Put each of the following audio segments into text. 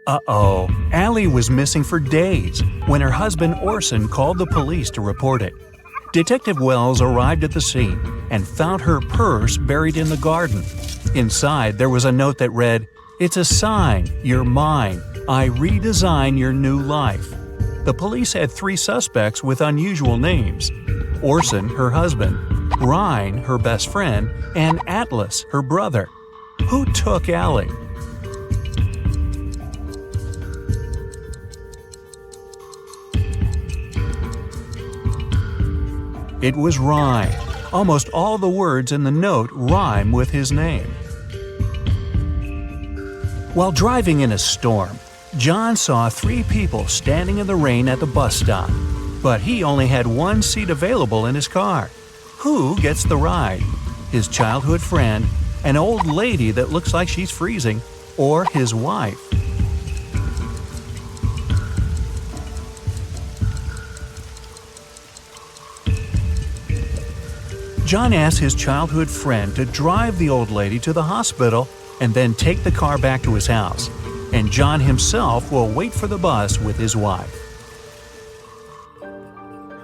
Uh-oh, Allie was missing for days when her husband Orson called the police to report it. Detective Wells arrived at the scene and found her purse buried in the garden. Inside, there was a note that read, "It's a sign, you're mine. I redesign your new life." The police had 3 suspects with unusual names: Orson, her husband; Ryan, her best friend; and Atlas, her brother. Who took Allie? It was Ryan. Almost all the words in the note rhyme with his name. While driving in a storm, John saw 3 people standing in the rain at the bus stop, but he only had 1 seat available in his car. Who gets the ride? His childhood friend, an old lady that looks like she's freezing, or his wife? John asked his childhood friend to drive the old lady to the hospital and then take the car back to his house, and John himself will wait for the bus with his wife.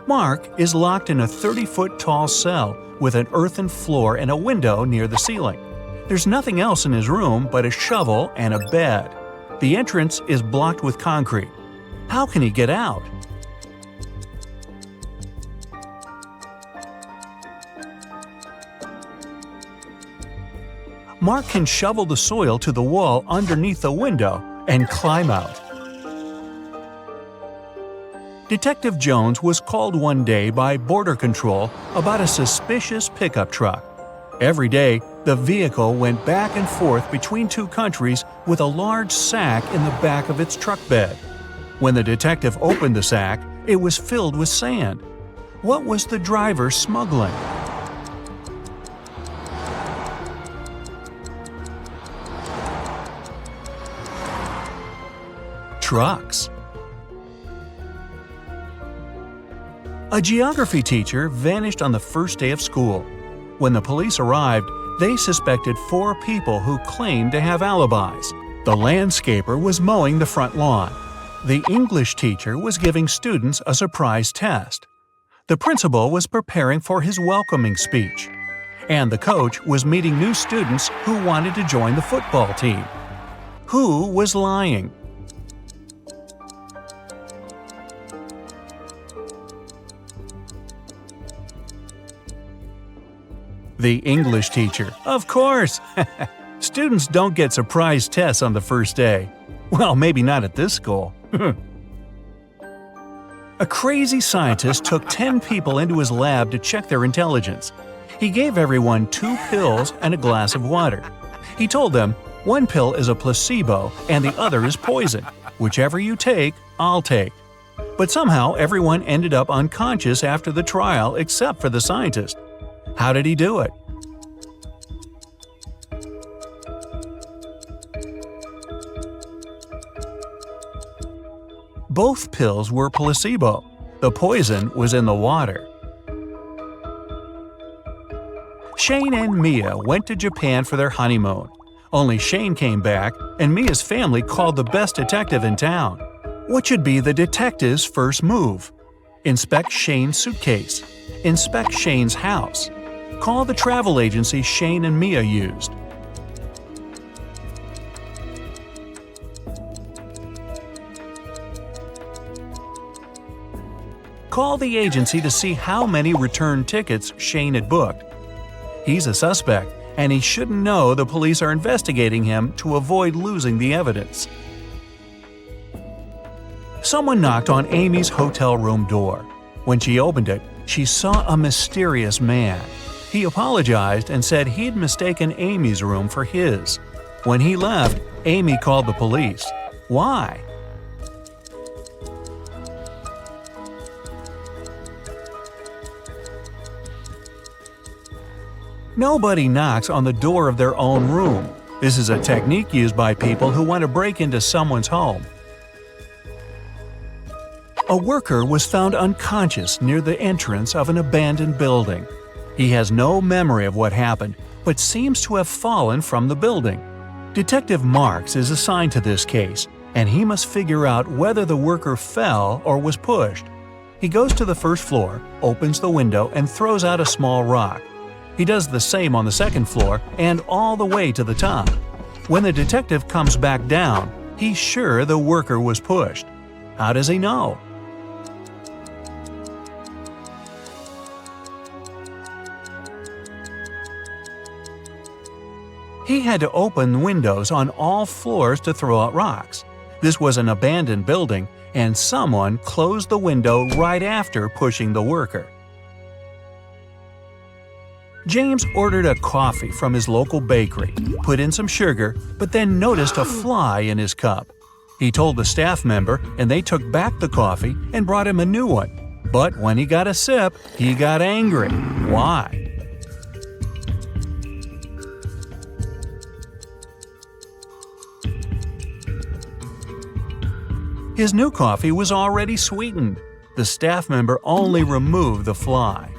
Mark is locked in a 30-foot-tall cell with an earthen floor and a window near the ceiling. There's nothing else in his room but a shovel and a bed. The entrance is blocked with concrete. How can he get out? Mark can shovel the soil to the wall underneath the window and climb out. Detective Jones was called one day by Border Control about a suspicious pickup truck. Every day, the vehicle went back and forth between 2 countries with a large sack in the back of its truck bed. When the detective opened the sack, it was filled with sand. What was the driver smuggling? Trucks. A geography teacher vanished on the first day of school. When the police arrived, they suspected 4 people who claimed to have alibis. The landscaper was mowing the front lawn. The English teacher was giving students a surprise test. The principal was preparing for his welcoming speech. And the coach was meeting new students who wanted to join the football team. Who was lying? The English teacher, of course! Students don't get surprise tests on the first day. Well, maybe not at this school. A crazy scientist took 10 people into his lab to check their intelligence. He gave everyone 2 pills and a glass of water. He told them, one pill is a placebo and the other is poison. Whichever you take, I'll take. But somehow everyone ended up unconscious after the trial except for the scientist. How did he do it? Both pills were placebo. The poison was in the water. Shane and Mia went to Japan for their honeymoon. Only Shane came back, and Mia's family called the best detective in town. What should be the detective's first move? Inspect Shane's suitcase. Inspect Shane's house. Call the travel agency Shane and Mia used. Call the agency to see how many return tickets Shane had booked. He's a suspect, and he shouldn't know the police are investigating him to avoid losing the evidence. Someone knocked on Amy's hotel room door. When she opened it, she saw a mysterious man. He apologized and said he'd mistaken Amy's room for his. When he left, Amy called the police. Why? Nobody knocks on the door of their own room. This is a technique used by people who want to break into someone's home. A worker was found unconscious near the entrance of an abandoned building. He has no memory of what happened, but seems to have fallen from the building. Detective Marks is assigned to this case, and he must figure out whether the worker fell or was pushed. He goes to the first floor, opens the window, and throws out a small rock. He does the same on the second floor and all the way to the top. When the detective comes back down, he's sure the worker was pushed. How does he know? He had to open windows on all floors to throw out rocks. This was an abandoned building, and someone closed the window right after pushing the worker. James ordered a coffee from his local bakery, put in some sugar, but then noticed a fly in his cup. He told the staff member, and they took back the coffee and brought him a new one. But when he got a sip, he got angry. Why? His new coffee was already sweetened. The staff member only removed the fly.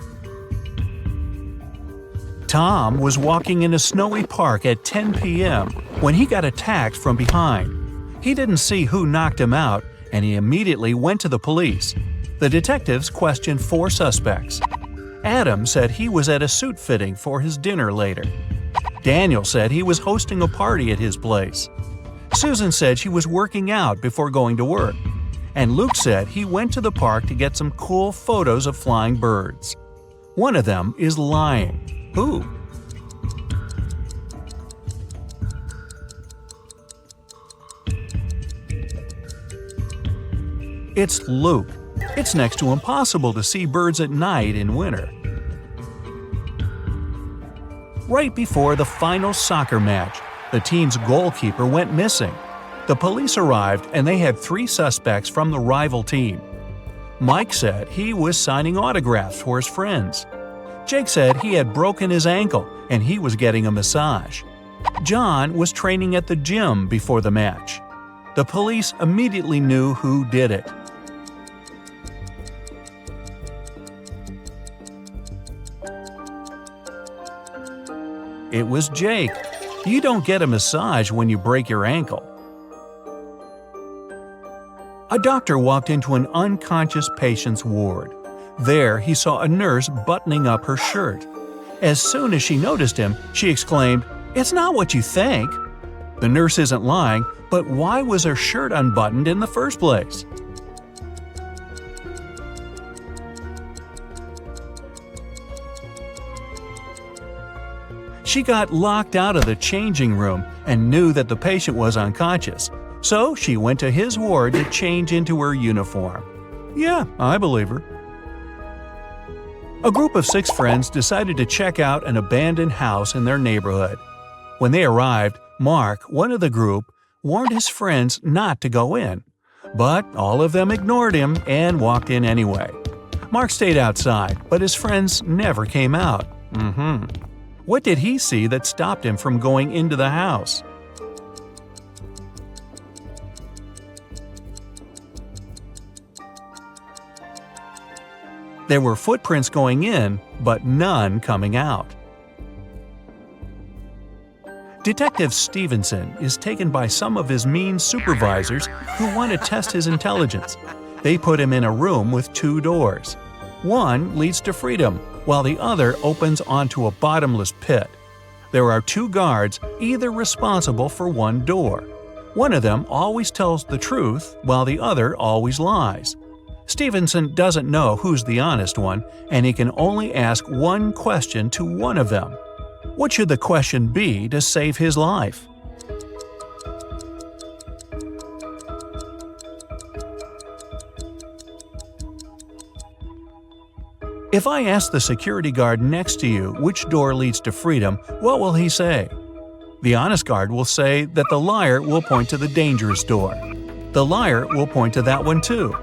Tom was walking in a snowy park at 10 p.m. when he got attacked from behind. He didn't see who knocked him out, and he immediately went to the police. The detectives questioned 4 suspects. Adam said he was at a suit fitting for his dinner later. Daniel said he was hosting a party at his place. Susan said she was working out before going to work. And Luke said he went to the park to get some cool photos of flying birds. One of them is lying. Who? It's Luke. It's next to impossible to see birds at night in winter. Right before the final soccer match, the team's goalkeeper went missing. The police arrived and they had 3 suspects from the rival team. Mike said he was signing autographs for his friends. Jake said he had broken his ankle and he was getting a massage. John was training at the gym before the match. The police immediately knew who did it. It was Jake. You don't get a massage when you break your ankle. A doctor walked into an unconscious patient's ward. There, he saw a nurse buttoning up her shirt. As soon as she noticed him, she exclaimed, "It's not what you think." The nurse isn't lying, but why was her shirt unbuttoned in the first place? She got locked out of the changing room and knew that the patient was unconscious. So she went to his ward to change into her uniform. Yeah, I believe her. A group of 6 friends decided to check out an abandoned house in their neighborhood. When they arrived, Mark, one of the group, warned his friends not to go in. But all of them ignored him and walked in anyway. Mark stayed outside, but his friends never came out. What did he see that stopped him from going into the house? There were footprints going in, but none coming out. Detective Stevenson is taken by some of his mean supervisors who want to test his intelligence. They put him in a room with 2 doors. One leads to freedom, while the other opens onto a bottomless pit. There are 2 guards, either responsible for one door. One of them always tells the truth, while the other always lies. Stevenson doesn't know who's the honest one, and he can only ask one question to one of them. What should the question be to save his life? If I ask the security guard next to you which door leads to freedom, what will he say? The honest guard will say that the liar will point to the dangerous door. The liar will point to that one too.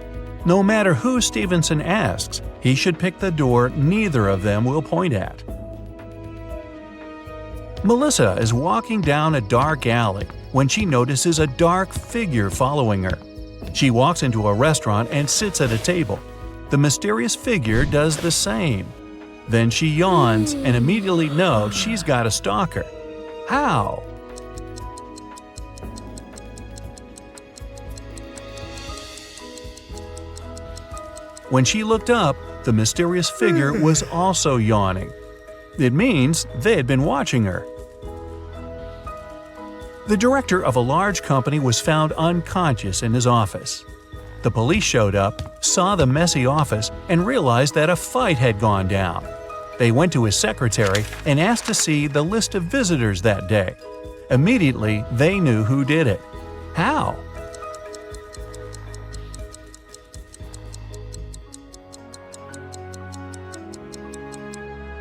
No matter who Stevenson asks, he should pick the door neither of them will point at. Melissa is walking down a dark alley when she notices a dark figure following her. She walks into a restaurant and sits at a table. The mysterious figure does the same. Then she yawns and immediately knows she's got a stalker. How? When she looked up, the mysterious figure was also yawning. It means they had been watching her. The director of a large company was found unconscious in his office. The police showed up, saw the messy office, and realized that a fight had gone down. They went to his secretary and asked to see the list of visitors that day. Immediately, they knew who did it. How?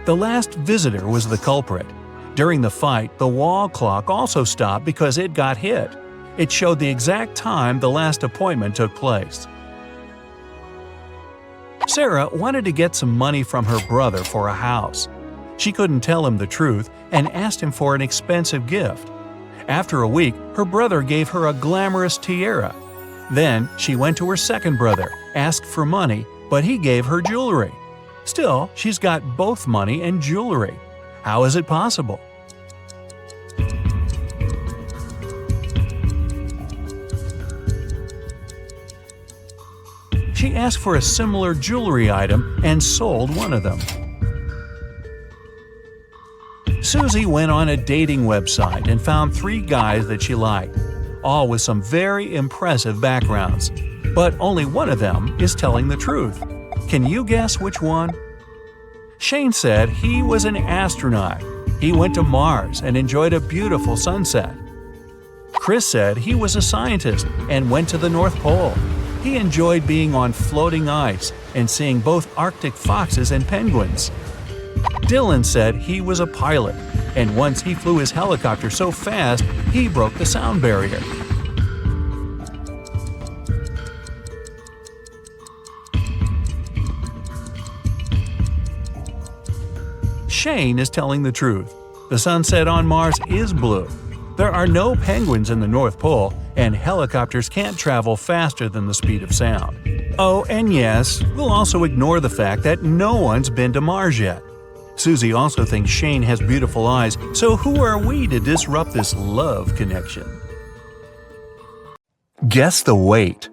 The last visitor was the culprit. During the fight, the wall clock also stopped because it got hit. It showed the exact time the last appointment took place. Sarah wanted to get some money from her brother for a house. She couldn't tell him the truth and asked him for an expensive gift. After a week, her brother gave her a glamorous tiara. Then she went to her second brother, asked for money, but he gave her jewelry. Still, she's got both money and jewelry. How is it possible? She asked for a similar jewelry item and sold one of them. Susie went on a dating website and found 3 guys that she liked, all with some very impressive backgrounds. But only one of them is telling the truth. Can you guess which one? Shane said he was an astronaut. He went to Mars and enjoyed a beautiful sunset. Chris said he was a scientist and went to the North Pole. He enjoyed being on floating ice and seeing both Arctic foxes and penguins. Dylan said he was a pilot, and once he flew his helicopter so fast he broke the sound barrier. Shane is telling the truth. The sunset on Mars is blue. There are no penguins in the North Pole, and helicopters can't travel faster than the speed of sound. Oh, and yes, we'll also ignore the fact that no one's been to Mars yet. Susie also thinks Shane has beautiful eyes, so who are we to disrupt this love connection? Guess the weight.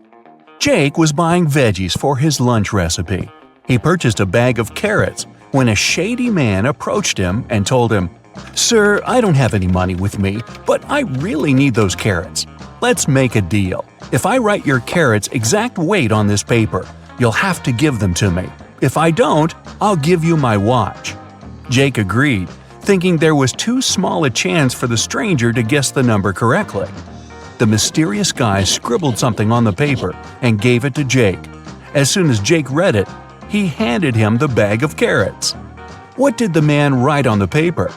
Jake was buying veggies for his lunch recipe. He purchased a bag of carrots when a shady man approached him and told him, "Sir, I don't have any money with me, but I really need those carrots. Let's make a deal. If I write your carrots' exact weight on this paper, you'll have to give them to me. If I don't, I'll give you my watch." Jake agreed, thinking there was too small a chance for the stranger to guess the number correctly. The mysterious guy scribbled something on the paper and gave it to Jake. As soon as Jake read it, he handed him the bag of carrots. What did the man write on the paper?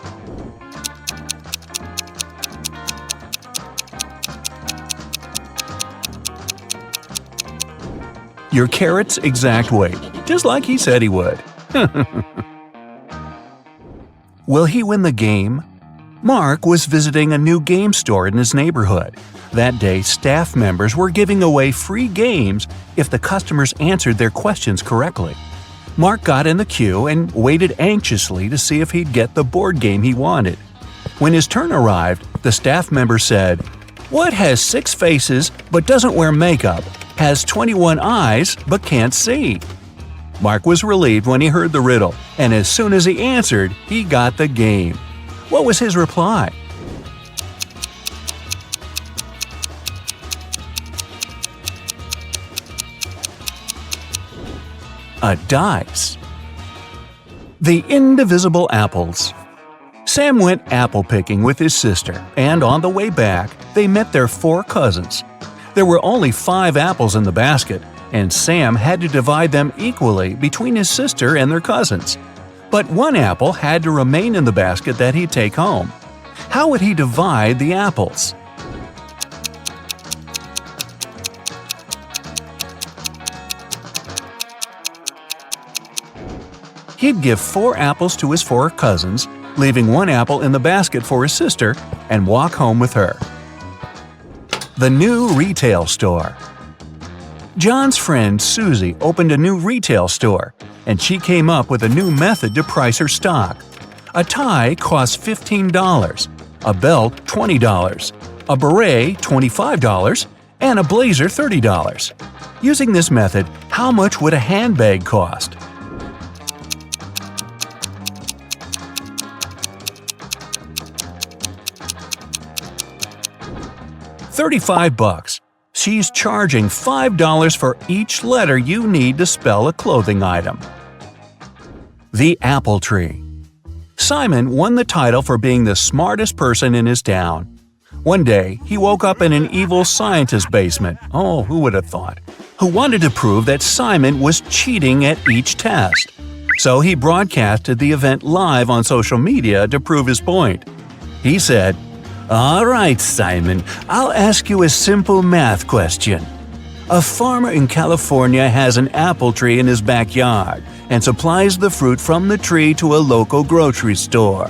Your carrot's exact weight, just like he said he would. Will he win the game? Mark was visiting a new game store in his neighborhood. That day, staff members were giving away free games if the customers answered their questions correctly. Mark got in the queue and waited anxiously to see if he'd get the board game he wanted. When his turn arrived, the staff member said, "What has 6 faces but doesn't wear makeup, has 21 eyes but can't see?" Mark was relieved when he heard the riddle, and as soon as he answered, he got the game. What was his reply? A dice. The indivisible apples. Sam went apple picking with his sister, and on the way back, they met their 4 cousins. There were only 5 apples in the basket, and Sam had to divide them equally between his sister and their cousins. But one apple had to remain in the basket that he'd take home. How would he divide the apples? He'd give 4 apples to his 4 cousins, leaving 1 apple in the basket for his sister, and walk home with her. The new retail store. John's friend Susie opened a new retail store, and she came up with a new method to price her stock. A tie cost $15, a belt $20, a beret $25, and a blazer $30. Using this method, how much would a handbag cost? $35. She's charging $5 for each letter you need to spell a clothing item. The Apple Tree. Simon won the title for being the smartest person in his town. One day, he woke up in an evil scientist's basement – oh, who would have thought? – who wanted to prove that Simon was cheating at each test. So he broadcasted the event live on social media to prove his point. He said, "All right, Simon, I'll ask you a simple math question. A farmer in California has an apple tree in his backyard and supplies the fruit from the tree to a local grocery store.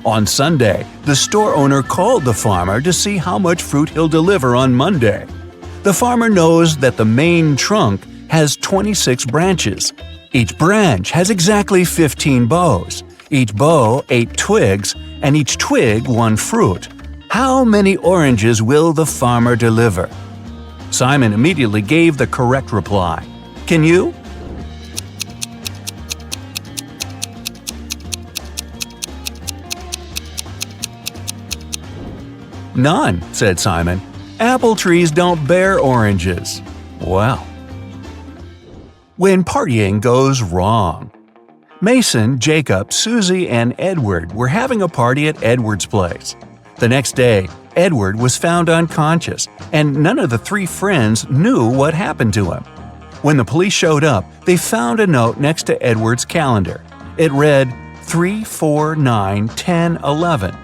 On Sunday, the store owner called the farmer to see how much fruit he'll deliver on Monday. The farmer knows that the main trunk has 26 branches. Each branch has exactly 15 boughs, each bough 8 twigs, and each twig 1 fruit. How many oranges will the farmer deliver?" Simon immediately gave the correct reply. Can you? "None," said Simon. "Apple trees don't bear oranges." Well. When partying goes wrong. Mason, Jacob, Susie, and Edward were having a party at Edward's place. The next day, Edward was found unconscious, and none of the 3 friends knew what happened to him. When the police showed up, they found a note next to Edward's calendar. It read 3, 4, 9, 10, 11.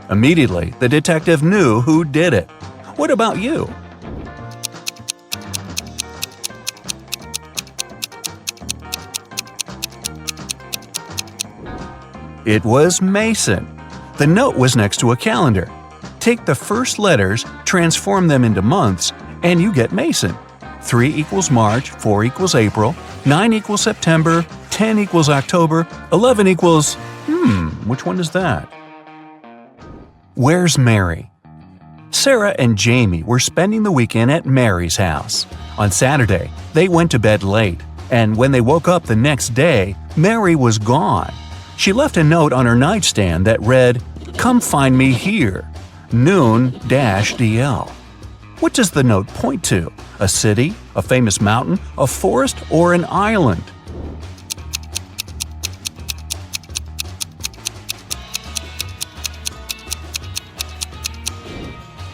Immediately, the detective knew who did it. What about you? It was Mason. The note was next to a calendar. Take the first letters, transform them into months, and you get Mason. 3 equals March, 4 equals April, 9 equals September, 10 equals October, 11 equals… which one is that? Where's Mary? Sarah and Jamie were spending the weekend at Mary's house. On Saturday, they went to bed late, and when they woke up the next day, Mary was gone. She left a note on her nightstand that read, "Come find me here, noon-DL." What does the note point to? A city, a famous mountain, a forest, or an island?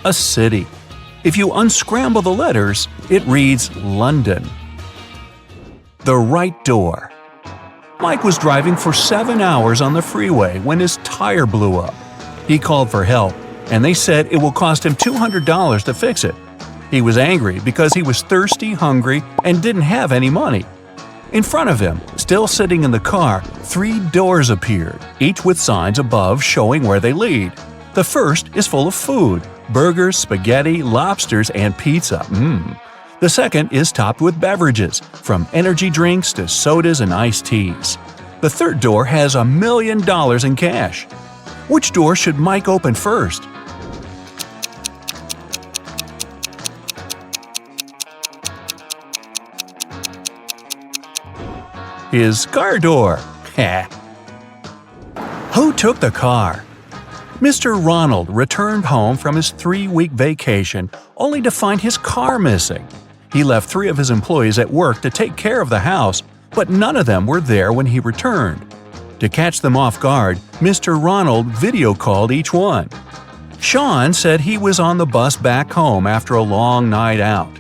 A city. If you unscramble the letters, it reads London. The right door. Mike was driving for 7 hours on the freeway when his tire blew up. He called for help, and they said it will cost him $200 to fix it. He was angry because he was thirsty, hungry, and didn't have any money. In front of him, still sitting in the car, 3 doors appeared, each with signs above showing where they lead. The first is full of food: burgers, spaghetti, lobsters, and pizza. The second is topped with beverages, from energy drinks to sodas and iced teas. The third door has $1 million in cash. Which door should Mike open first? His car door. Who took the car? Mr. Ronald returned home from his 3-week vacation only to find his car missing. He left 3 of his employees at work to take care of the house, but none of them were there when he returned. To catch them off guard, Mr. Ronald video called each one. Sean said he was on the bus back home after a long night out.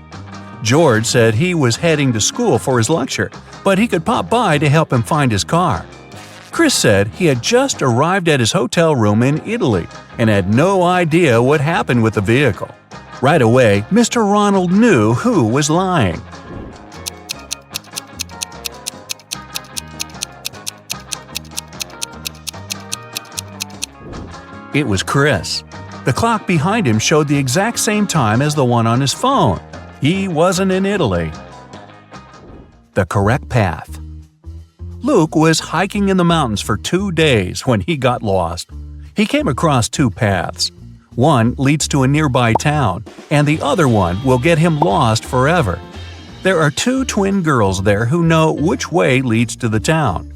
George said he was heading to school for his lecture, but he could pop by to help him find his car. Chris said he had just arrived at his hotel room in Italy and had no idea what happened with the vehicle. Right away, Mr. Ronald knew who was lying. It was Chris. The clock behind him showed the exact same time as the one on his phone. He wasn't in Italy. The correct path. Luke was hiking in the mountains for 2 days when he got lost. He came across 2 paths. One leads to a nearby town, and the other one will get him lost forever. There are two twin girls there who know which way leads to the town.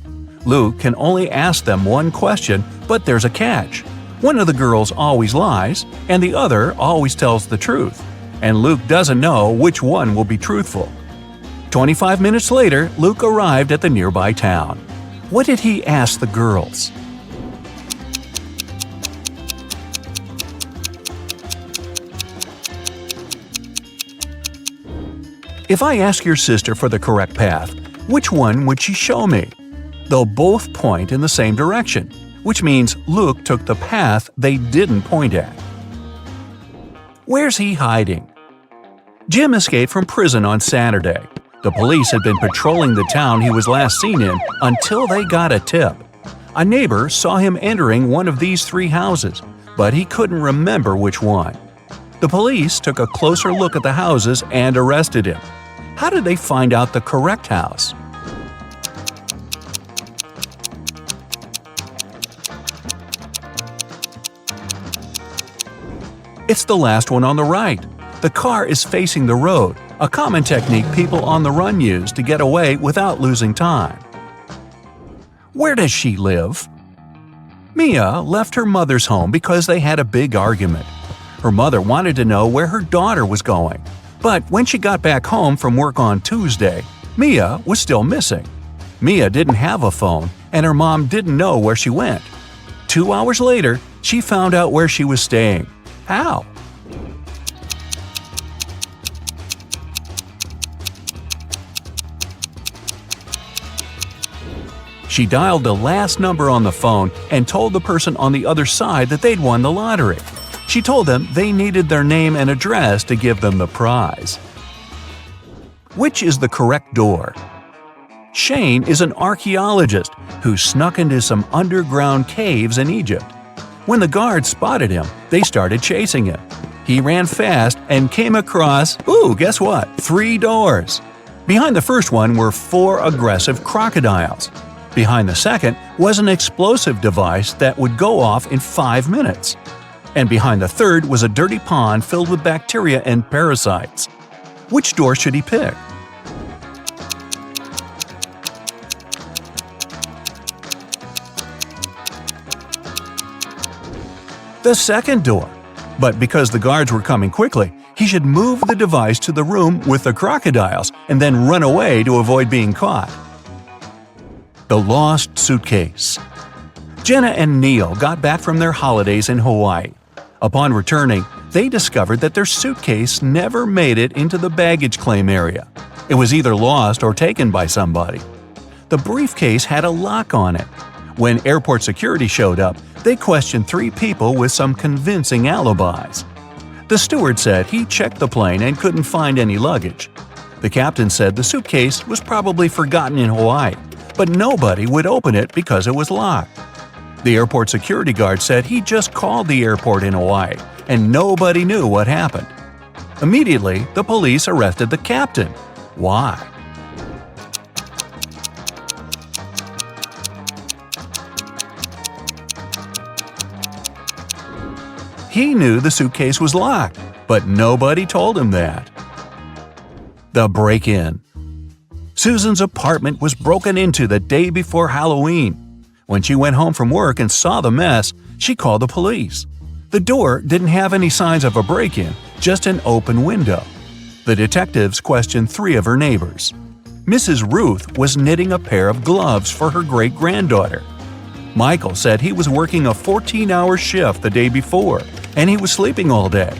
Luke can only ask them one question, but there's a catch. One of the girls always lies, and the other always tells the truth. And Luke doesn't know which one will be truthful. 25 minutes later, Luke arrived at the nearby town. What did he ask the girls? If I ask your sister for the correct path, which one would she show me? They'll both point in the same direction, which means Luke took the path they didn't point at. Where's he hiding? Jim escaped from prison on Saturday. The police had been patrolling the town he was last seen in until they got a tip. A neighbor saw him entering one of these three houses, but he couldn't remember which one. The police took a closer look at the houses and arrested him. How did they find out the correct house? It's the last one on the right. The car is facing the road, a common technique people on the run use to get away without losing time. Where does she live? Mia left her mother's home because they had a big argument. Her mother wanted to know where her daughter was going, but when she got back home from work on Tuesday, Mia was still missing. Mia didn't have a phone, and her mom didn't know where she went. 2 hours later, she found out where she was staying. How? She dialed the last number on the phone and told the person on the other side that they'd won the lottery. She told them they needed their name and address to give them the prize. Which is the correct door? Shane is an archaeologist who snuck into some underground caves in Egypt. When the guards spotted him, they started chasing him. He ran fast and came across, guess what? 3 doors. Behind the first one were 4 aggressive crocodiles. Behind the second was an explosive device that would go off in 5 minutes. And behind the third was a dirty pond filled with bacteria and parasites. Which door should he pick? The second door. But because the guards were coming quickly, he should move the device to the room with the crocodiles and then run away to avoid being caught. The lost suitcase. Jenna and Neil got back from their holidays in Hawaii. Upon returning, they discovered that their suitcase never made it into the baggage claim area. It was either lost or taken by somebody. The briefcase had a lock on it. When airport security showed up, they questioned 3 people with some convincing alibis. The steward said he checked the plane and couldn't find any luggage. The captain said the suitcase was probably forgotten in Hawaii, but nobody would open it because it was locked. The airport security guard said he just called the airport in Hawaii, and nobody knew what happened. Immediately, the police arrested the captain. Why? He knew the suitcase was locked, but nobody told him that. The break-in. Susan's apartment was broken into the day before Halloween. When she went home from work and saw the mess, she called the police. The door didn't have any signs of a break-in, just an open window. The detectives questioned 3 of her neighbors. Mrs. Ruth was knitting a pair of gloves for her great-granddaughter. Michael said he was working a 14-hour shift the day before, and he was sleeping all day.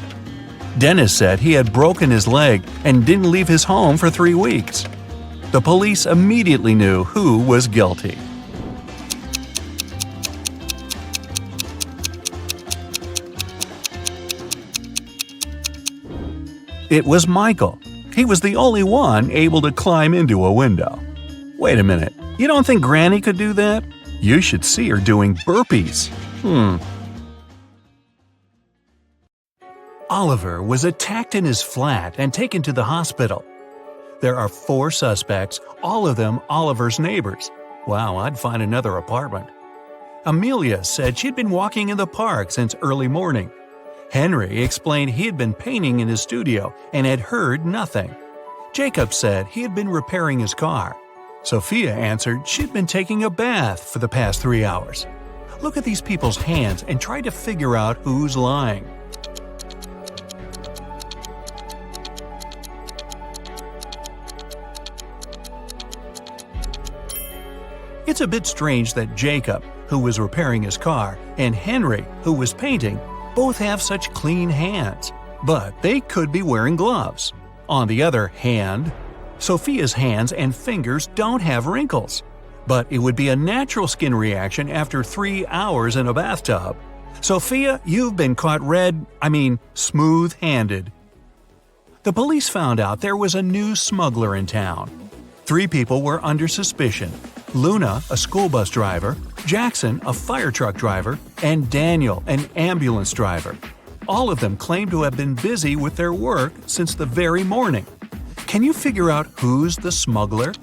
Dennis said he had broken his leg and didn't leave his home for 3 weeks. The police immediately knew who was guilty. It was Michael. He was the only one able to climb into a window. Wait a minute, you don't think Granny could do that? You should see her doing burpees. Oliver was attacked in his flat and taken to the hospital. There are 4 suspects, all of them Oliver's neighbors. Wow, I'd find another apartment. Amelia said she'd been walking in the park since early morning. Henry explained he had been painting in his studio and had heard nothing. Jacob said he had been repairing his car. Sophia answered she'd been taking a bath for the past 3 hours. Look at these people's hands and try to figure out who's lying. It's a bit strange that Jacob, who was repairing his car, and Henry, who was painting, both have such clean hands, but they could be wearing gloves. On the other hand, Sophia's hands and fingers don't have wrinkles, but it would be a natural skin reaction after 3 hours in a bathtub. Sophia, you've been caught smooth-handed. The police found out there was a new smuggler in town. 3 people were under suspicion: Luna, a school bus driver, Jackson, a fire truck driver, and Daniel, an ambulance driver. All of them claimed to have been busy with their work since the very morning. Can you figure out who's the smuggler?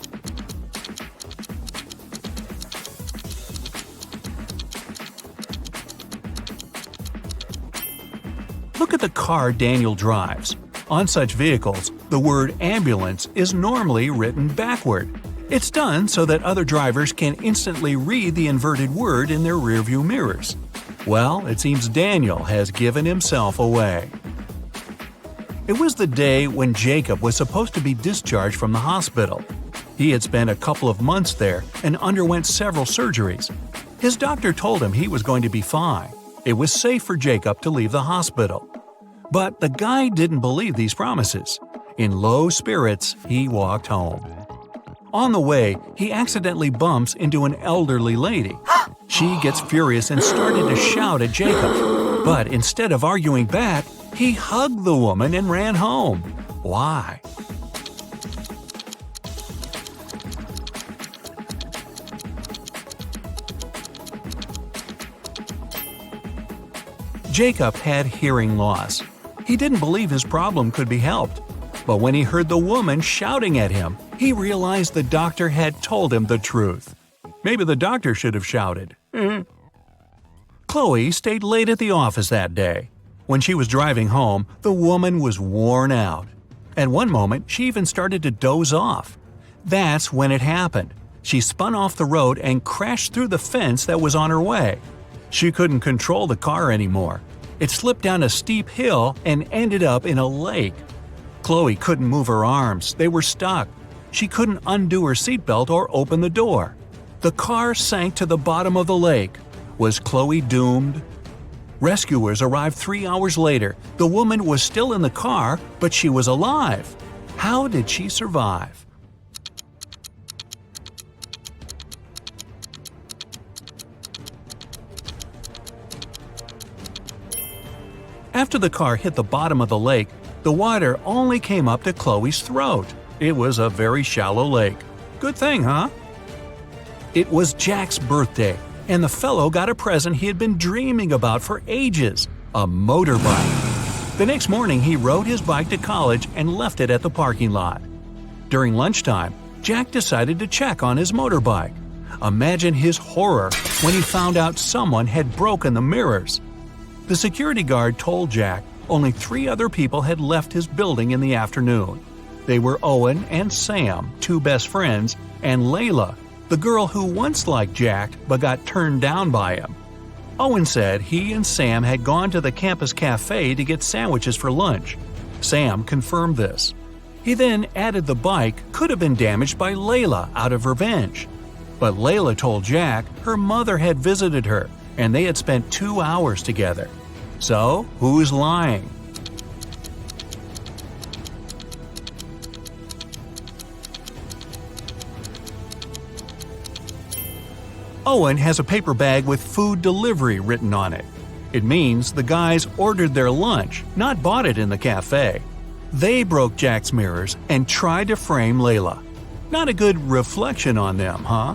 Look at the car Daniel drives. On such vehicles, the word ambulance is normally written backward. It's done so that other drivers can instantly read the inverted word in their rearview mirrors. Well, it seems Daniel has given himself away. It was the day when Jacob was supposed to be discharged from the hospital. He had spent a couple of months there and underwent several surgeries. His doctor told him he was going to be fine. It was safe for Jacob to leave the hospital. But the guy didn't believe these promises. In low spirits, he walked home. On the way, he accidentally bumps into an elderly lady. She gets furious and started to shout at Jacob. But instead of arguing back, he hugged the woman and ran home. Why? Jacob had hearing loss. He didn't believe his problem could be helped. But when he heard the woman shouting at him, he realized the doctor had told him the truth. Maybe the doctor should have shouted. Chloe stayed late at the office that day. When she was driving home, the woman was worn out. At one moment, she even started to doze off. That's when it happened. She spun off the road and crashed through the fence that was on her way. She couldn't control the car anymore. It slipped down a steep hill and ended up in a lake. Chloe couldn't move her arms. They were stuck. She couldn't undo her seatbelt or open the door. The car sank to the bottom of the lake. Was Chloe doomed? Rescuers arrived 3 hours later. The woman was still in the car, but she was alive. How did she survive? After the car hit the bottom of the lake, the water only came up to Chloe's throat. It was a very shallow lake. Good thing, huh? It was Jack's birthday, and the fellow got a present he had been dreaming about for ages – a motorbike. The next morning, he rode his bike to college and left it at the parking lot. During lunchtime, Jack decided to check on his motorbike. Imagine his horror when he found out someone had broken the mirrors. The security guard told Jack only 3 other people had left his building in the afternoon. They were Owen and Sam, 2 best friends, and Layla, the girl who once liked Jack but got turned down by him. Owen said he and Sam had gone to the campus cafe to get sandwiches for lunch. Sam confirmed this. He then added the bike could have been damaged by Layla out of revenge. But Layla told Jack her mother had visited her and they had spent 2 hours together. So, who's lying? Owen has a paper bag with food delivery written on it. It means the guys ordered their lunch, not bought it in the cafe. They broke Jack's mirrors and tried to frame Layla. Not a good reflection on them, huh?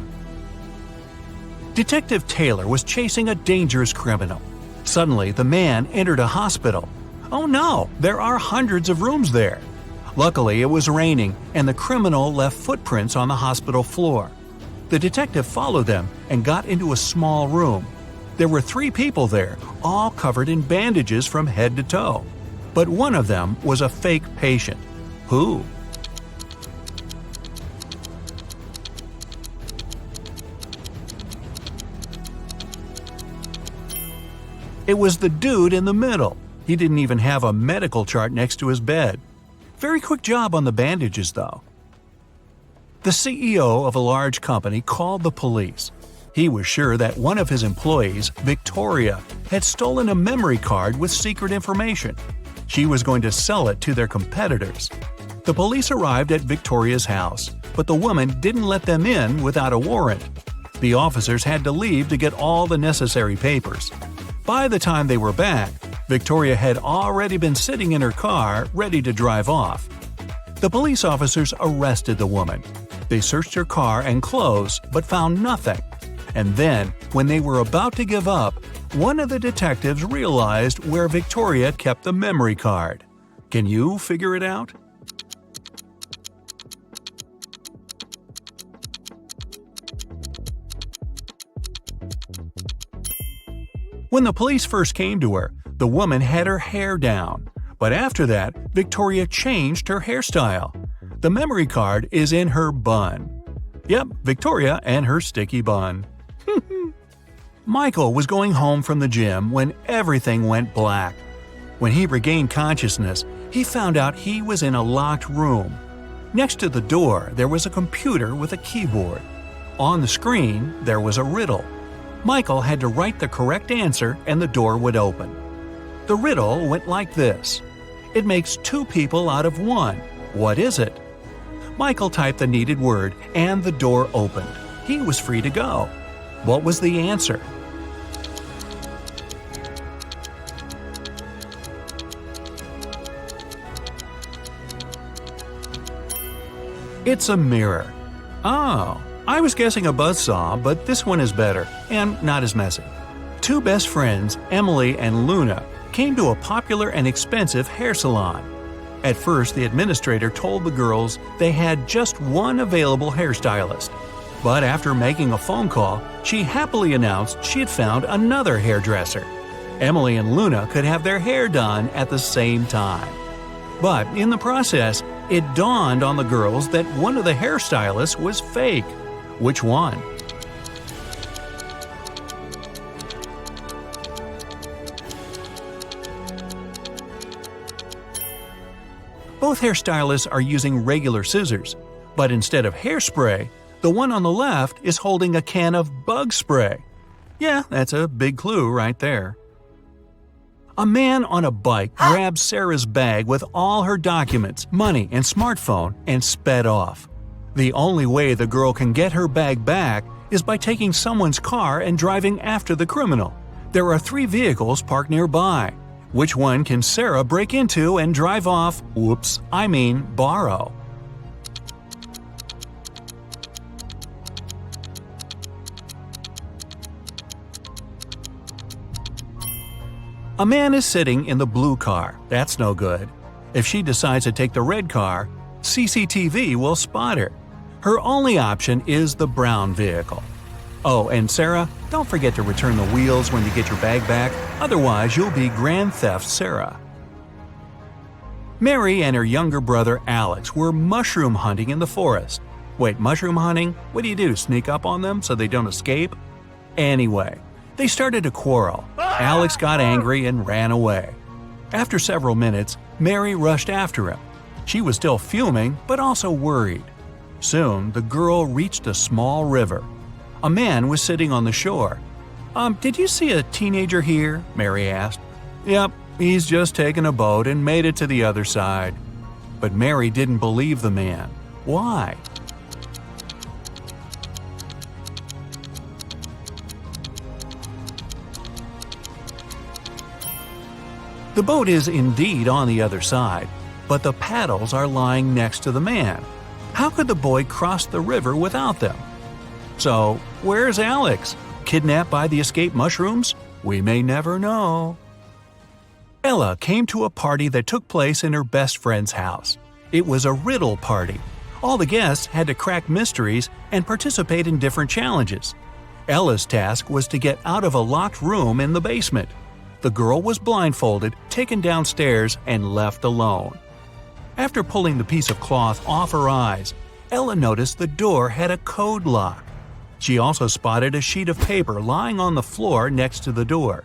Detective Taylor was chasing a dangerous criminal. Suddenly, the man entered a hospital. Oh no, there are hundreds of rooms there. Luckily, it was raining, and the criminal left footprints on the hospital floor. The detective followed them and got into a small room. There were 3 people there, all covered in bandages from head to toe. But one of them was a fake patient. Who? It was the dude in the middle. He didn't even have a medical chart next to his bed. Very quick job on the bandages, though. The CEO of a large company called the police. He was sure that one of his employees, Victoria, had stolen a memory card with secret information. She was going to sell it to their competitors. The police arrived at Victoria's house, but the woman didn't let them in without a warrant. The officers had to leave to get all the necessary papers. By the time they were back, Victoria had already been sitting in her car, ready to drive off. The police officers arrested the woman. They searched her car and clothes, but found nothing. And then, when they were about to give up, one of the detectives realized where Victoria kept the memory card. Can you figure it out? When the police first came to her, the woman had her hair down. But after that, Victoria changed her hairstyle. The memory card is in her bun. Yep, Victoria and her sticky bun. Michael was going home from the gym when everything went black. When he regained consciousness, he found out he was in a locked room. Next to the door, there was a computer with a keyboard. On the screen, there was a riddle. Michael had to write the correct answer and the door would open. The riddle went like this. It makes 2 people out of 1. What is it? Michael typed the needed word and the door opened. He was free to go. What was the answer? It's a mirror. Oh, I was guessing a buzzsaw, but this one is better and not as messy. 2 best friends, Emily and Luna, came to a popular and expensive hair salon. At first, the administrator told the girls they had just one available hairstylist. But after making a phone call, she happily announced she had found another hairdresser. Emily and Luna could have their hair done at the same time. But in the process, it dawned on the girls that one of the hairstylists was fake. Which one? Both hairstylists are using regular scissors, but instead of hairspray, the one on the left is holding a can of bug spray. Yeah, that's a big clue right there. A man on a bike grabbed Sarah's bag with all her documents, money, and smartphone and sped off. The only way the girl can get her bag back is by taking someone's car and driving after the criminal. There are 3 vehicles parked nearby. Which one can Sarah break into and drive off? Borrow. A man is sitting in the blue car. That's no good. If she decides to take the red car, CCTV will spot her. Her only option is the brown vehicle. Oh, and Sarah, don't forget to return the wheels when you get your bag back, otherwise you'll be Grand Theft Sarah. Mary and her younger brother Alex were mushroom hunting in the forest. Wait, mushroom hunting? What do? Sneak up on them so they don't escape? Anyway, they started to quarrel. Alex got angry and ran away. After several minutes, Mary rushed after him. She was still fuming, but also worried. Soon, the girl reached a small river. A man was sitting on the shore. Did you see a teenager here?" Mary asked. "Yep, he's just taken a boat and made it to the other side." But Mary didn't believe the man. Why? The boat is indeed on the other side, but the paddles are lying next to the man. How could the boy cross the river without them? So, where's Alex? Kidnapped by the escaped mushrooms? We may never know. Ella came to a party that took place in her best friend's house. It was a riddle party. All the guests had to crack mysteries and participate in different challenges. Ella's task was to get out of a locked room in the basement. The girl was blindfolded, taken downstairs, and left alone. After pulling the piece of cloth off her eyes, Ella noticed the door had a code lock. She also spotted a sheet of paper lying on the floor next to the door.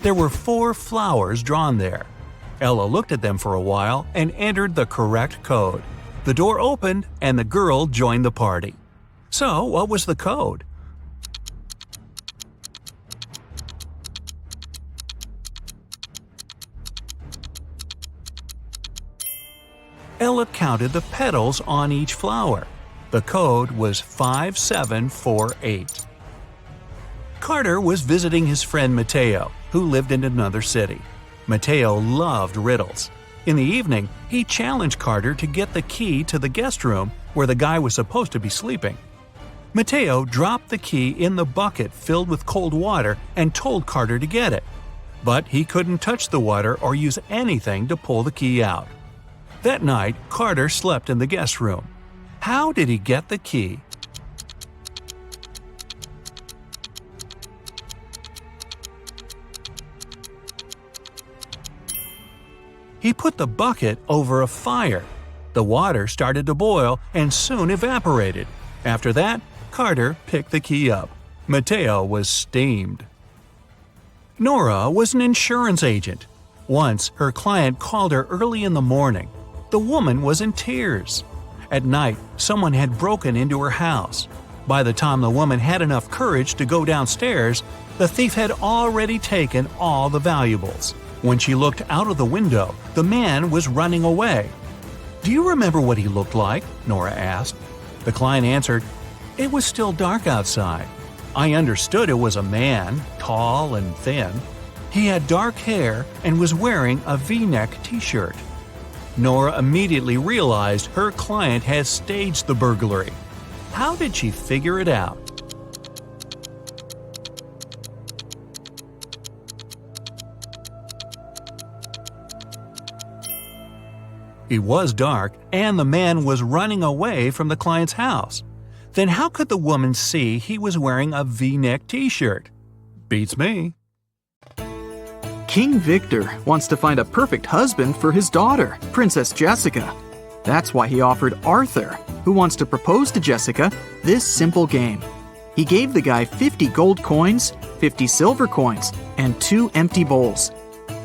There were 4 flowers drawn there. Ella looked at them for a while and entered the correct code. The door opened and the girl joined the party. So, what was the code? Ella counted the petals on each flower. The code was 5748. Carter was visiting his friend Mateo, who lived in another city. Mateo loved riddles. In the evening, he challenged Carter to get the key to the guest room where the guy was supposed to be sleeping. Mateo dropped the key in the bucket filled with cold water and told Carter to get it. But he couldn't touch the water or use anything to pull the key out. That night, Carter slept in the guest room. How did he get the key? He put the bucket over a fire. The water started to boil and soon evaporated. After that, Carter picked the key up. Mateo was steamed. Nora was an insurance agent. Once, her client called her early in the morning. The woman was in tears. At night, someone had broken into her house. By the time the woman had enough courage to go downstairs, the thief had already taken all the valuables. When she looked out of the window, the man was running away. "Do you remember what he looked like?" Nora asked. The client answered, "It was still dark outside. I understood it was a man, tall and thin. He had dark hair and was wearing a V-neck t-shirt." Nora immediately realized her client had staged the burglary. How did she figure it out? It was dark, and the man was running away from the client's house. Then how could the woman see he was wearing a V-neck t-shirt? Beats me. King Victor wants to find a perfect husband for his daughter, Princess Jessica. That's why he offered Arthur, who wants to propose to Jessica, this simple game. He gave the guy 50 gold coins, 50 silver coins, and 2 empty bowls.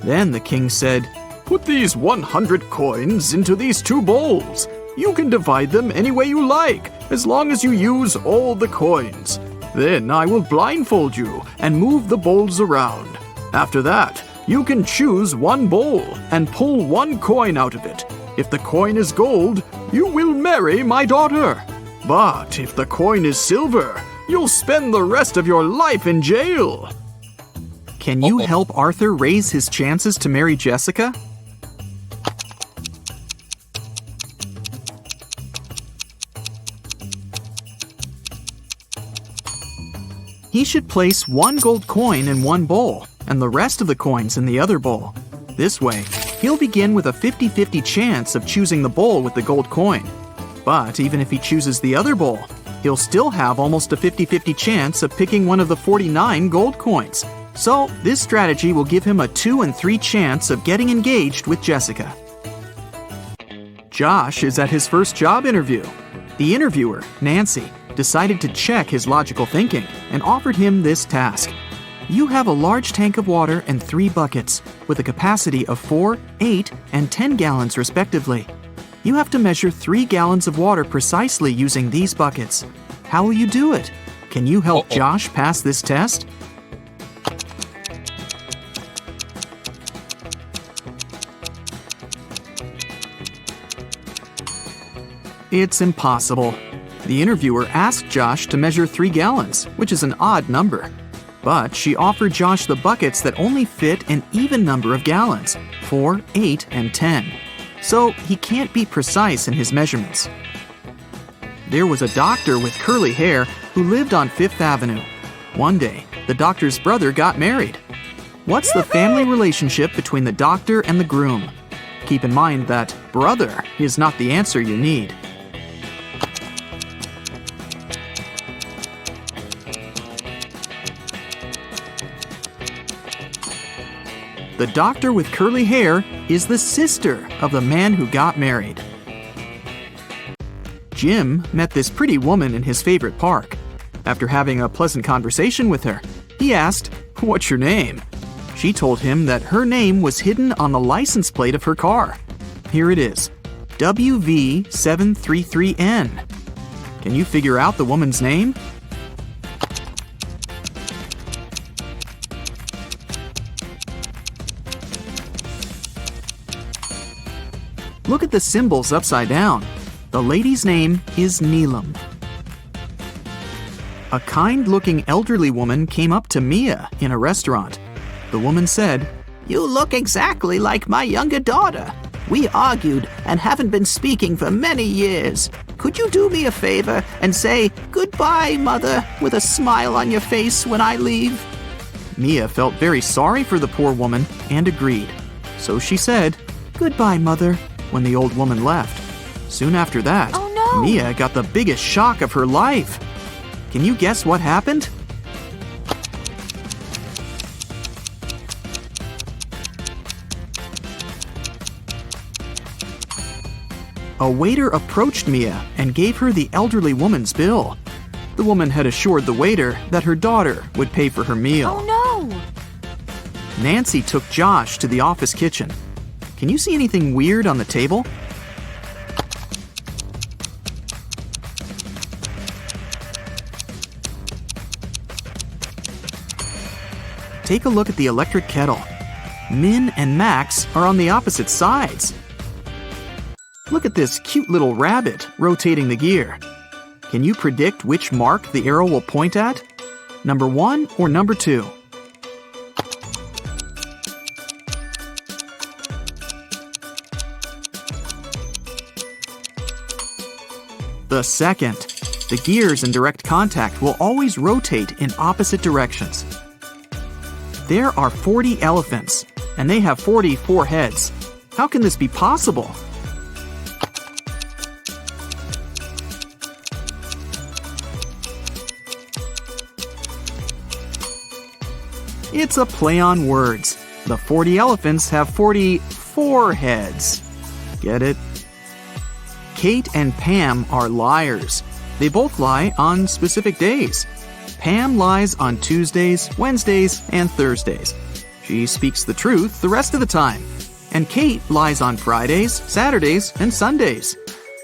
Then the king said, "Put these 100 coins into these 2 bowls. You can divide them any way you like, as long as you use all the coins. Then I will blindfold you and move the bowls around. After that, you can choose 1 bowl and pull 1 coin out of it. If the coin is gold, you will marry my daughter. But if the coin is silver, you'll spend the rest of your life in jail." Can you help Arthur raise his chances to marry Jessica? He should place 1 gold coin in 1 bowl and the rest of the coins in the other bowl. This way, he'll begin with a 50-50 chance of choosing the bowl with the gold coin. But even if he chooses the other bowl, he'll still have almost a 50-50 chance of picking one of the 49 gold coins. So this strategy will give him a 2 in 3 chance of getting engaged with Jessica. Josh is at his first job interview. The interviewer, Nancy, decided to check his logical thinking and offered him this task. You have a large tank of water and 3 buckets with a capacity of 4, 8, and 10 gallons respectively. You have to measure 3 gallons of water precisely using these buckets. How will you do it? Can you help Josh pass this test? It's impossible. The interviewer asked Josh to measure 3 gallons, which is an odd number. But she offered Josh the buckets that only fit an even number of gallons, 4, 8, and 10. So he can't be precise in his measurements. There was a doctor with curly hair who lived on 5th Avenue. One day, the doctor's brother got married. What's the family relationship between the doctor and the groom? Keep in mind that brother is not the answer you need. The doctor with curly hair is the sister of the man who got married. Jim met this pretty woman in his favorite park. After having a pleasant conversation with her, he asked, "What's your name?" She told him that her name was hidden on the license plate of her car. Here it is, WV733N. Can you figure out the woman's name? Look at the symbols upside down. The lady's name is Neelam. A kind-looking elderly woman came up to Mia in a restaurant. The woman said, "You look exactly like my younger daughter. We argued and haven't been speaking for many years. Could you do me a favor and say, 'Goodbye, Mother,' with a smile on your face when I leave?" Mia felt very sorry for the poor woman and agreed. So she said, "Goodbye, Mother," when the old woman left. Soon after that, Oh, no. Mia got the biggest shock of her life. Can you guess what happened? A waiter approached Mia and gave her the elderly woman's bill. The woman had assured the waiter that her daughter would pay for her meal. Oh no! Nancy took Josh to the office kitchen. Can you see anything weird on the table? Take a look at the electric kettle. Min and Max are on the opposite sides. Look at this cute little rabbit rotating the gear. Can you predict which mark the arrow will point at? Number 1 or number 2? The second. The gears in direct contact will always rotate in opposite directions. There are 40 elephants, and they have 44 heads. How can this be possible? It's a play on words. The 40 elephants have 44 heads. Get it? Kate and Pam are liars. They both lie on specific days. Pam lies on Tuesdays, Wednesdays, and Thursdays. She speaks the truth the rest of the time. And Kate lies on Fridays, Saturdays, and Sundays.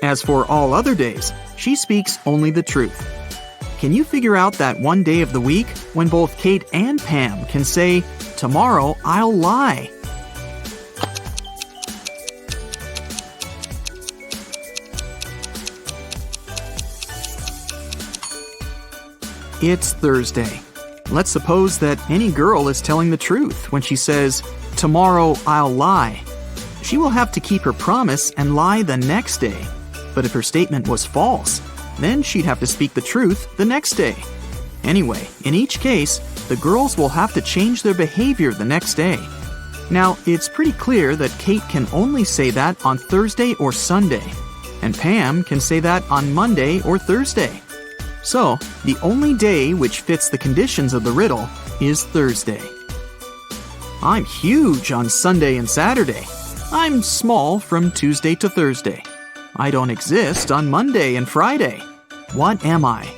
As for all other days, she speaks only the truth. Can you figure out that one day of the week when both Kate and Pam can say, "Tomorrow I'll lie"? It's Thursday. Let's suppose that any girl is telling the truth when she says, "Tomorrow I'll lie." She will have to keep her promise and lie the next day. But if her statement was false, then she'd have to speak the truth the next day. Anyway, in each case, the girls will have to change their behavior the next day. Now, it's pretty clear that Kate can only say that on Thursday or Sunday, and Pam can say that on Monday or Thursday. So, the only day which fits the conditions of the riddle is Thursday. I'm huge on Sunday and Saturday. I'm small from Tuesday to Thursday. I don't exist on Monday and Friday. What am I?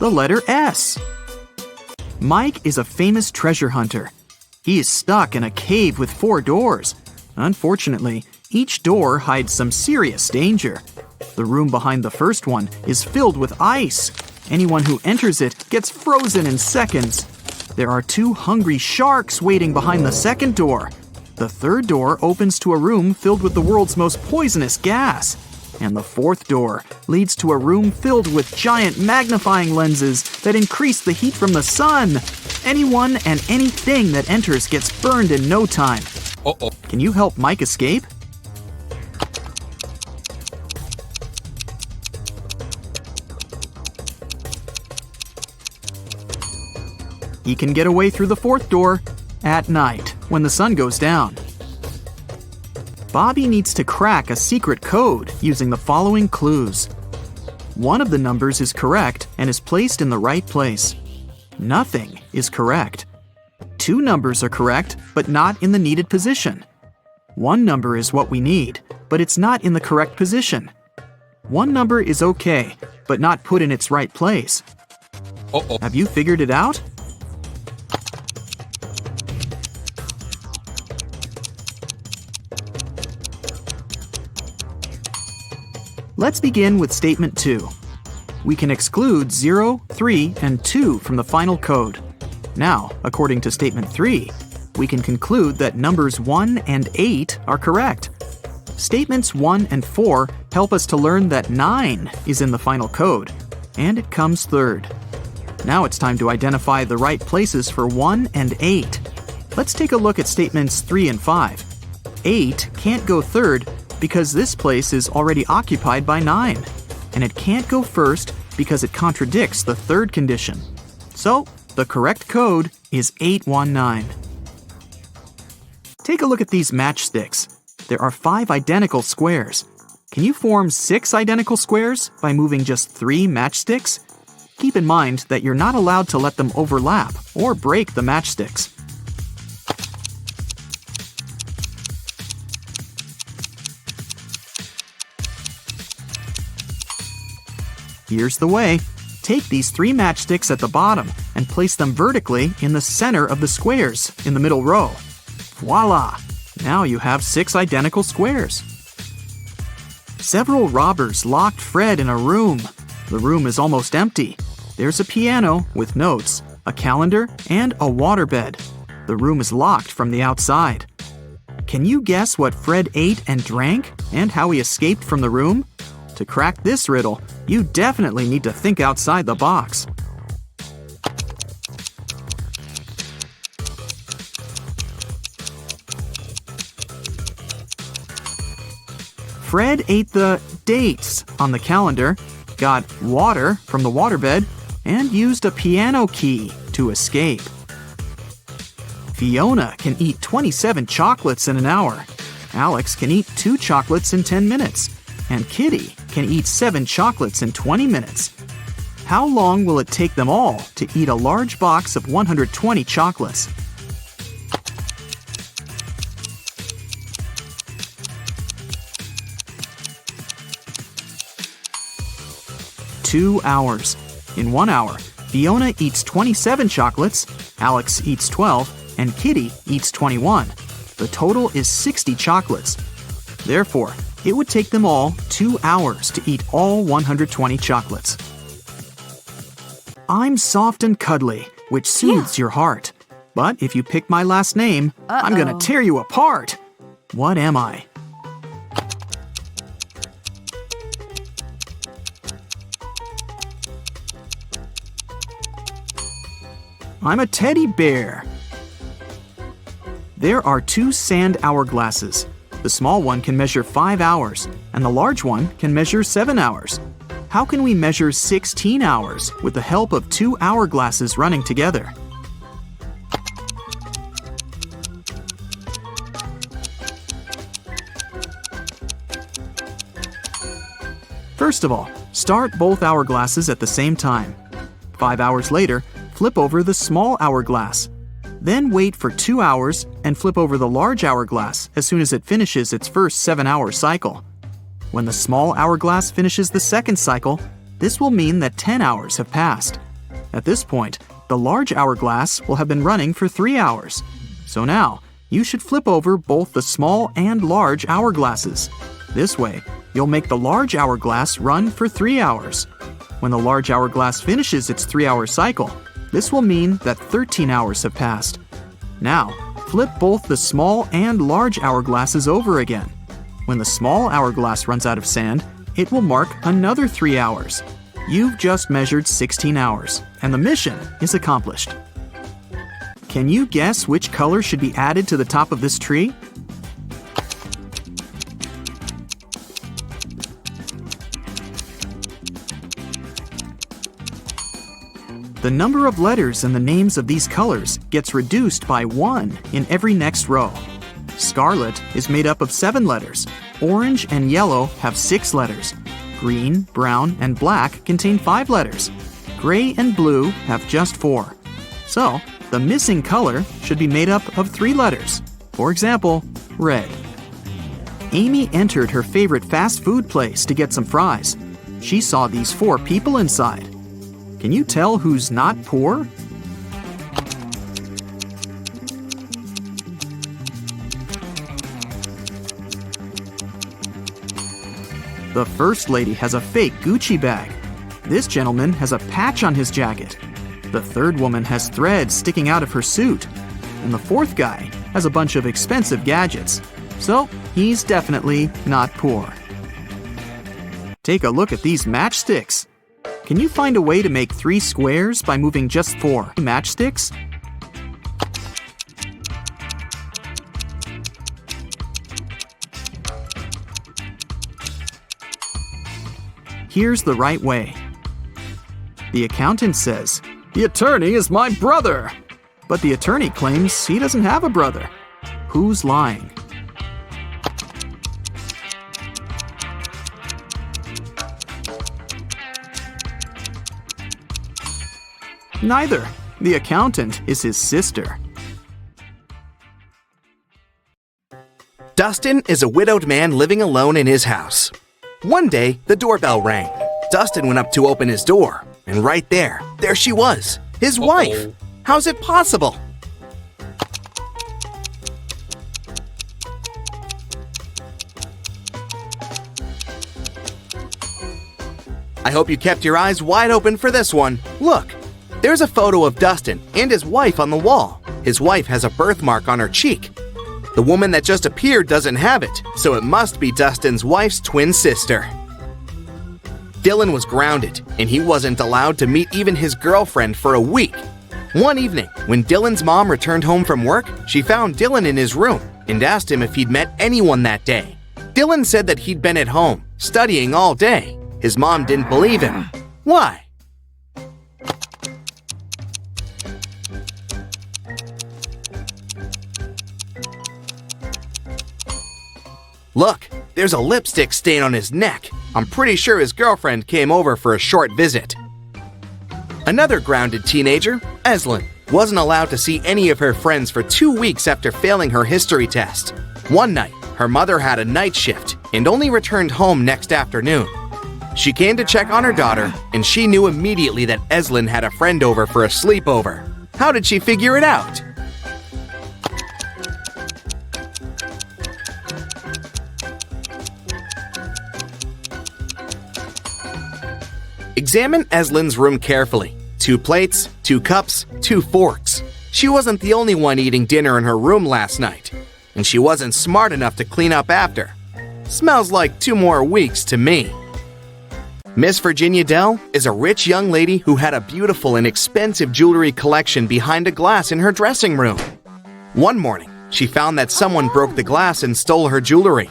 The letter S. Mike is a famous treasure hunter. He is stuck in a cave with 4 doors. Unfortunately, each door hides some serious danger. The room behind the first one is filled with ice. Anyone who enters it gets frozen in seconds. There are 2 hungry sharks waiting behind the second door. The third door opens to a room filled with the world's most poisonous gas. And the fourth door leads to a room filled with giant magnifying lenses that increase the heat from the sun. Anyone and anything that enters gets burned in no time. Uh-oh. Can you help Mike escape? He can get away through the fourth door at night when the sun goes down. Bobby needs to crack a secret code using the following clues. One of the numbers is correct and is placed in the right place. Nothing is correct. Two numbers are correct, but not in the needed position. One number is what we need, but it's not in the correct position. One number is okay, but not put in its right place. Have you figured it out? Let's begin with statement 2. We can exclude 0, 3, and 2 from the final code. Now, according to statement 3, we can conclude that numbers 1 and 8 are correct. Statements 1 and 4 help us to learn that 9 is in the final code, and it comes third. Now it's time to identify the right places for 1 and 8. Let's take a look at statements 3 and 5. 8 can't go third because this place is already occupied by 9, and it can't go first because it contradicts the third condition. So, the correct code is 819. Take a look at these matchsticks. There are 5 identical squares. Can you form 6 identical squares by moving just 3 matchsticks? Keep in mind that you're not allowed to let them overlap or break the matchsticks. Here's the way. Take these 3 matchsticks at the bottom and place them vertically in the center of the squares in the middle row. Voila! Now you have 6 identical squares. Several robbers locked Fred in a room. The room is almost empty. There's a piano with notes, a calendar, and a waterbed. The room is locked from the outside. Can you guess what Fred ate and drank and how he escaped from the room? To crack this riddle, you definitely need to think outside the box. Fred ate the dates on the calendar, got water from the waterbed, and used a piano key to escape. Fiona can eat 27 chocolates in an hour. Alex can eat 2 chocolates in 10 minutes. And Kitty can eat 7 chocolates in 20 minutes. How long will it take them all to eat a large box of 120 chocolates? Two hours. In 1 hour, Fiona eats 27 chocolates, Alex eats 12, and Kitty eats 21. The total is 60 chocolates. Therefore, it would take them all 2 hours to eat all 120 chocolates. I'm soft and cuddly, which soothes your heart. But if you pick my last name, I'm gonna tear you apart. What am I? I'm a teddy bear. There are 2 sand hourglasses. The small one can measure 5 hours, and the large one can measure 7 hours. How can we measure 16 hours with the help of 2 hourglasses running together? First of all, start both hourglasses at the same time. 5 hours later, flip over the small hourglass. Then wait for 2 hours and flip over the large hourglass as soon as it finishes its first 7-hour cycle. When the small hourglass finishes the second cycle, this will mean that 10 hours have passed. At this point, the large hourglass will have been running for 3 hours. So now, you should flip over both the small and large hourglasses. This way, you'll make the large hourglass run for 3 hours. When the large hourglass finishes its 3-hour cycle, this will mean that 13 hours have passed. Now, flip both the small and large hourglasses over again. When the small hourglass runs out of sand, it will mark another 3 hours. You've just measured 16 hours, and the mission is accomplished. Can you guess which color should be added to the top of this tree? The number of letters in the names of these colors gets reduced by 1 in every next row. Scarlet is made up of 7 letters. Orange and yellow have 6 letters. Green, brown, and black contain 5 letters. Gray and blue have just 4. So, the missing color should be made up of 3 letters. For example, red. Amy entered her favorite fast food place to get some fries. She saw these 4 people inside. Can you tell who's not poor? The first lady has a fake Gucci bag. This gentleman has a patch on his jacket. The third woman has threads sticking out of her suit. And the fourth guy has a bunch of expensive gadgets. So, he's definitely not poor. Take a look at these matchsticks. Can you find a way to make 3 squares by moving just 4 matchsticks? Here's the right way. The accountant says, "The attorney is my brother." But the attorney claims he doesn't have a brother. Who's lying? Neither. The accountant is his sister. Dustin is a widowed man living alone in his house. One day, the doorbell rang. Dustin went up to open his door, and right there she was, his wife. How's it possible? I hope you kept your eyes wide open for this one. Look, there's a photo of Dustin and his wife on the wall. His wife has a birthmark on her cheek. The woman that just appeared doesn't have it, so it must be Dustin's wife's twin sister. Dylan was grounded, and he wasn't allowed to meet even his girlfriend for a week. One evening, when Dylan's mom returned home from work, she found Dylan in his room and asked him if he'd met anyone that day. Dylan said that he'd been at home, studying all day. His mom didn't believe him. Why? Look, there's a lipstick stain on his neck. I'm pretty sure his girlfriend came over for a short visit. Another grounded teenager, Eslyn, wasn't allowed to see any of her friends for 2 weeks after failing her history test. One night, her mother had a night shift and only returned home next afternoon. She came to check on her daughter, and she knew immediately that Eslyn had a friend over for a sleepover. How did she figure it out? Examine Eslyn's room carefully. 2 plates, 2 cups, 2 forks. She wasn't the only one eating dinner in her room last night, and she wasn't smart enough to clean up after. Smells like 2 more weeks to me. Miss Virginia Dell is a rich young lady who had a beautiful and expensive jewelry collection behind a glass in her dressing room. One morning, she found that someone broke the glass and stole her jewelry.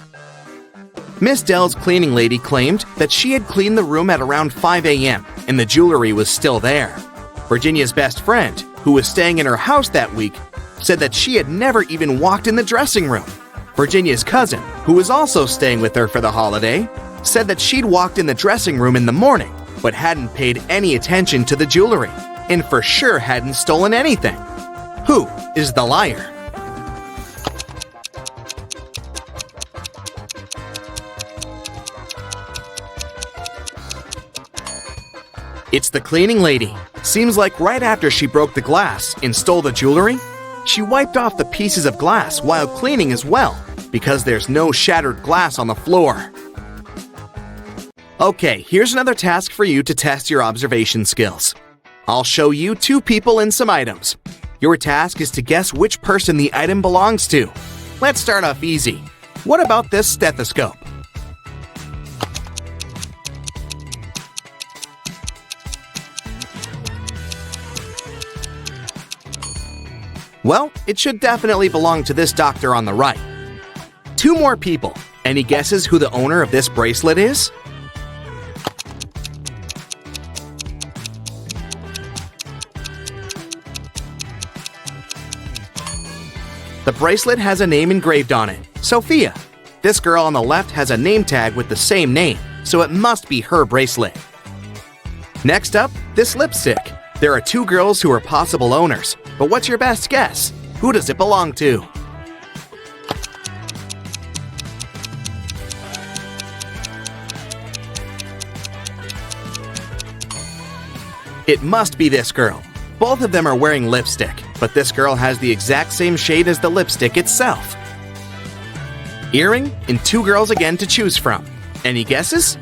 Miss Dell's cleaning lady claimed that she had cleaned the room at around 5 a.m. and the jewelry was still there. Virginia's best friend, who was staying in her house that week, said that she had never even walked in the dressing room. Virginia's cousin, who was also staying with her for the holiday, said that she'd walked in the dressing room in the morning, but hadn't paid any attention to the jewelry, and for sure hadn't stolen anything. Who is the liar? It's the cleaning lady. Seems like right after she broke the glass and stole the jewelry, she wiped off the pieces of glass while cleaning as well, because there's no shattered glass on the floor. Okay, here's another task for you to test your observation skills. I'll show you 2 people and some items. Your task is to guess which person the item belongs to. Let's start off easy. What about this stethoscope? Well, it should definitely belong to this doctor on the right. 2 more people. Any guesses who the owner of this bracelet is? The bracelet has a name engraved on it, Sophia. This girl on the left has a name tag with the same name. so it must be her bracelet. Next up, this lipstick. There are two girls who are possible owners, but what's your best guess? Who does it belong to? It must be this girl. Both of them are wearing lipstick, but this girl has the exact same shade as the lipstick itself. Earring and two girls again to choose from. Any guesses?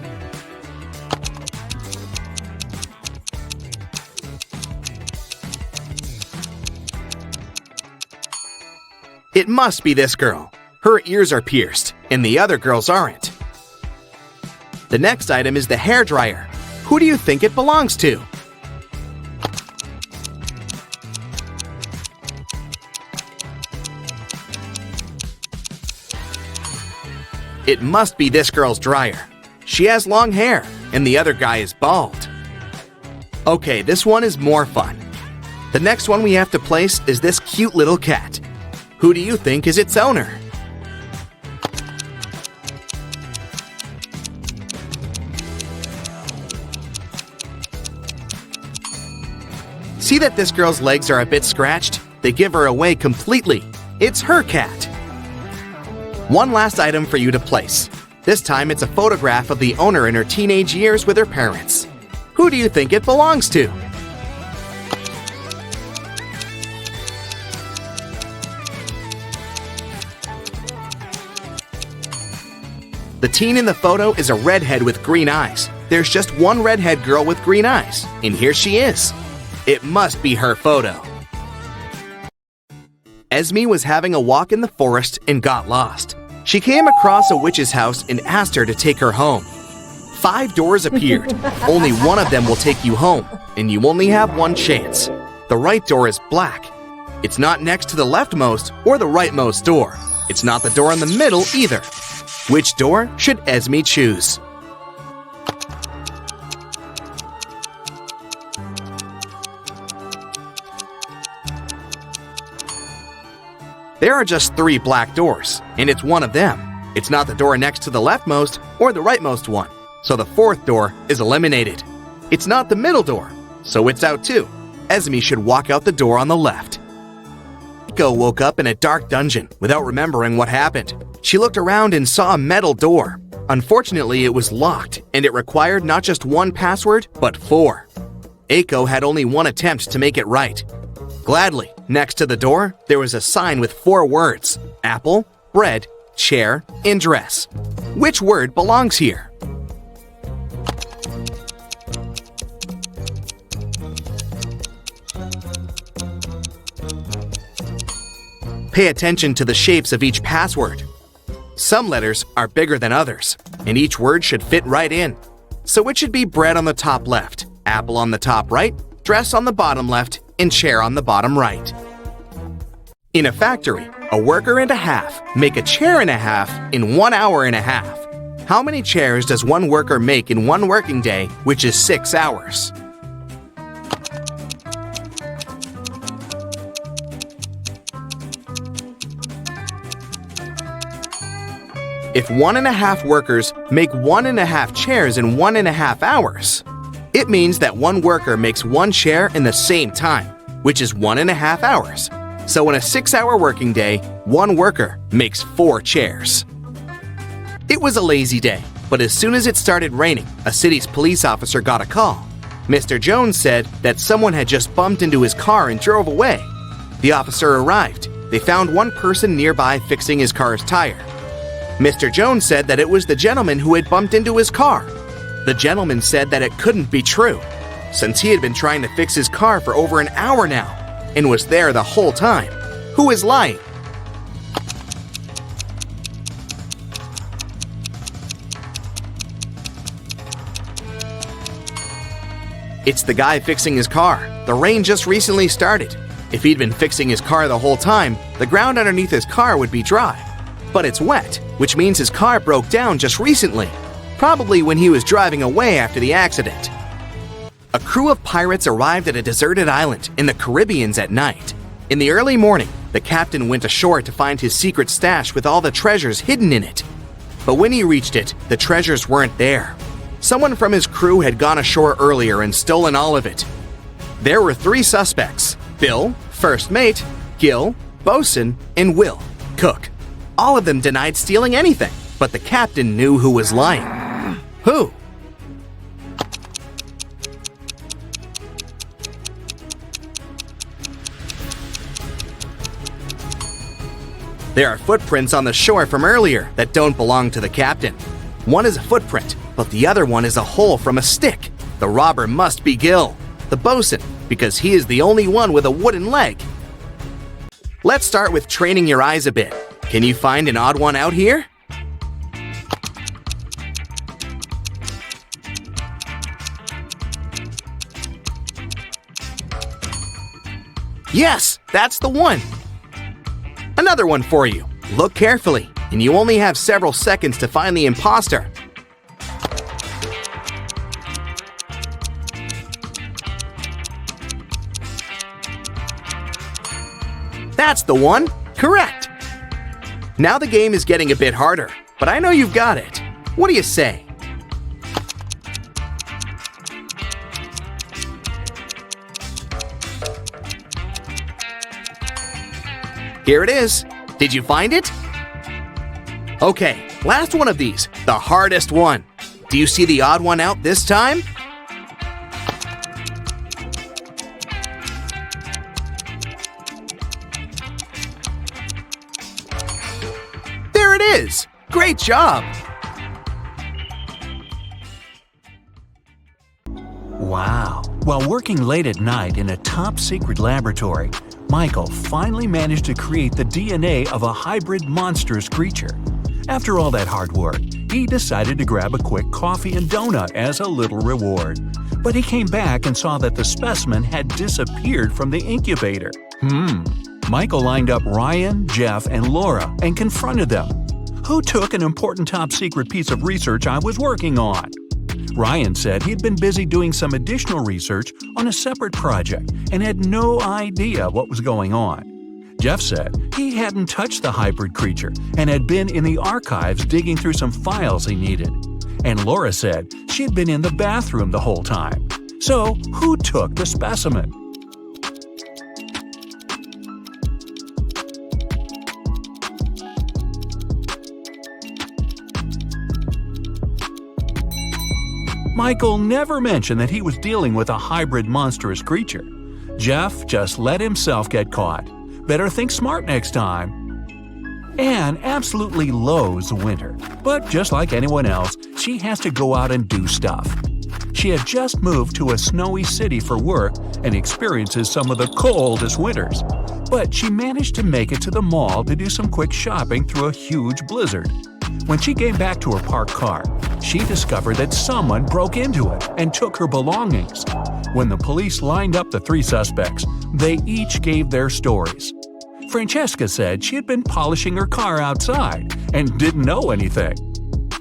It must be this girl. Her ears are pierced, and the other girls aren't. The next item is the hairdryer. Who do you think it belongs to? It must be this girl's dryer. She has long hair, and the other guy is bald. Okay, this one is more fun. The next one we have to place is this cute little cat. Who do you think is its owner? See that this girl's legs are a bit scratched? They give her away completely. It's her cat. One last item for you to place. This time it's a photograph of the owner in her teenage years with her parents. Who do you think it belongs to? The teen in the photo is a redhead with green eyes. There's just one redhead girl with green eyes, and here she is. It must be her photo. Esme was having a walk in the forest and got lost. She came across a witch's house and asked her to take her home. 5 doors appeared. Only one of them will take you home, and you only have one chance. The right door is black. It's not next to the leftmost or the rightmost door. It's not the door in the middle either. Which door should Esme choose? There are just 3 black doors, and it's one of them. It's not the door next to the leftmost or the rightmost one, so the 4th door is eliminated. It's not the middle door, so it's out too. Esme should walk out the door on the left. Eiko woke up in a dark dungeon without remembering what happened. She looked around and saw a metal door. Unfortunately, it was locked, and it required not just 1 password, but 4. Eiko had only 1 attempt to make it right. Gladly, next to the door, there was a sign with 4 words: apple, bread, chair, and dress. Which word belongs here? Pay attention to the shapes of each password. Some letters are bigger than others, and each word should fit right in. So it should be bread on the top left, apple on the top right, dress on the bottom left, and chair on the bottom right. In a factory, a worker and a half make a chair and a half in 1 hour and a half. How many chairs does one worker make in 1 working day, which is 6 hours? If 1.5 workers make 1.5 chairs in 1.5 hours, it means that one worker makes 1 chair in the same time, which is 1.5 hours. So in a 6-hour working day, one worker makes 4 chairs. It was a lazy day, but as soon as it started raining, a city's police officer got a call. Mr. Jones said that someone had just bumped into his car and drove away. The officer arrived. They found one person nearby fixing his car's tire. Mr. Jones said that it was the gentleman who had bumped into his car. The gentleman said that it couldn't be true, since he had been trying to fix his car for over an hour now, and was there the whole time. Who is lying? It's the guy fixing his car. The rain just recently started. If he'd been fixing his car the whole time, the ground underneath his car would be dry. But it's wet, which means his car broke down just recently, probably when he was driving away after the accident. A crew of pirates arrived at a deserted island in the Caribbean at night. In the early morning, the captain went ashore to find his secret stash with all the treasures hidden in it. But when he reached it, the treasures weren't there. Someone from his crew had gone ashore earlier and stolen all of it. There were 3 suspects: Bill, first mate, Gil, bosun, and Will, cook. All of them denied stealing anything, but the captain knew who was lying. Who? There are footprints on the shore from earlier that don't belong to the captain. One is a footprint, but the other one is a hole from a stick. The robber must be Gil, the bosun, because he is the only one with a wooden leg. Let's start with training your eyes a bit. Can you find an odd one out here? Yes, that's the one. Another one for you. Look carefully, and you only have several seconds to find the imposter. That's the one. Correct. Now the game is getting a bit harder, but I know you've got it. What do you say? Here it is. Did you find it? Okay, last one of these, the hardest one. Do you see the odd one out this time? There it is! Great job! Wow. While working late at night in a top-secret laboratory, Michael finally managed to create the DNA of a hybrid monstrous creature. After all that hard work, he decided to grab a quick coffee and donut as a little reward. But he came back and saw that the specimen had disappeared from the incubator. Michael lined up Ryan, Jeff, and Laura and confronted them. Who took an important top-secret piece of research I was working on? Ryan said he'd been busy doing some additional research on a separate project and had no idea what was going on. Jeff said he hadn't touched the hybrid creature and had been in the archives digging through some files he needed. And Laura said she'd been in the bathroom the whole time. So, who took the specimen? Michael never mentioned that he was dealing with a hybrid monstrous creature. Jeff just let himself get caught. Better think smart next time. Anne absolutely loathes winter, but just like anyone else, she has to go out and do stuff. She had just moved to a snowy city for work and experiences some of the coldest winters. But she managed to make it to the mall to do some quick shopping through a huge blizzard. When she came back to her parked car, she discovered that someone broke into it and took her belongings. When the police lined up the 3 suspects, they each gave their stories. Francesca said she had been polishing her car outside and didn't know anything.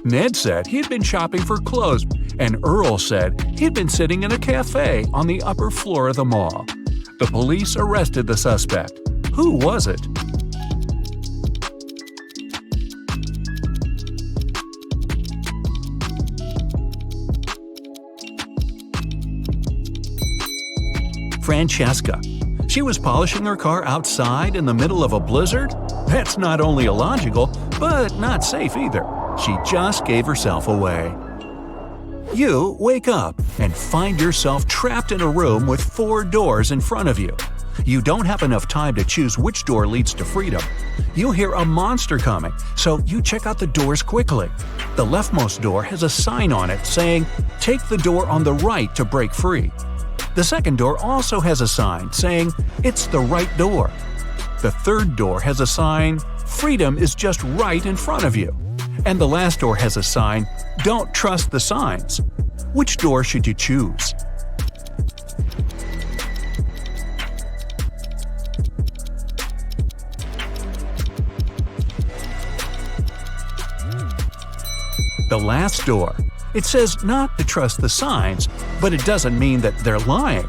Ned said he'd been shopping for clothes, and Earl said he'd been sitting in a cafe on the upper floor of the mall. The police arrested the suspect. Who was it? Francesca. She was polishing her car outside in the middle of a blizzard? That's not only illogical, but not safe either. She just gave herself away. You wake up and find yourself trapped in a room with 4 doors in front of you. You don't have enough time to choose which door leads to freedom. You hear a monster coming, so you check out the doors quickly. The leftmost door has a sign on it saying, "Take the door on the right to break free." The second door also has a sign saying, "It's the right door." The third door has a sign, "Freedom is just right in front of you." And the last door has a sign, "Don't trust the signs." Which door should you choose? The last door. It says not to trust the signs, but it doesn't mean that they're lying.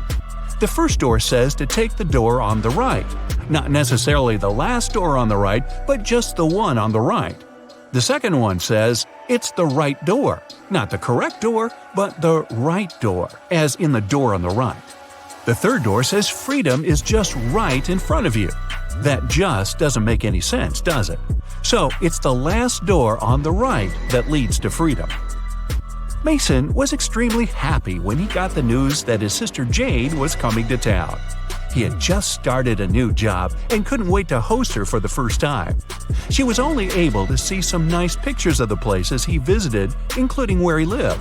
The first door says to take the door on the right. Not necessarily the last door on the right, but just the one on the right. The second one says it's the right door. Not the correct door, but the right door, as in the door on the right. The third door says freedom is just right in front of you. That just doesn't make any sense, does it? So it's the last door on the right that leads to freedom. Mason was extremely happy when he got the news that his sister Jane was coming to town. He had just started a new job and couldn't wait to host her for the first time. She was only able to see some nice pictures of the places he visited, including where he lived.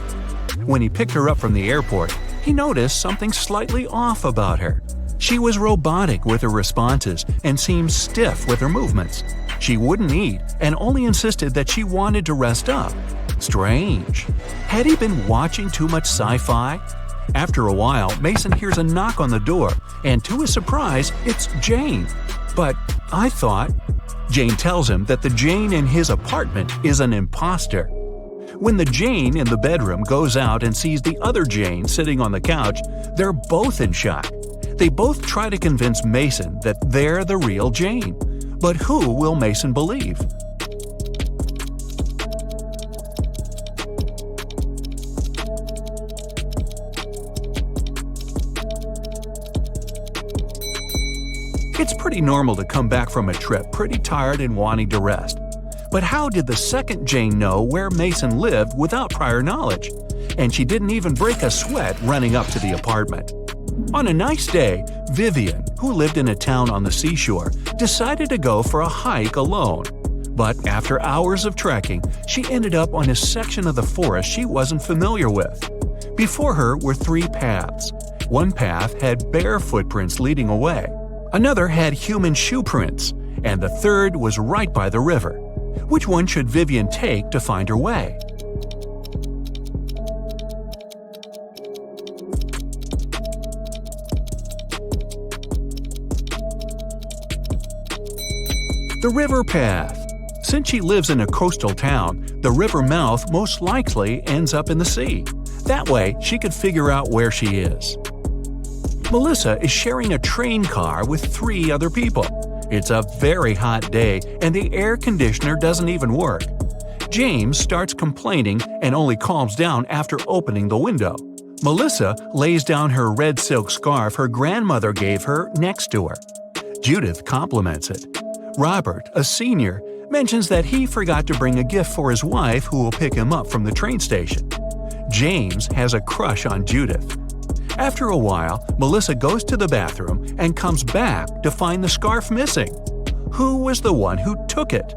When he picked her up from the airport, he noticed something slightly off about her. She was robotic with her responses and seemed stiff with her movements. She wouldn't eat and only insisted that she wanted to rest up. Strange. Had he been watching too much sci-fi? After a while, Mason hears a knock on the door, and to his surprise, it's Jane. But I thought… Jane tells him that the Jane in his apartment is an imposter. When the Jane in the bedroom goes out and sees the other Jane sitting on the couch, they're both in shock. They both try to convince Mason that they're the real Jane. But who will Mason believe? It's pretty normal to come back from a trip pretty tired and wanting to rest. But how did the second Jane know where Mason lived without prior knowledge? And she didn't even break a sweat running up to the apartment. On a nice day, Vivian, who lived in a town on the seashore, decided to go for a hike alone. But after hours of trekking, she ended up on a section of the forest she wasn't familiar with. Before her were 3 paths. One path had bare footprints leading away. Another had human shoe prints, and the third was right by the river. Which one should Vivian take to find her way? The river path. Since she lives in a coastal town, the river mouth most likely ends up in the sea. That way, she could figure out where she is. Melissa is sharing a train car with 3 other people. It's a very hot day and the air conditioner doesn't even work. James starts complaining and only calms down after opening the window. Melissa lays down her red silk scarf her grandmother gave her next to her. Judith compliments it. Robert, a senior, mentions that he forgot to bring a gift for his wife who will pick him up from the train station. James has a crush on Judith. After a while, Melissa goes to the bathroom and comes back to find the scarf missing. Who was the one who took it?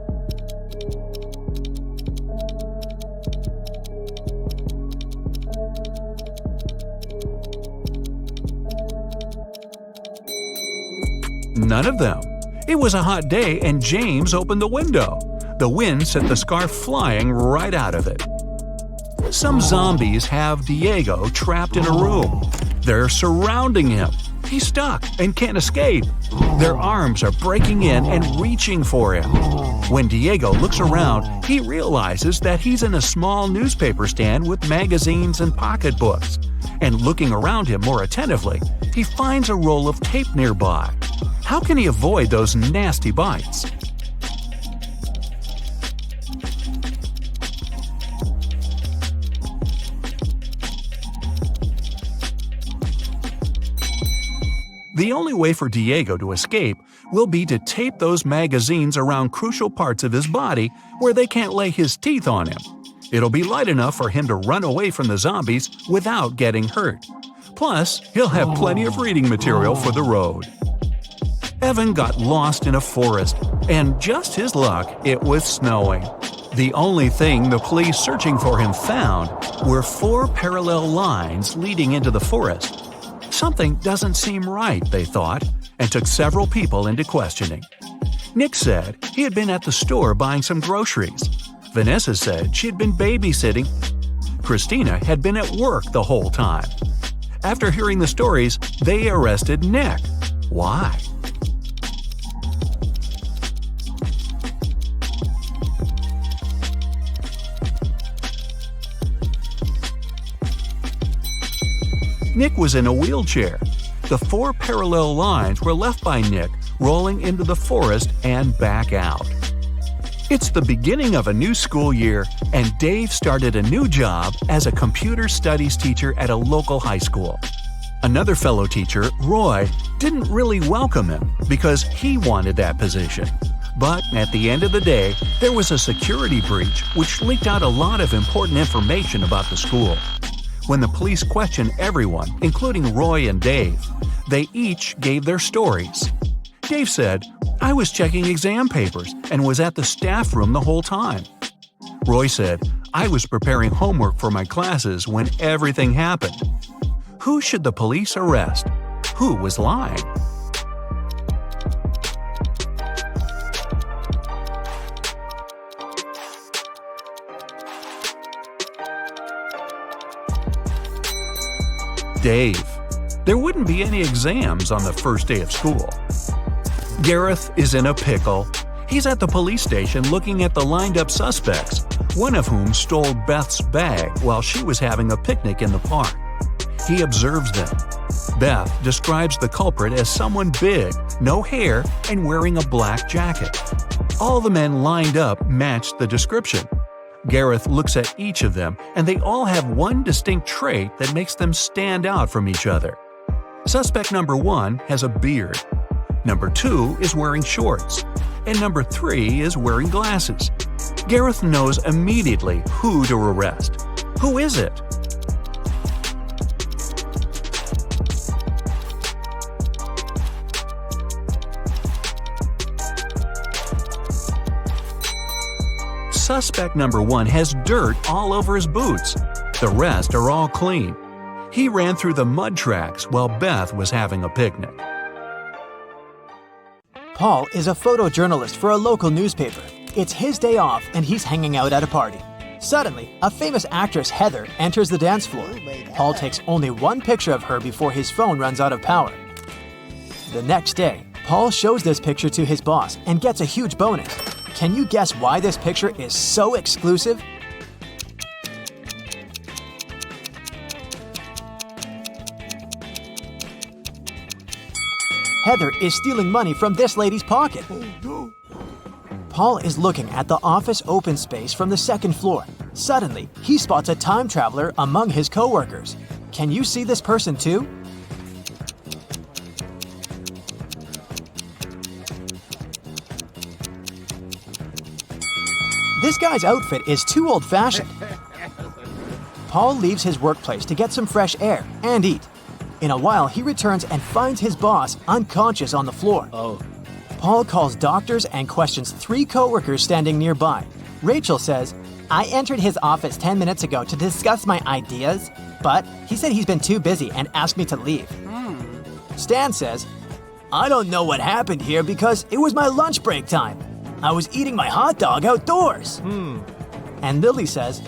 None of them. It was a hot day and James opened the window. The wind sent the scarf flying right out of it. Some zombies have Diego trapped in a room. They're surrounding him. He's stuck and can't escape. Their arms are breaking in and reaching for him. When Diego looks around, he realizes that he's in a small newspaper stand with magazines and pocketbooks. And looking around him more attentively, he finds a roll of tape nearby. How can he avoid those nasty bites? The only way for Diego to escape will be to tape those magazines around crucial parts of his body where they can't lay his teeth on him. It'll be light enough for him to run away from the zombies without getting hurt. Plus, he'll have plenty of reading material for the road. Evan got lost in a forest, and just his luck, it was snowing. The only thing the police searching for him found were 4 parallel lines leading into the forest. Something doesn't seem right, they thought, and took several people into questioning. Nick said he had been at the store buying some groceries. Vanessa said she had been babysitting. Christina had been at work the whole time. After hearing the stories, they arrested Nick. Why? Nick was in a wheelchair. The 4 parallel lines were left by Nick rolling into the forest and back out. It's the beginning of a new school year, and Dave started a new job as a computer studies teacher at a local high school. Another fellow teacher, Roy, didn't really welcome him because he wanted that position. But at the end of the day, there was a security breach which leaked out a lot of important information about the school. When the police questioned everyone, including Roy and Dave, they each gave their stories. Dave said, "I was checking exam papers and was at the staff room the whole time." Roy said, "I was preparing homework for my classes when everything happened." Who should the police arrest? Who was lying? Dave. There wouldn't be any exams on the first day of school. Gareth is in a pickle. He's at the police station looking at the lined-up suspects, one of whom stole Beth's bag while she was having a picnic in the park. He observes them. Beth describes the culprit as someone big, no hair, and wearing a black jacket. All the men lined up matched the description. Gareth looks at each of them, and they all have one distinct trait that makes them stand out from each other. Suspect number 1 has a beard. Number 2 is wearing shorts. And number 3 is wearing glasses. Gareth knows immediately who to arrest. Who is it? Suspect number 1 has dirt all over his boots. The rest are all clean. He ran through the mud tracks while Beth was having a picnic. Paul is a photojournalist for a local newspaper. It's his day off and he's hanging out at a party. Suddenly, a famous actress, Heather, enters the dance floor. Paul takes only one picture of her before his phone runs out of power. The next day, Paul shows this picture to his boss and gets a huge bonus. Can you guess why this picture is so exclusive? Heather is stealing money from this lady's pocket. Paul is looking at the office open space from the second floor. Suddenly, he spots a time traveler among his coworkers. Can you see this person too? This guy's outfit is too old-fashioned. Paul leaves his workplace to get some fresh air and eat. In a while, he returns and finds his boss unconscious on the floor. Paul calls doctors and questions 3 coworkers standing nearby. Rachel says, "I entered his office 10 minutes ago to discuss my ideas, but he said he's been too busy and asked me to leave." Stan says, "I don't know what happened here because it was my lunch break time. I was eating my hot dog outdoors." And Lily says,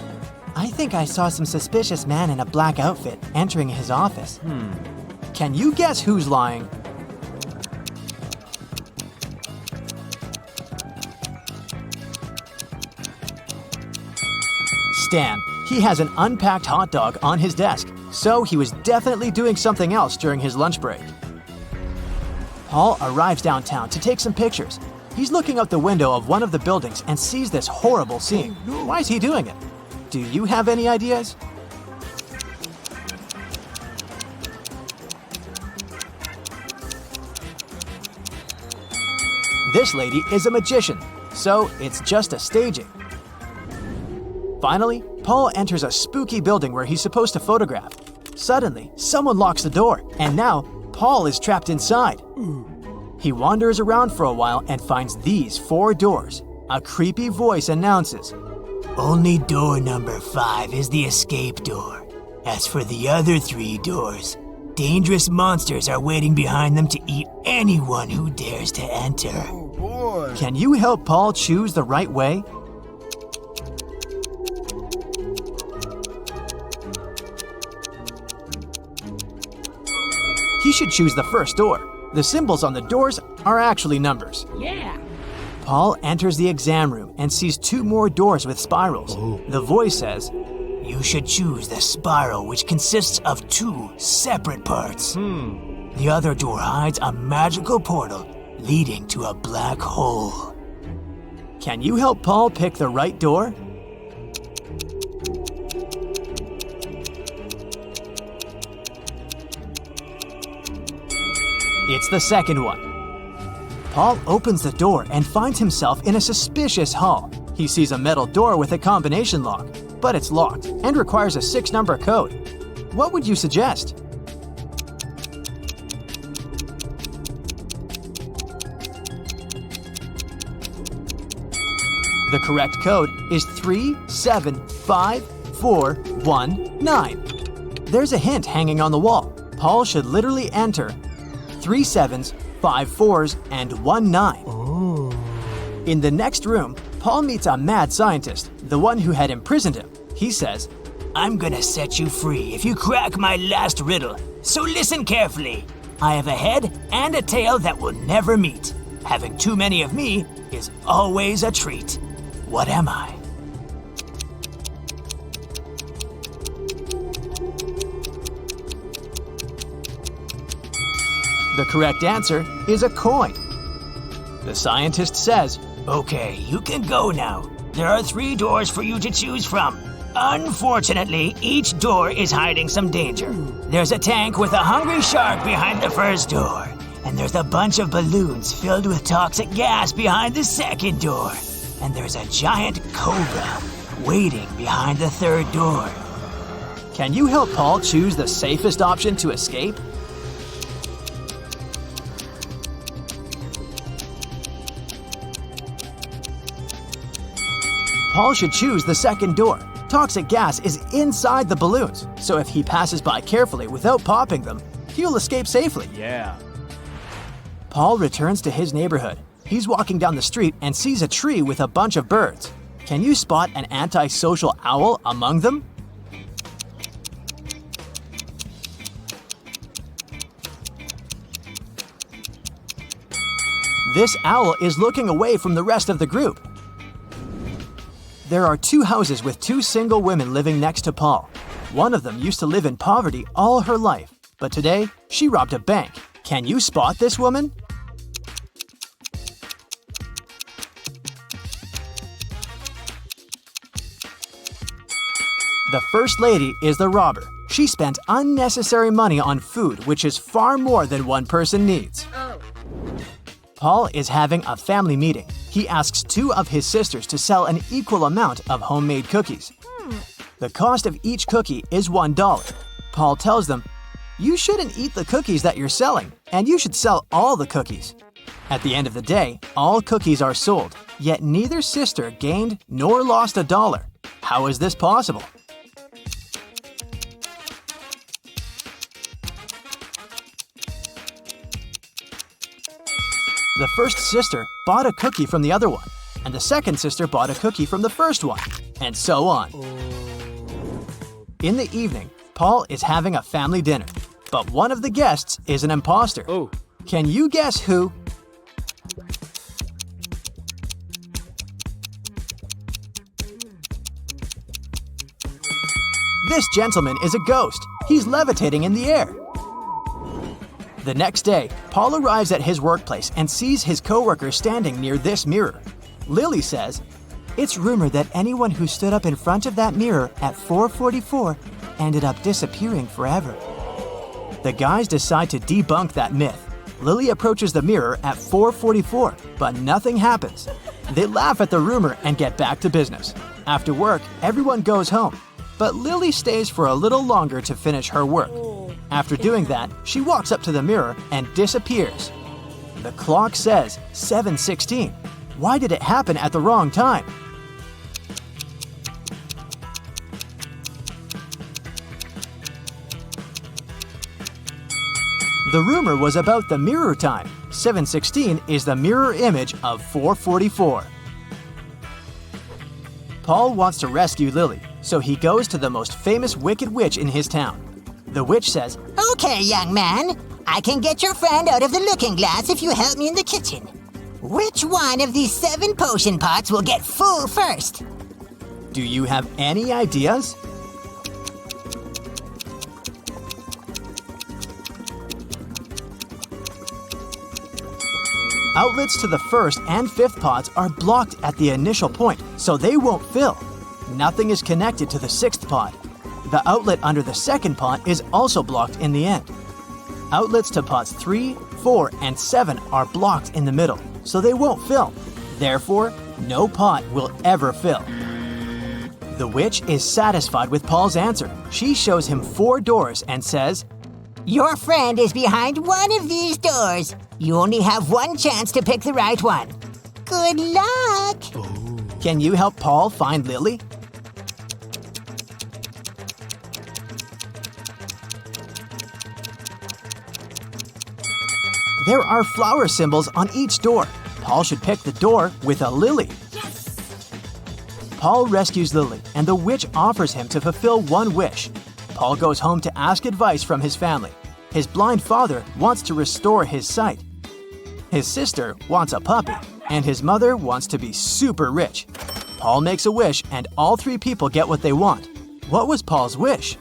"I think I saw some suspicious man in a black outfit entering his office." Can you guess who's lying? Stan. He has an unpacked hot dog on his desk, so he was definitely doing something else during his lunch break. Paul arrives downtown to take some pictures. He's looking out the window of one of the buildings and sees this horrible scene. Why is he doing it? Do you have any ideas? This lady is a magician, so it's just a staging. Finally, Paul enters a spooky building where he's supposed to photograph. Suddenly, someone locks the door, and now Paul is trapped inside. He wanders around for a while and finds these 4 doors. A creepy voice announces, "Only door number 5 is the escape door. As for the other 3 doors, dangerous monsters are waiting behind them to eat anyone who dares to enter." Can you help Paul choose the right way? He should choose the first door. The symbols on the doors are actually numbers. Paul enters the exam room and sees 2 more doors with spirals. The voice says, "You should choose the spiral, which consists of 2 separate parts. The other door hides a magical portal leading to a black hole." Can you help Paul pick the right door? It's the second one. Paul opens the door and finds himself in a suspicious hall. He sees a metal door with a combination lock, but it's locked and requires a 6-number code. What would you suggest? The correct code is 375419. There's a hint hanging on the wall. Paul should literally enter 3 7s, 5 4s, and 1 9. In the next room, Paul meets a mad scientist, the one who had imprisoned him. He says, I'm gonna set you free if you crack my last riddle. So listen carefully. I have a head and a tail that will never meet. Having too many of me is always a treat. What am I? The correct answer is a coin. The scientist says, Okay, you can go now. There are 3 doors for you to choose from. Unfortunately, each door is hiding some danger. There's a tank with a hungry shark behind the first door. And there's a bunch of balloons filled with toxic gas behind the second door. And there's a giant cobra waiting behind the third door. Can you help Paul choose the safest option to escape? Paul should choose the second door. Toxic gas is inside the balloons, so if he passes by carefully without popping them, he'll escape safely. Yeah. Paul returns to his neighborhood. He's walking down the street and sees a tree with a bunch of birds. Can you spot an antisocial owl among them? This owl is looking away from the rest of the group. There are 2 houses with 2 single women living next to Paul. One of them used to live in poverty all her life, but today she robbed a bank. Can you spot this woman? The first lady is the robber. She spent unnecessary money on food, which is far more than one person needs. Paul is having a family meeting. He asks 2 of his sisters to sell an equal amount of homemade cookies. The cost of each cookie is $1. Paul tells them, you shouldn't eat the cookies that you're selling, and you should sell all the cookies. At the end of the day, all cookies are sold, yet neither sister gained nor lost $1. How is this possible? The first sister bought a cookie from the other one, and the second sister bought a cookie from the first one, and so on. In the evening, Paul is having a family dinner, but one of the guests is an imposter. Can you guess who? This gentleman is a ghost. He's levitating in the air. The next day, Paul arrives at his workplace and sees his coworker standing near this mirror. Lily says, it's rumored that anyone who stood up in front of that mirror at 4:44 ended up disappearing forever. The guys decide to debunk that myth. Lily approaches the mirror at 4:44, but nothing happens. They laugh at the rumor and get back to business. After work, everyone goes home, but Lily stays for a little longer to finish her work. After doing that, she walks up to the mirror and disappears. The clock says 7:16. Why did it happen at the wrong time? The rumor was about the mirror time. 7:16 is the mirror image of 4:44. Paul wants to rescue Lily, so he goes to the most famous wicked witch in his town. The witch says, Okay, young man. I can get your friend out of the looking glass if you help me in the kitchen. Which one of these 7 potion pots will get full first? do you have any ideas? Outlets to the first and fifth pots are blocked at the initial point, so they won't fill. Nothing is connected to the sixth pot. The outlet under the second pot is also blocked in the end. Outlets to pots 3, 4, and 7 are blocked in the middle, so they won't fill. Therefore, no pot will ever fill. The witch is satisfied with Paul's answer. She shows him 4 doors and says, Your friend is behind one of these doors. You only have one chance to pick the right one. Good luck! Can you help Paul find Lily? There are flower symbols on each door. Paul should pick the door with a lily. Paul rescues Lily, and the witch offers him to fulfill one wish. Paul goes home to ask advice from his family. His blind father wants to restore his sight. His sister wants a puppy, and his mother wants to be super rich. Paul makes a wish, and all 3 people get what they want. What was Paul's wish?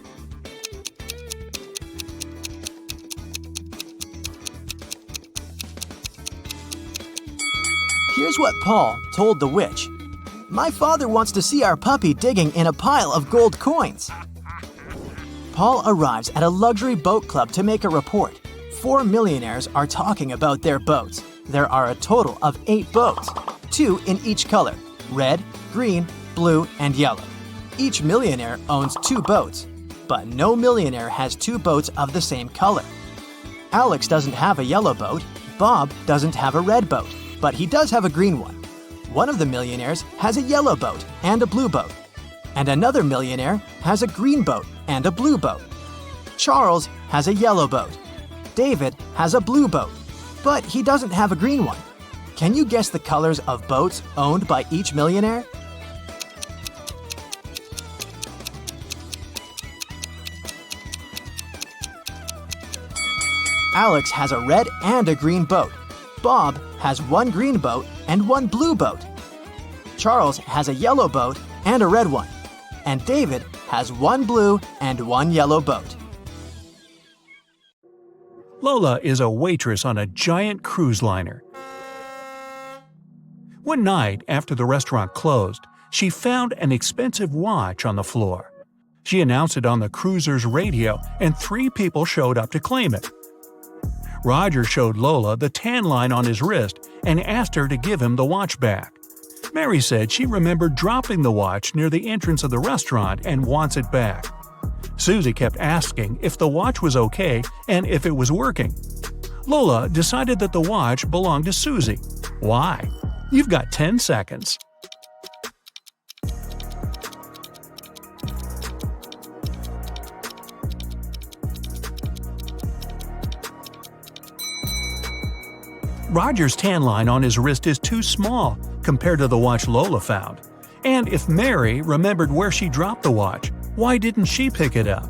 Here's what Paul told the witch. My father wants to see our puppy digging in a pile of gold coins. Paul arrives at a luxury boat club to make a report. 4 millionaires are talking about their boats. There are a total of 8 boats, 2 in each color, red, green, blue, and yellow. Each millionaire owns 2 boats, but no millionaire has 2 boats of the same color. Alex doesn't have a yellow boat, Bob doesn't have a red boat, but he does have a green one. One of the millionaires has a yellow boat and a blue boat, and another millionaire has a green boat and a blue boat. Charles has a yellow boat. David has a blue boat, but he doesn't have a green one. Can you guess the colors of boats owned by each millionaire? Alex has a red and a green boat. Bob has 1 green boat and 1 blue boat. Charles has a yellow boat and a red one. And David has 1 blue and 1 yellow boat. Lola is a waitress on a giant cruise liner. One night, after the restaurant closed, she found an expensive watch on the floor. She announced it on the cruiser's radio, and 3 people showed up to claim it. Roger showed Lola the tan line on his wrist and asked her to give him the watch back. Mary said she remembered dropping the watch near the entrance of the restaurant and wants it back. Susie kept asking if the watch was okay and if it was working. Lola decided that the watch belonged to Susie. Why? You've got 10 seconds. Roger's tan line on his wrist is too small compared to the watch Lola found. And if Mary remembered where she dropped the watch, why didn't she pick it up?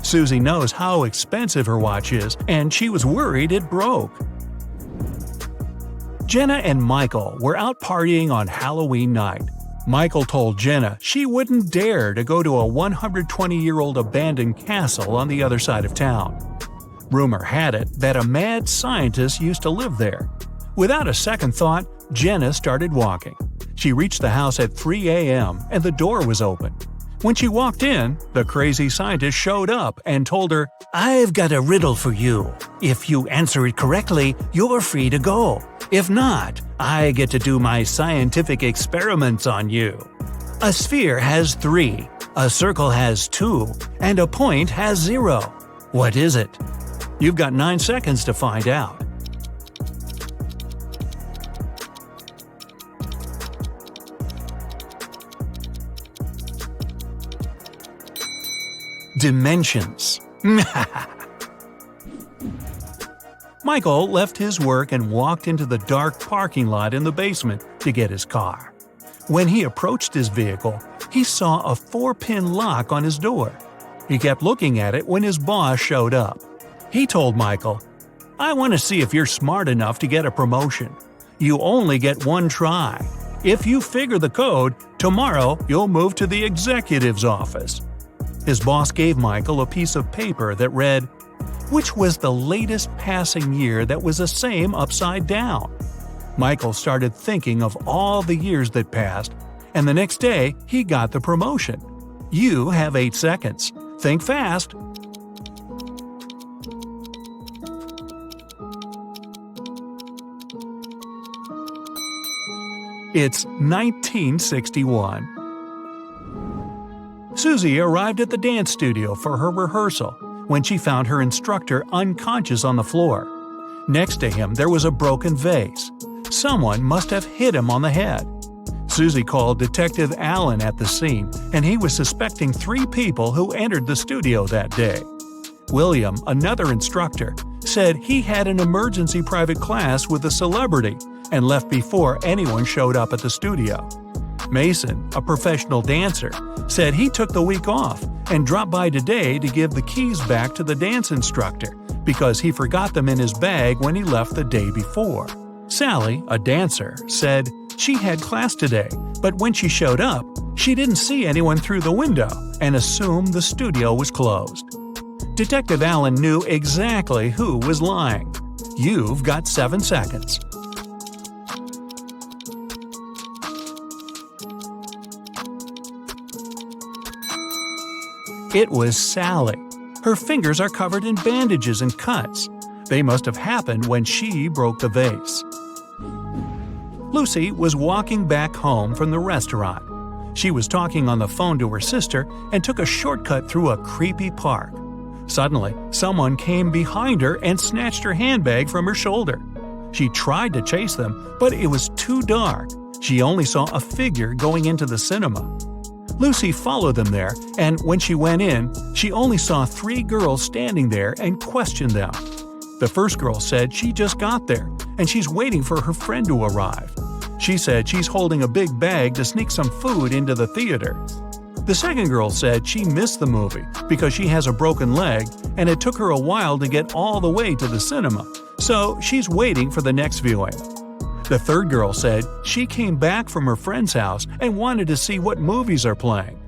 Susie knows how expensive her watch is, and she was worried it broke. Jenna and Michael were out partying on Halloween night. Michael told Jenna she wouldn't dare to go to a 120-year-old abandoned castle on the other side of town. Rumor had it that a mad scientist used to live there. Without a second thought, Jenna started walking. She reached the house at 3 a.m. and the door was open. When she walked in, the crazy scientist showed up and told her, "I've got a riddle for you. If you answer it correctly, you're free to go. If not, I get to do my scientific experiments on you. A sphere has 3, a circle has 2, and a point has 0. What is it?" You've got 9 seconds to find out. Dimensions. Michael left his work and walked into the dark parking lot in the basement to get his car. When he approached his vehicle, he saw a 4-pin lock on his door. He kept looking at it when his boss showed up. He told Michael, "I want to see if you're smart enough to get a promotion. You only get 1 try. If you figure the code, tomorrow you'll move to the executive's office." His boss gave Michael a piece of paper that read, "Which was the latest passing year that was the same upside down?" Michael started thinking of all the years that passed, and the next day he got the promotion. You have 8 seconds. Think fast. It's 1961. Susie arrived at the dance studio for her rehearsal when she found her instructor unconscious on the floor. Next to him there was a broken vase. Someone must have hit him on the head. Susie called Detective Allen at the scene, and he was suspecting 3 people who entered the studio that day. William, another instructor, said he had an emergency private class with a celebrity and left before anyone showed up at the studio. Mason, a professional dancer, said he took the week off and dropped by today to give the keys back to the dance instructor because he forgot them in his bag when he left the day before. Sally, a dancer, said she had class today, but when she showed up, she didn't see anyone through the window and assumed the studio was closed. Detective Allen knew exactly who was lying. You've got 7 seconds. It was Sally. Her fingers are covered in bandages and cuts. They must have happened when she broke the vase. Lucy was walking back home from the restaurant. She was talking on the phone to her sister and took a shortcut through a creepy park. Suddenly, someone came behind her and snatched her handbag from her shoulder. She tried to chase them, but it was too dark. She only saw a figure going into the cinema. Lucy followed them there, and when she went in, she only saw 3 girls standing there and questioned them. The first girl said she just got there, and she's waiting for her friend to arrive. She said she's holding a big bag to sneak some food into the theater. The second girl said she missed the movie because she has a broken leg and it took her a while to get all the way to the cinema, so she's waiting for the next viewing. The third girl said she came back from her friend's house and wanted to see what movies are playing.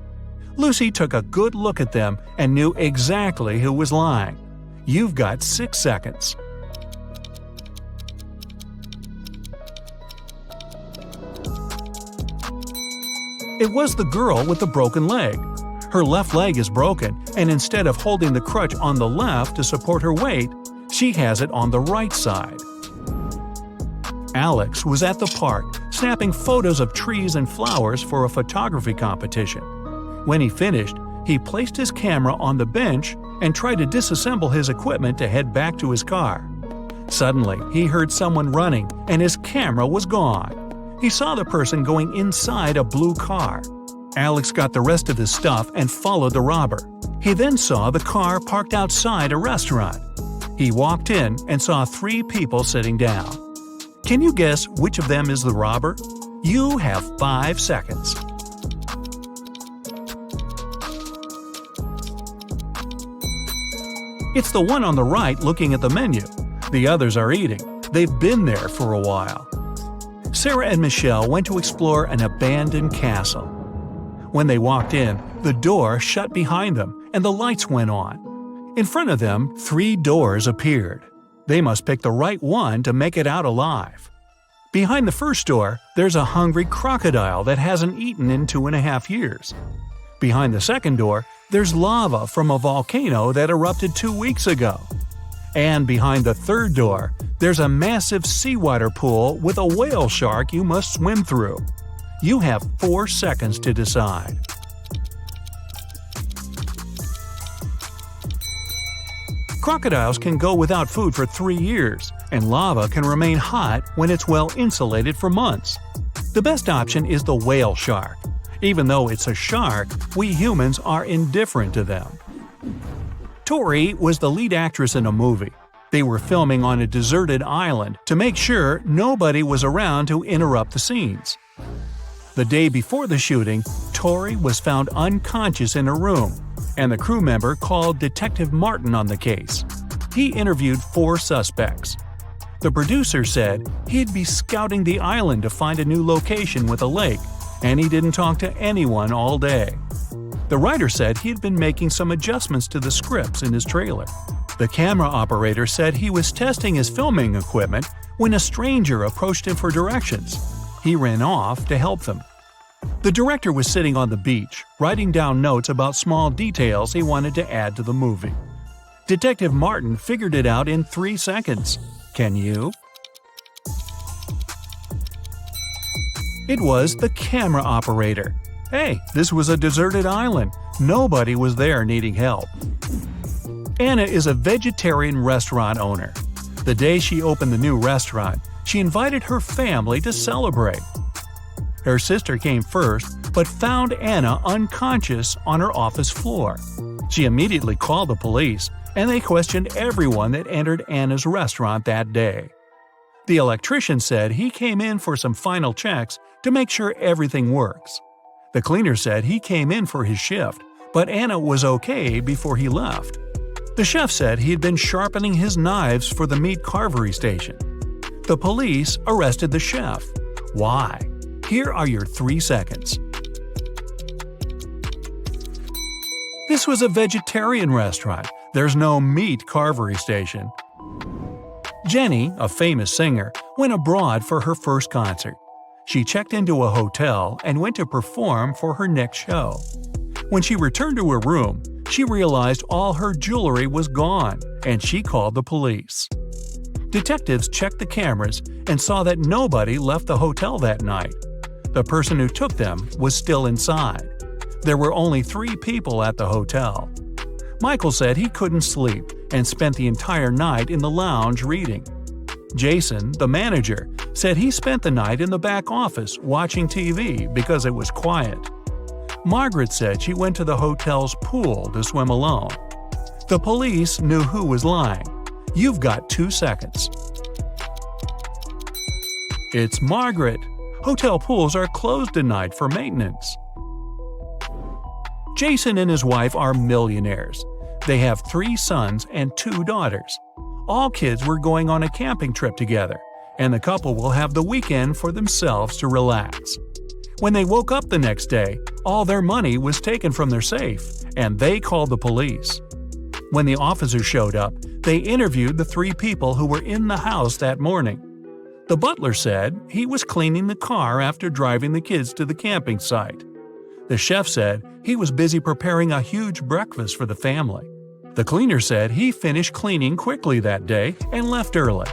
Lucy took a good look at them and knew exactly who was lying. You've got 6 seconds. It was the girl with the broken leg. Her left leg is broken, and instead of holding the crutch on the left to support her weight, she has it on the right side. Alex was at the park, snapping photos of trees and flowers for a photography competition. When he finished, he placed his camera on the bench and tried to disassemble his equipment to head back to his car. Suddenly, he heard someone running, and his camera was gone. He saw the person going inside a blue car. Alex got the rest of his stuff and followed the robber. He then saw the car parked outside a restaurant. He walked in and saw 3 people sitting down. Can you guess which of them is the robber? You have 5 seconds. It's the one on the right looking at the menu. The others are eating. They've been there for a while. Sarah and Michelle went to explore an abandoned castle. When they walked in, the door shut behind them and the lights went on. In front of them, 3 doors appeared. They must pick the right one to make it out alive. Behind the first door, there's a hungry crocodile that hasn't eaten in 2.5 years. Behind the second door, there's lava from a volcano that erupted 2 weeks ago. And behind the third door, there's a massive seawater pool with a whale shark you must swim through. You have 4 seconds to decide. Crocodiles can go without food for 3 years, and lava can remain hot when it's well insulated for months. The best option is the whale shark. Even though it's a shark, we humans are indifferent to them. Tori was the lead actress in a movie. They were filming on a deserted island to make sure nobody was around to interrupt the scenes. The day before the shooting, Tori was found unconscious in her room, and the crew member called Detective Martin on the case. He interviewed 4 suspects. The producer said he'd be scouting the island to find a new location with a lake, and he didn't talk to anyone all day. The writer said he'd been making some adjustments to the scripts in his trailer. The camera operator said he was testing his filming equipment when a stranger approached him for directions. He ran off to help them. The director was sitting on the beach, writing down notes about small details he wanted to add to the movie. Detective Martin figured it out in 3 seconds. Can you? It was the camera operator. Hey, this was a deserted island. Nobody was there needing help. Anna is a vegetarian restaurant owner. The day she opened the new restaurant, she invited her family to celebrate. Her sister came first, but found Anna unconscious on her office floor. She immediately called the police, and they questioned everyone that entered Anna's restaurant that day. The electrician said he came in for some final checks to make sure everything works. The cleaner said he came in for his shift, but Anna was okay before he left. The chef said he had been sharpening his knives for the meat carvery station. The police arrested the chef. Why? Here are your 3 seconds. This was a vegetarian restaurant. There's no meat carvery station. Jenny, a famous singer, went abroad for her first concert. She checked into a hotel and went to perform for her next show. When she returned to her room, she realized all her jewelry was gone, and she called the police. Detectives checked the cameras and saw that nobody left the hotel that night. The person who took them was still inside. There were only 3 people at the hotel. Michael said he couldn't sleep and spent the entire night in the lounge reading. Jason, the manager, said he spent the night in the back office watching TV because it was quiet. Margaret said she went to the hotel's pool to swim alone. The police knew who was lying. You've got 2 seconds. It's Margaret. Hotel pools are closed tonight for maintenance. Jason and his wife are millionaires. They have 3 sons and 2 daughters. All kids were going on a camping trip together, and the couple will have the weekend for themselves to relax. When they woke up the next day, all their money was taken from their safe, and they called the police. When the officers showed up, they interviewed the 3 people who were in the house that morning. The butler said he was cleaning the car after driving the kids to the camping site. The chef said he was busy preparing a huge breakfast for the family. The cleaner said he finished cleaning quickly that day and left early.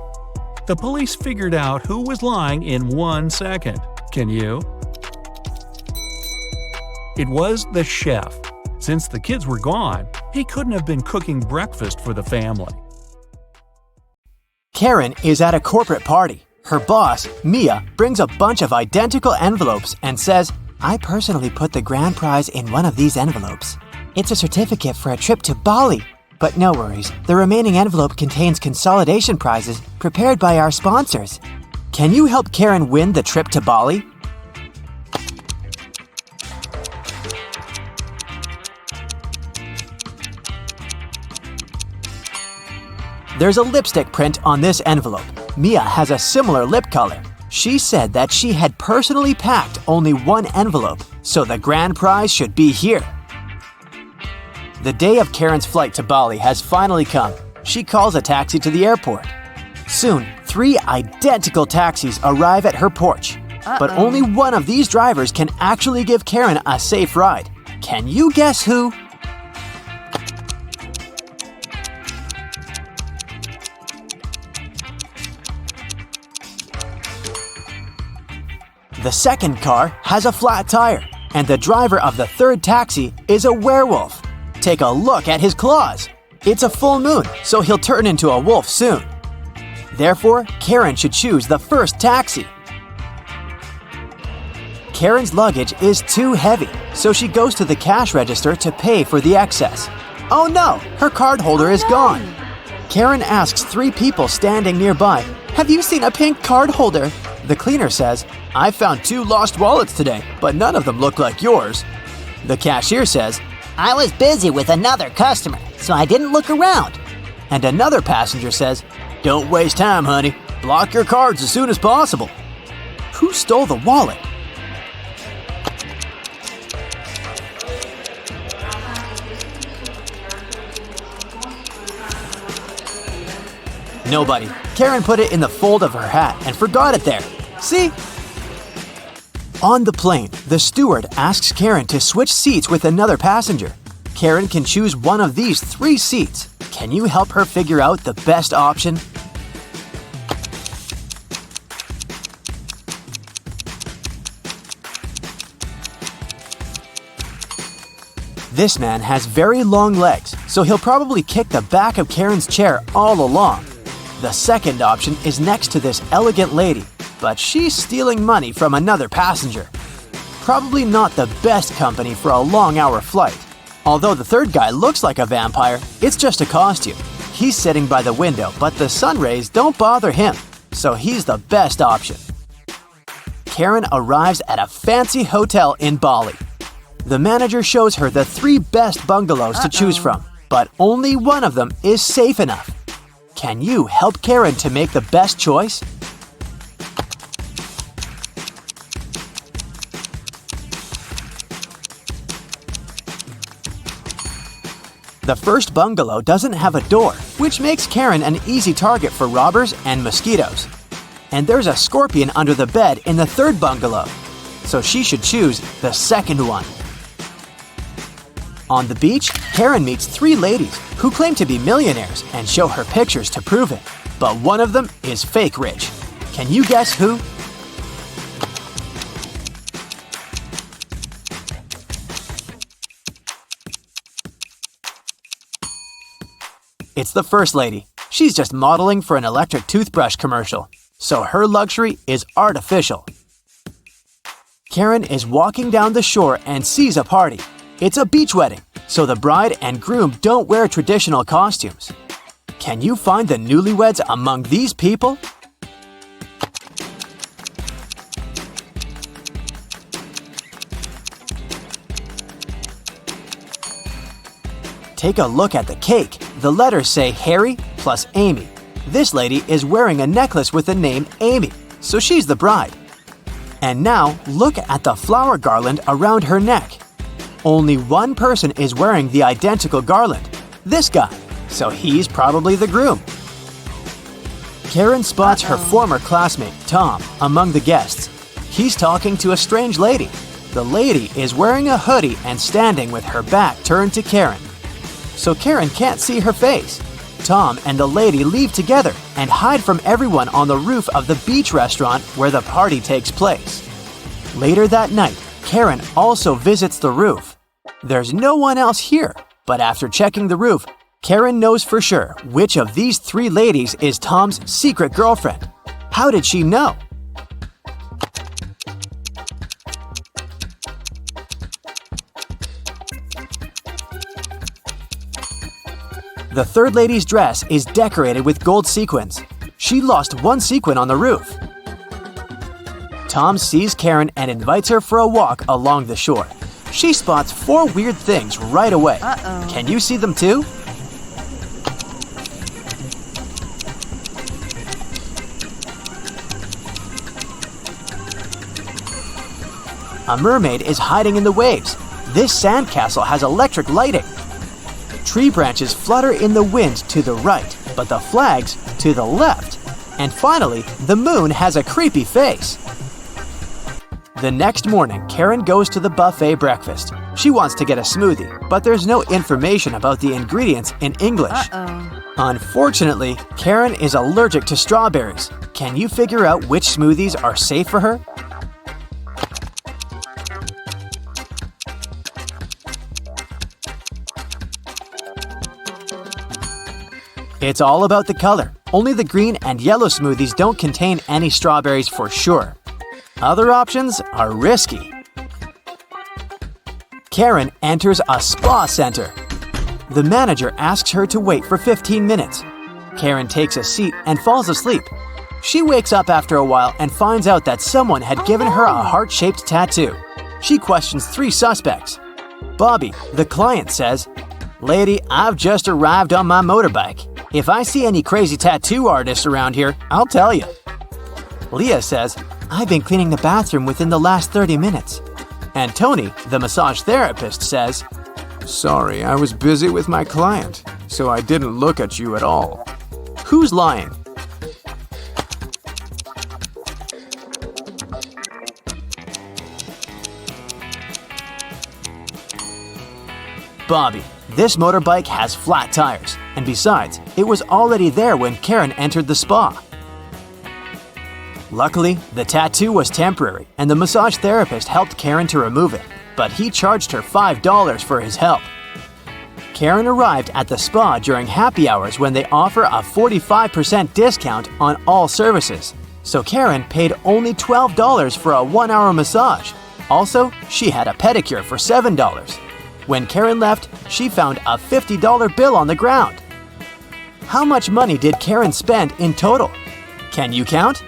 The police figured out who was lying in 1 second. Can you? It was the chef. Since the kids were gone, he couldn't have been cooking breakfast for the family. Karen is at a corporate party. Her boss, Mia, brings a bunch of identical envelopes and says, "I personally put the grand prize in one of these envelopes. It's a certificate for a trip to Bali. But no worries, the remaining envelope contains consolidation prizes prepared by our sponsors. Can you help Karen win the trip to Bali?" There's a lipstick print on this envelope. Mia has a similar lip color. She said that she had personally packed only 1 envelope, so the grand prize should be here. The day of Karen's flight to Bali has finally come. She calls a taxi to the airport. Soon, 3 identical taxis arrive at her porch. But only one of these drivers can actually give Karen a safe ride. Can you guess who? The second car has a flat tire, and the driver of the 3rd taxi is a werewolf. Take a look at his claws. It's a full moon, so he'll turn into a wolf soon. Therefore, Karen should choose the first taxi. Karen's luggage is too heavy, so she goes to the cash register to pay for the excess. Oh no, her card holder is gone. Karen asks 3 people standing nearby, "Have you seen a pink card holder?" The cleaner says, "I found 2 lost wallets today, but none of them look like yours." The cashier says, I was busy with another customer, so I didn't look around. and another passenger says, "Don't waste time, honey. Block your cards as soon as possible." Who stole the wallet? Nobody. Karen put it in the fold of her hat and forgot it there. See? On the plane, the steward asks Karen to switch seats with another passenger. Karen can choose one of these 3 seats. Can you help her figure out the best option? This man has very long legs, so he'll probably kick the back of Karen's chair all along. The second option is next to this elegant lady, but she's stealing money from another passenger. Probably not the best company for a long-hour flight. Although the third guy looks like a vampire, it's just a costume. He's sitting by the window, but the sun rays don't bother him, so he's the best option. Karen arrives at a fancy hotel in Bali. The manager shows her the 3 best bungalows to choose from, but only one of them is safe enough. Can you help Karen to make the best choice? The first bungalow doesn't have a door, which makes Karen an easy target for robbers and mosquitoes. And there's a scorpion under the bed in the third bungalow, so she should choose the second one. On the beach, Karen meets 3 ladies who claim to be millionaires and show her pictures to prove it. But one of them is fake rich. Can you guess who? It's the first lady. She's just modeling for an electric toothbrush commercial, so her luxury is artificial. Karen is walking down the shore and sees a party. It's a beach wedding, so the bride and groom don't wear traditional costumes. Can you find the newlyweds among these people? Take a look at the cake. The letters say Harry plus Amy. This lady is wearing a necklace with the name Amy, so she's the bride. And now, look at the flower garland around her neck. Only one person is wearing the identical garland, this guy, so he's probably the groom. Karen spots her former classmate, Tom, among the guests. He's talking to a strange lady. The lady is wearing a hoodie and standing with her back turned to Karen, so Karen can't see her face. Tom and the lady leave together and hide from everyone on the roof of the beach restaurant where the party takes place. Later that night, Karen also visits the roof. There's no one else here, but after checking the roof, Karen knows for sure which of these 3 ladies is Tom's secret girlfriend. How did she know? The third lady's dress is decorated with gold sequins. She lost one sequin on the roof. Tom sees Karen and invites her for a walk along the shore. She spots 4 weird things right away. Can you see them too? A mermaid is hiding in the waves. This sandcastle has electric lighting. Tree branches flutter in the wind to the right, but the flags to the left. And finally, the moon has a creepy face. The next morning, Karen goes to the buffet breakfast. She wants to get a smoothie, but there's no information about the ingredients in English. Unfortunately, Karen is allergic to strawberries. Can you figure out which smoothies are safe for her? It's all about the color. Only the green and yellow smoothies don't contain any strawberries for sure. Other options are risky. Karen enters a spa center. The manager asks her to wait for 15 minutes. Karen takes a seat and falls asleep. She wakes up after a while and finds out that someone had given her a heart-shaped tattoo. She questions 3 suspects. Bobby, the client, says, "Lady, I've just arrived on my motorbike. If I see any crazy tattoo artists around here, I'll tell you." Leah says, "I've been cleaning the bathroom within the last 30 minutes. And Tony, the massage therapist, says, "Sorry, I was busy with my client, so I didn't look at you at all." Who's lying? Bobby. This motorbike has flat tires, and besides, it was already there when Karen entered the spa. Luckily, the tattoo was temporary, and the massage therapist helped Karen to remove it, but he charged her $5 for his help. Karen arrived at the spa during happy hours when they offer a 45% discount on all services. So Karen paid only $12 for a 1-hour massage. Also, she had a pedicure for $7. When Karen left, she found a $50 bill on the ground. How much money did Karen spend in total? Can you count?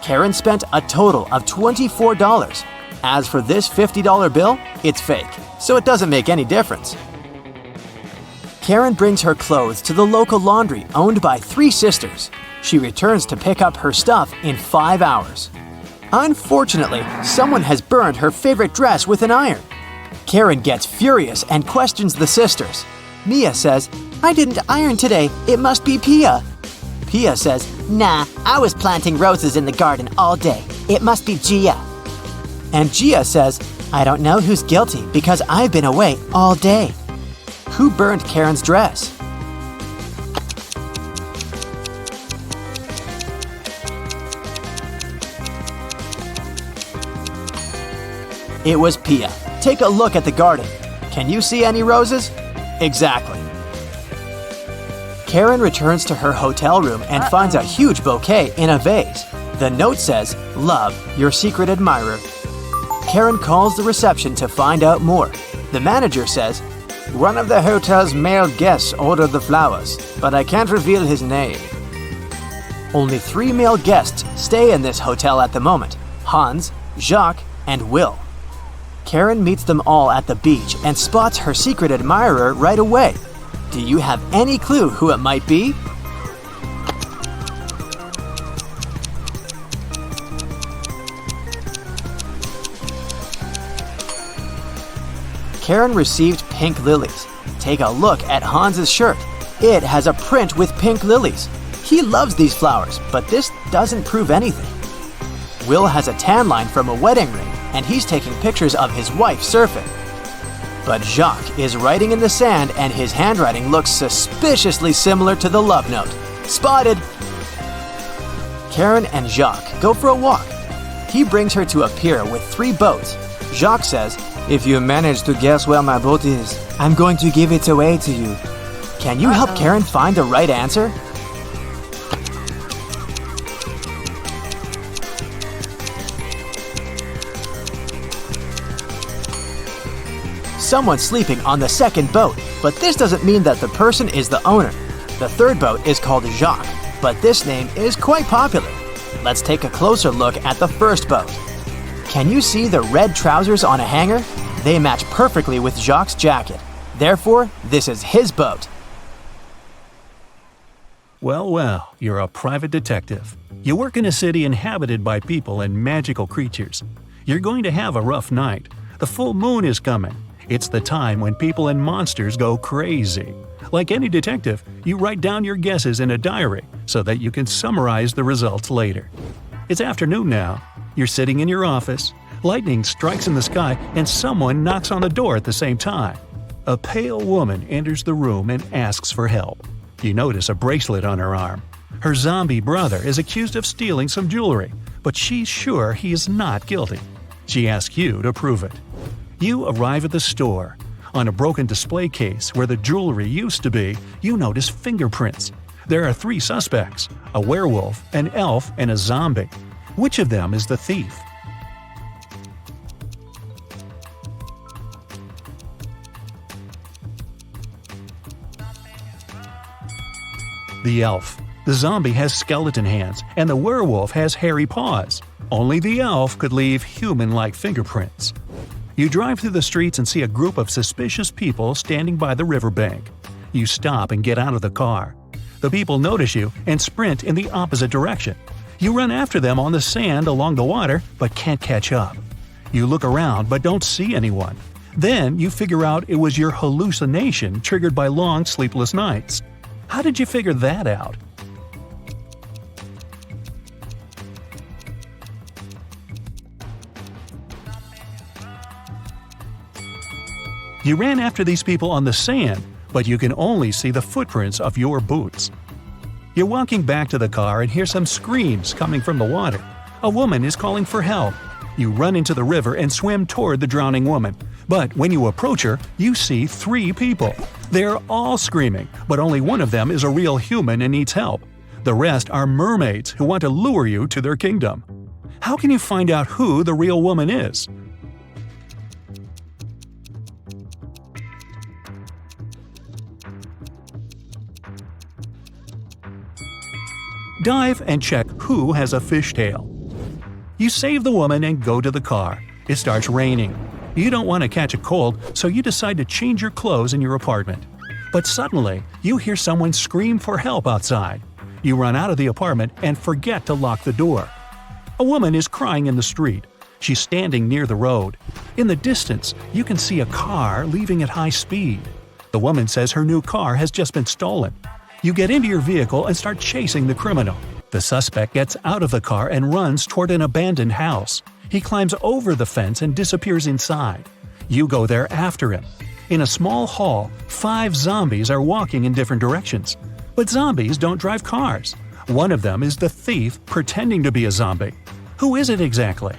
Karen spent a total of $24. As for this $50 bill, it's fake, so it doesn't make any difference. Karen brings her clothes to the local laundry owned by 3 sisters. She returns to pick up her stuff in 5 hours. Unfortunately, someone has burned her favorite dress with an iron. Karen gets furious and questions the sisters. Mia says, "I didn't iron today, it must be Pia." Pia says, Nah, I was planting roses in the garden all day. It must be Gia. and Gia says, "I don't know who's guilty because I've been away all day." Who burned Karen's dress? It was Pia. Take a look at the garden. Can you see any roses? Exactly. Karen returns to her hotel room and finds a huge bouquet in a vase. The note says, "Love, your secret admirer." Karen calls the reception to find out more. The manager says, "One of the hotel's male guests ordered the flowers, but I can't reveal his name." Only 3 male guests stay in this hotel at the moment: Hans, Jacques, and Will. Karen meets them all at the beach and spots her secret admirer right away. Do you have any clue who it might be? Karen received pink lilies. Take a look at Hans's shirt. It has a print with pink lilies. He loves these flowers, but this doesn't prove anything. Will has a tan line from a wedding ring, and he's taking pictures of his wife surfing. But Jacques is writing in the sand, and his handwriting looks suspiciously similar to the love note. Spotted! Karen and Jacques go for a walk. He brings her to a pier with 3 boats. Jacques says, "If you manage to guess where my boat is, I'm going to give it away to you." Can you help Karen find the right answer? Someone's sleeping on the second boat, but this doesn't mean that the person is the owner. The third boat is called Jacques, but this name is quite popular. Let's take a closer look at the first boat. Can you see the red trousers on a hanger? They match perfectly with Jacques' jacket. Therefore, this is his boat. Well, you're a private detective. You work in a city inhabited by people and magical creatures. You're going to have a rough night. The full moon is coming. It's the time when people and monsters go crazy. Like any detective, you write down your guesses in a diary so that you can summarize the results later. It's afternoon now. You're sitting in your office. Lightning strikes in the sky and someone knocks on the door at the same time. A pale woman enters the room and asks for help. You notice a bracelet on her arm. Her zombie brother is accused of stealing some jewelry, but she's sure he is not guilty. She asks you to prove it. You arrive at the store. On a broken display case where the jewelry used to be, you notice fingerprints. There are 3 suspects: a werewolf, an elf, and a zombie. Which of them is the thief? The elf. The zombie has skeleton hands, and the werewolf has hairy paws. Only the elf could leave human-like fingerprints. You drive through the streets and see a group of suspicious people standing by the riverbank. You stop and get out of the car. The people notice you and sprint in the opposite direction. You run after them on the sand along the water, but can't catch up. You look around but don't see anyone. Then you figure out it was your hallucination triggered by long sleepless nights. How did you figure that out? You ran after these people on the sand, but you can only see the footprints of your boots. You're walking back to the car and hear some screams coming from the water. A woman is calling for help. You run into the river and swim toward the drowning woman. But when you approach her, you see 3 people. They're all screaming, but only one of them is a real human and needs help. The rest are mermaids who want to lure you to their kingdom. How can you find out who the real woman is? Dive and check who has a fishtail. You save the woman and go to the car. It starts raining. You don't want to catch a cold, so you decide to change your clothes in your apartment. But suddenly, you hear someone scream for help outside. You run out of the apartment and forget to lock the door. A woman is crying in the street. She's standing near the road. In the distance, you can see a car leaving at high speed. The woman says her new car has just been stolen. You get into your vehicle and start chasing the criminal. The suspect gets out of the car and runs toward an abandoned house. He climbs over the fence and disappears inside. You go there after him. In a small hall, 5 zombies are walking in different directions. But zombies don't drive cars. One of them is the thief pretending to be a zombie. Who is it exactly?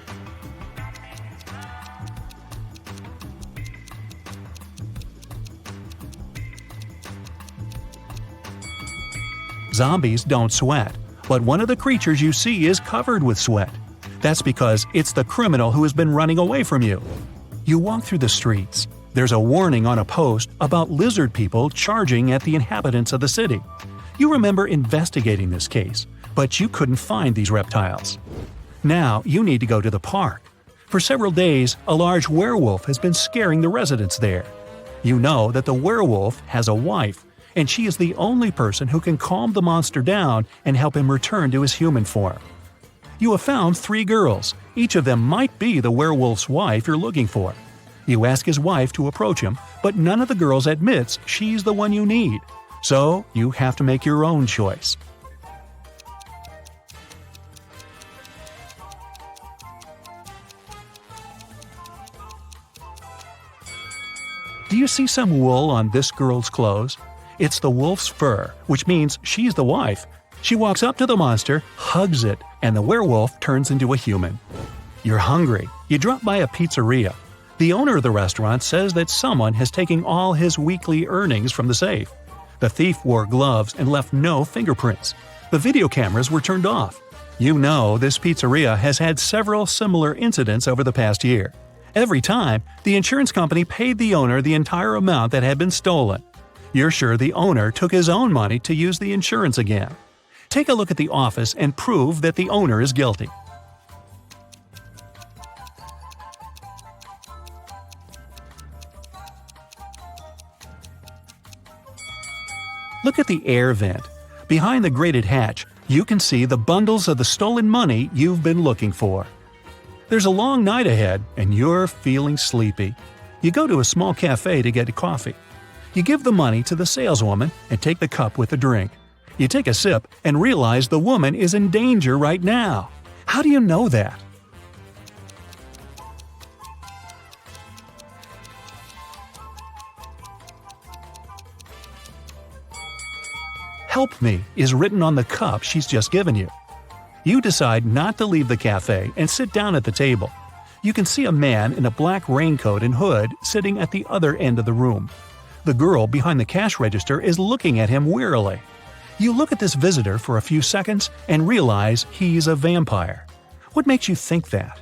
Zombies don't sweat, but one of the creatures you see is covered with sweat. That's because it's the criminal who has been running away from you. You walk through the streets. There's a warning on a post about lizard people charging at the inhabitants of the city. You remember investigating this case, but you couldn't find these reptiles. Now you need to go to the park. For several days, a large werewolf has been scaring the residents there. You know that the werewolf has a wife, and she is the only person who can calm the monster down and help him return to his human form. You have found 3 girls. Each of them might be the werewolf's wife you're looking for. You ask his wife to approach him, but none of the girls admits she's the one you need. So you have to make your own choice. Do you see some wool on this girl's clothes? It's the wolf's fur, which means she's the wife. She walks up to the monster, hugs it, and the werewolf turns into a human. You're hungry. You drop by a pizzeria. The owner of the restaurant says that someone has taken all his weekly earnings from the safe. The thief wore gloves and left no fingerprints. The video cameras were turned off. You know this pizzeria has had several similar incidents over the past year. Every time, the insurance company paid the owner the entire amount that had been stolen. You're sure the owner took his own money to use the insurance again. Take a look at the office and prove that the owner is guilty. Look at the air vent. Behind the grated hatch, you can see the bundles of the stolen money you've been looking for. There's a long night ahead, and you're feeling sleepy. You go to a small cafe to get coffee. You give the money to the saleswoman and take the cup with the drink. You take a sip and realize the woman is in danger right now. How do you know that? "Help me" is written on the cup she's just given you. You decide not to leave the cafe and sit down at the table. You can see a man in a black raincoat and hood sitting at the other end of the room. The girl behind the cash register is looking at him wearily. You look at this visitor for a few seconds and realize he's a vampire. What makes you think that?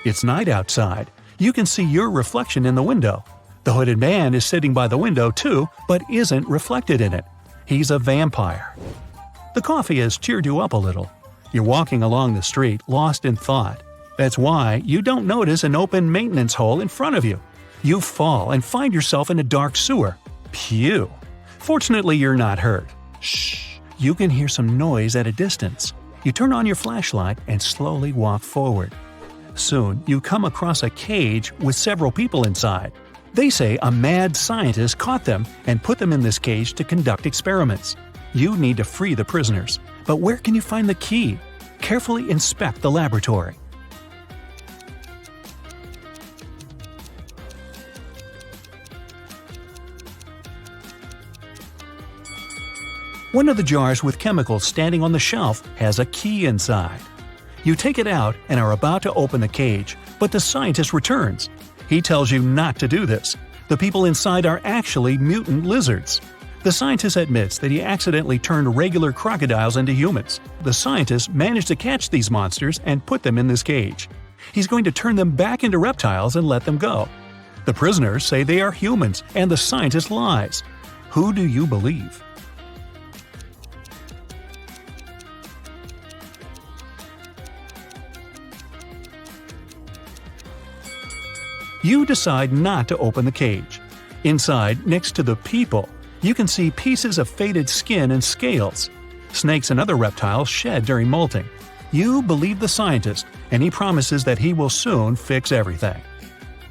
It's night outside. You can see your reflection in the window. The hooded man is sitting by the window too, but isn't reflected in it. He's a vampire. The coffee has cheered you up a little. You're walking along the street, lost in thought. That's why you don't notice an open maintenance hole in front of you. You fall and find yourself in a dark sewer. Phew! Fortunately, you're not hurt. Shh! You can hear some noise at a distance. You turn on your flashlight and slowly walk forward. Soon, you come across a cage with several people inside. They say a mad scientist caught them and put them in this cage to conduct experiments. You need to free the prisoners. But where can you find the key? Carefully inspect the laboratory. One of the jars with chemicals standing on the shelf has a key inside. You take it out and are about to open the cage, but the scientist returns. He tells you not to do this. The people inside are actually mutant lizards. The scientist admits that he accidentally turned regular crocodiles into humans. The scientist managed to catch these monsters and put them in this cage. He's going to turn them back into reptiles and let them go. The prisoners say they are humans, and the scientist lies. Who do you believe? You decide not to open the cage. Inside, next to the people, you can see pieces of faded skin and scales. Snakes and other reptiles shed during molting. You believe the scientist, and he promises that he will soon fix everything.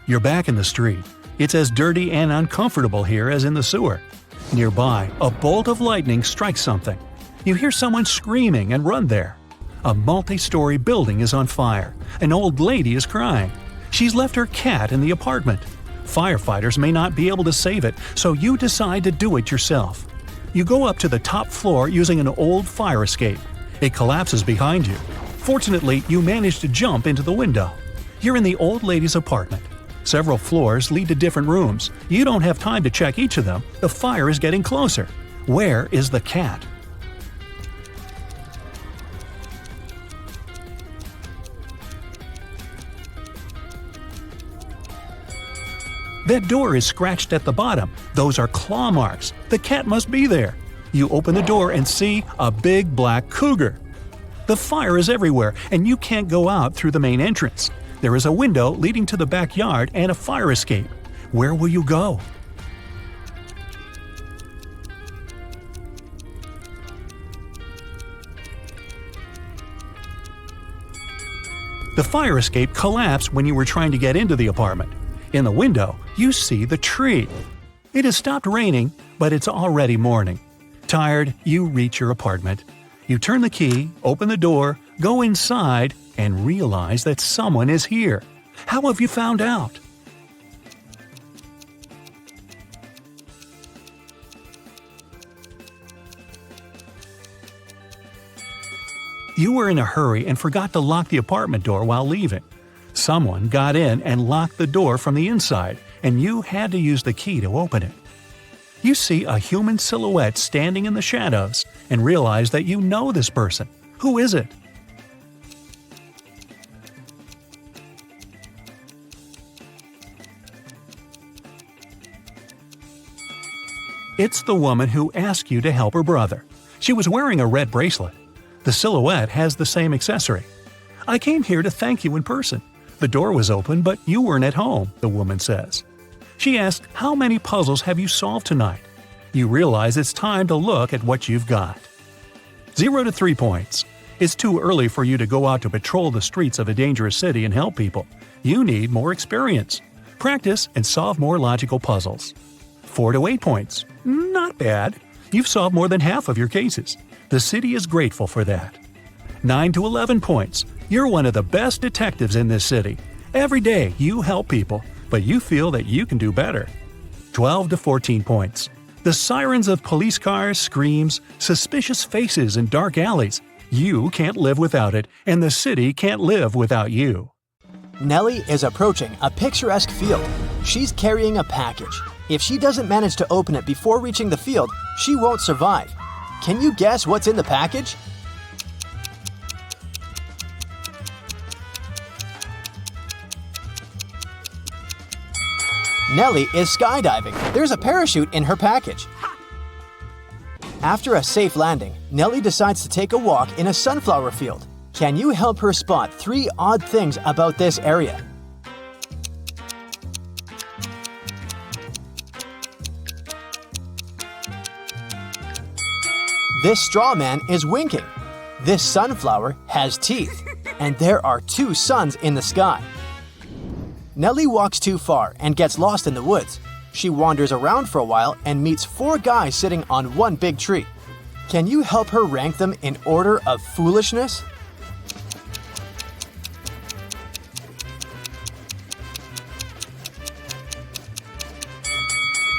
You're back in the street. It's as dirty and uncomfortable here as in the sewer. Nearby, a bolt of lightning strikes something. You hear someone screaming and run there. A multi-story building is on fire. An old lady is crying. She's left her cat in the apartment. Firefighters may not be able to save it, so you decide to do it yourself. You go up to the top floor using an old fire escape. It collapses behind you. Fortunately, you manage to jump into the window. You're in the old lady's apartment. Several floors lead to different rooms. You don't have time to check each of them. The fire is getting closer. Where is the cat? That door is scratched at the bottom. Those are claw marks. The cat must be there. You open the door and see a big black cougar. The fire is everywhere, and you can't go out through the main entrance. There is a window leading to the backyard and a fire escape. Where will you go? The fire escape collapsed when you were trying to get into the apartment. In the window, you see the tree. It has stopped raining, but it's already morning. Tired, you reach your apartment. You turn the key, open the door, go inside, and realize that someone is here. How have you found out? You were in a hurry and forgot to lock the apartment door while leaving. Someone got in and locked the door from the inside, and you had to use the key to open it. You see a human silhouette standing in the shadows and realize that you know this person. Who is it? It's the woman who asked you to help her brother. She was wearing a red bracelet. The silhouette has the same accessory. I came here to thank you in person. The door was open, but you weren't at home, the woman says. She asks, how many puzzles have you solved tonight? You realize it's time to look at what you've got. 0 to 3 points. It's too early for you to go out to patrol the streets of a dangerous city and help people. You need more experience. Practice and solve more logical puzzles. 4 to 8 points. Not bad. You've solved more than half of your cases. The city is grateful for that. 9 to 11 points. You're one of the best detectives in this city. Every day you help people, but you feel that you can do better. 12 to 14 points. The sirens of police cars, screams, suspicious faces in dark alleys. You can't live without it, and the city can't live without you. Nellie is approaching a picturesque field. She's carrying a package. If she doesn't manage to open it before reaching the field, she won't survive. Can you guess what's in the package? Nellie is skydiving. There's a parachute in her package. After a safe landing, Nellie decides to take a walk in a sunflower field. Can you help her spot 3 odd things about this area? This straw man is winking. This sunflower has teeth. And there are 2 suns in the sky. Nellie walks too far and gets lost in the woods. She wanders around for a while and meets 4 guys sitting on one big tree. Can you help her rank them in order of foolishness?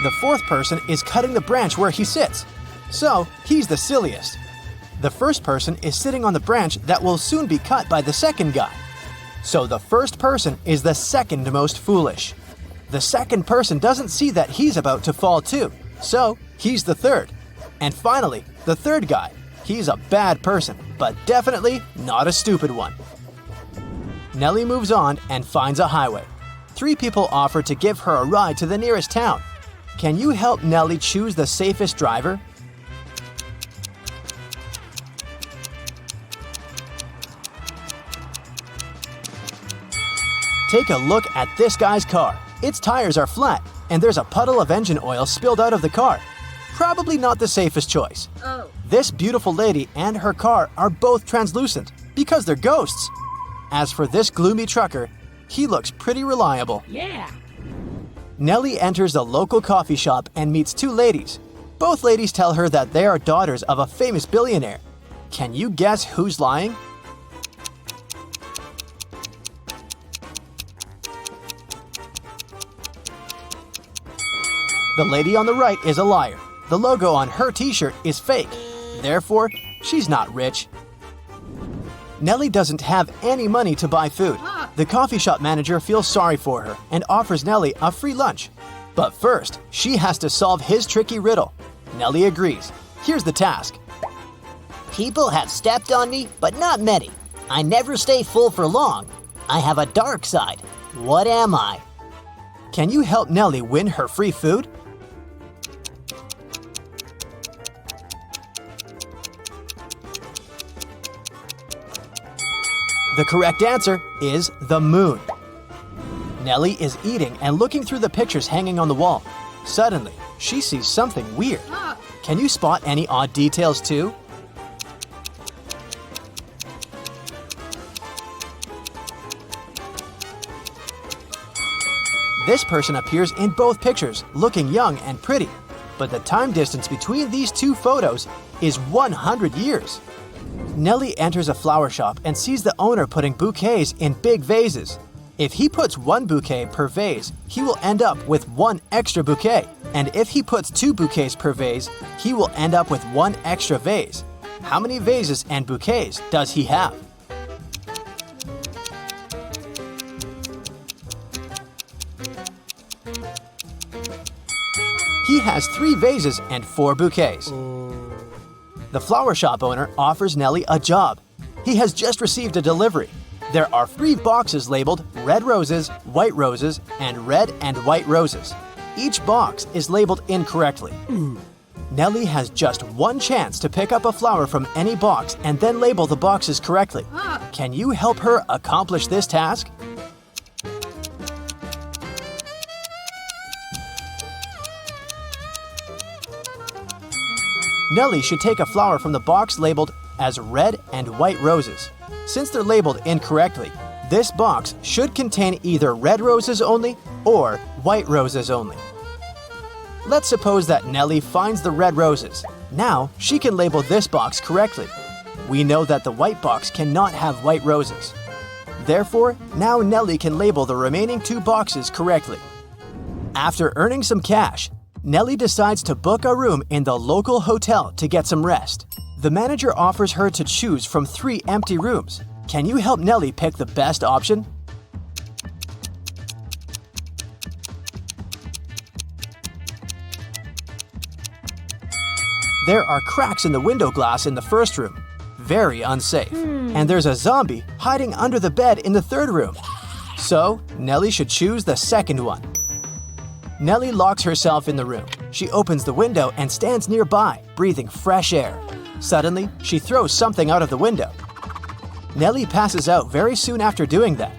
The fourth person is cutting the branch where he sits, so he's the silliest. The first person is sitting on the branch that will soon be cut by the second guy, so the first person is the second most foolish. The second person doesn't see that he's about to fall too, so he's the third. And finally, the third guy. He's a bad person, but definitely not a stupid one. Nellie moves on and finds a highway. 3 people offer to give her a ride to the nearest town. Can you help Nellie choose the safest driver? Take a look at this guy's car. Its tires are flat, and there's a puddle of engine oil spilled out of the car. Probably not the safest choice. This beautiful lady and her car are both translucent because they're ghosts. As for this gloomy trucker, he looks pretty reliable. Yeah. Nellie enters the local coffee shop and meets 2 ladies. Both ladies tell her that they are daughters of a famous billionaire. Can you guess who's lying? The lady on the right is a liar. The logo on her t-shirt is fake. Therefore, she's not rich. Nellie doesn't have any money to buy food. The coffee shop manager feels sorry for her and offers Nellie a free lunch. But first, she has to solve his tricky riddle. Nellie agrees. Here's the task. People have stepped on me, but not many. I never stay full for long. I have a dark side. What am I? Can you help Nellie win her free food? The correct answer is the moon. Nellie is eating and looking through the pictures hanging on the wall. Suddenly, she sees something weird. Can you spot any odd details too? This person appears in both pictures, looking young and pretty, but the time distance between these 2 photos is 100 years. Nellie enters a flower shop and sees the owner putting bouquets in big vases. If he puts 1 bouquet per vase, he will end up with 1 extra bouquet. And if he puts 2 bouquets per vase, he will end up with 1 extra vase. How many vases and bouquets does he have? He has 3 vases and 4 bouquets. The flower shop owner offers Nellie a job. He has just received a delivery. There are 3 boxes labeled red roses, white roses, and red and white roses. Each box is labeled incorrectly. Nellie has just 1 chance to pick up a flower from any box and then label the boxes correctly. Can you help her accomplish this task? Nellie should take a flower from the box labeled as red and white roses. Since they're labeled incorrectly, this box should contain either red roses only or white roses only. Let's suppose that Nellie finds the red roses. Now she can label this box correctly. We know that the white box cannot have white roses. Therefore, now Nellie can label the remaining 2 boxes correctly. After earning some cash, Nellie decides to book a room in the local hotel to get some rest. The manager offers her to choose from 3 empty rooms. Can you help Nellie pick the best option? There are cracks in the window glass in the first room. Very unsafe. And there's a zombie hiding under the bed in the third room. So, Nellie should choose the second one. Nellie locks herself in the room. She opens the window and stands nearby, breathing fresh air. Suddenly, she throws something out of the window. Nellie passes out very soon after doing that.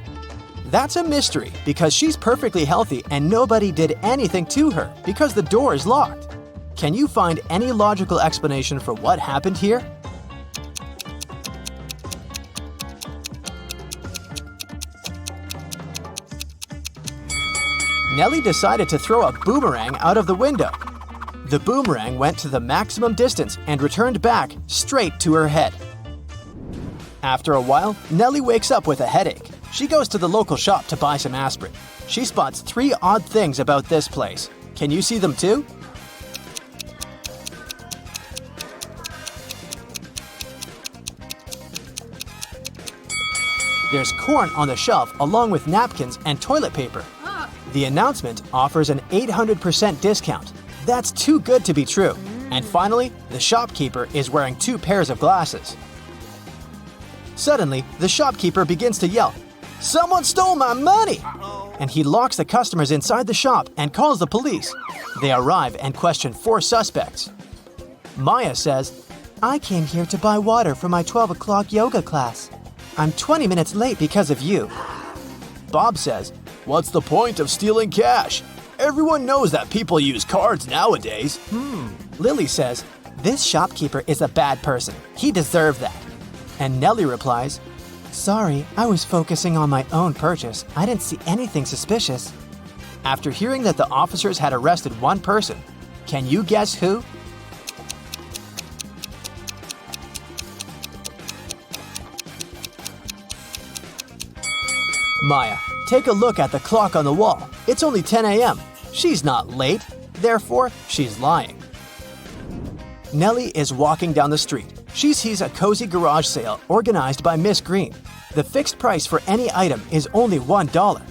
That's a mystery because she's perfectly healthy and nobody did anything to her because the door is locked. Can you find any logical explanation for what happened here? Nellie decided to throw a boomerang out of the window. The boomerang went to the maximum distance and returned back straight to her head. After a while, Nellie wakes up with a headache. She goes to the local shop to buy some aspirin. She spots 3 odd things about this place. Can you see them too? There's corn on the shelf along with napkins and toilet paper. The announcement offers an 800% discount. That's too good to be true. And finally, the shopkeeper is wearing 2 pairs of glasses. Suddenly, the shopkeeper begins to yell, "Someone stole my money!" And he locks the customers inside the shop and calls the police. They arrive and question 4 suspects. Maya says, "I came here to buy water for my 12 o'clock yoga class. I'm 20 minutes late because of you." Bob says, "What's the point of stealing cash? Everyone knows that people use cards nowadays." Lily says, "This shopkeeper is a bad person. He deserved that." And Nellie replies, "Sorry, I was focusing on my own purchase. I didn't see anything suspicious." After hearing that the officers had arrested 1 person, can you guess who? Maya, take a look at the clock on the wall. It's only 10 a.m. She's not late, therefore she's lying. Nellie is walking down the street. She sees a cozy garage sale organized by Miss Green. The fixed price for any item is only $1.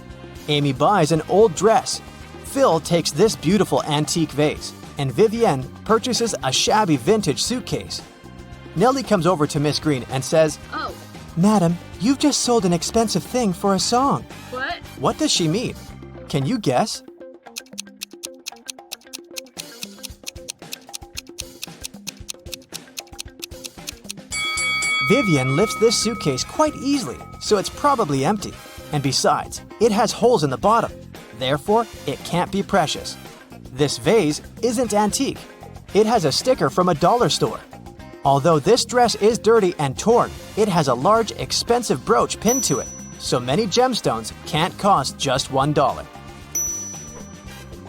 Amy buys an old dress. Phil takes this beautiful antique vase, and Vivienne purchases a shabby vintage suitcase. Nellie comes over to Miss Green and says, Oh, "Madam, you've just sold an expensive thing for a song." what? What does she mean? Can you guess? Vivian lifts this suitcase quite easily, so it's probably empty. And besides, it has holes in the bottom. Therefore, it can't be precious. This vase isn't antique. It has a sticker from a dollar store. Although this dress is dirty and torn, it has a large, expensive brooch pinned to it, so many gemstones can't cost just $1.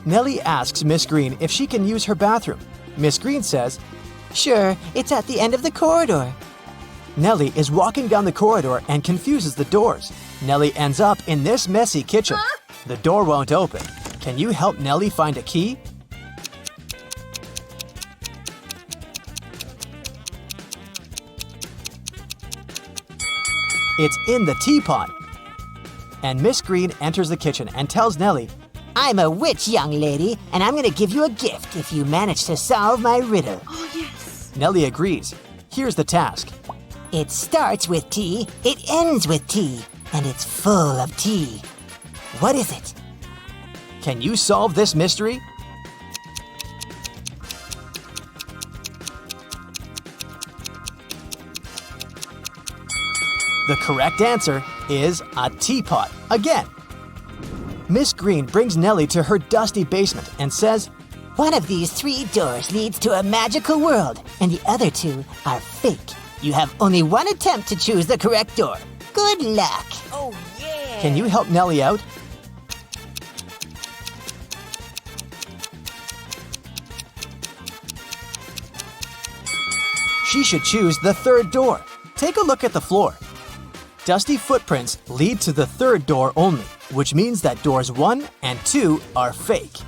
Nellie asks Miss Green if she can use her bathroom. Miss Green says, Sure, it's at the end of the corridor. Nellie is walking down the corridor and confuses the doors. Nellie ends up in this messy kitchen. The door won't open. Can you help Nellie find a key? It's in the teapot. And Miss Green enters the kitchen and tells Nellie, I'm a witch, young lady, and I'm gonna give you a gift if you manage to solve my riddle. Oh, yes. Nellie agrees. Here's the task. It starts with T, it ends with T, and it's full of tea. What is it? Can you solve this mystery? The correct answer is a teapot. Again. Miss Green brings Nellie to her dusty basement and says, One of these 3 doors leads to a magical world, and the other 2 are fake. You have only 1 attempt to choose the correct door. Good luck. Oh, yeah. Can you help Nellie out? She should choose the 3rd door. Take a look at the floor. Dusty footprints lead to the 3rd door only, which means that doors 1 and 2 are fake.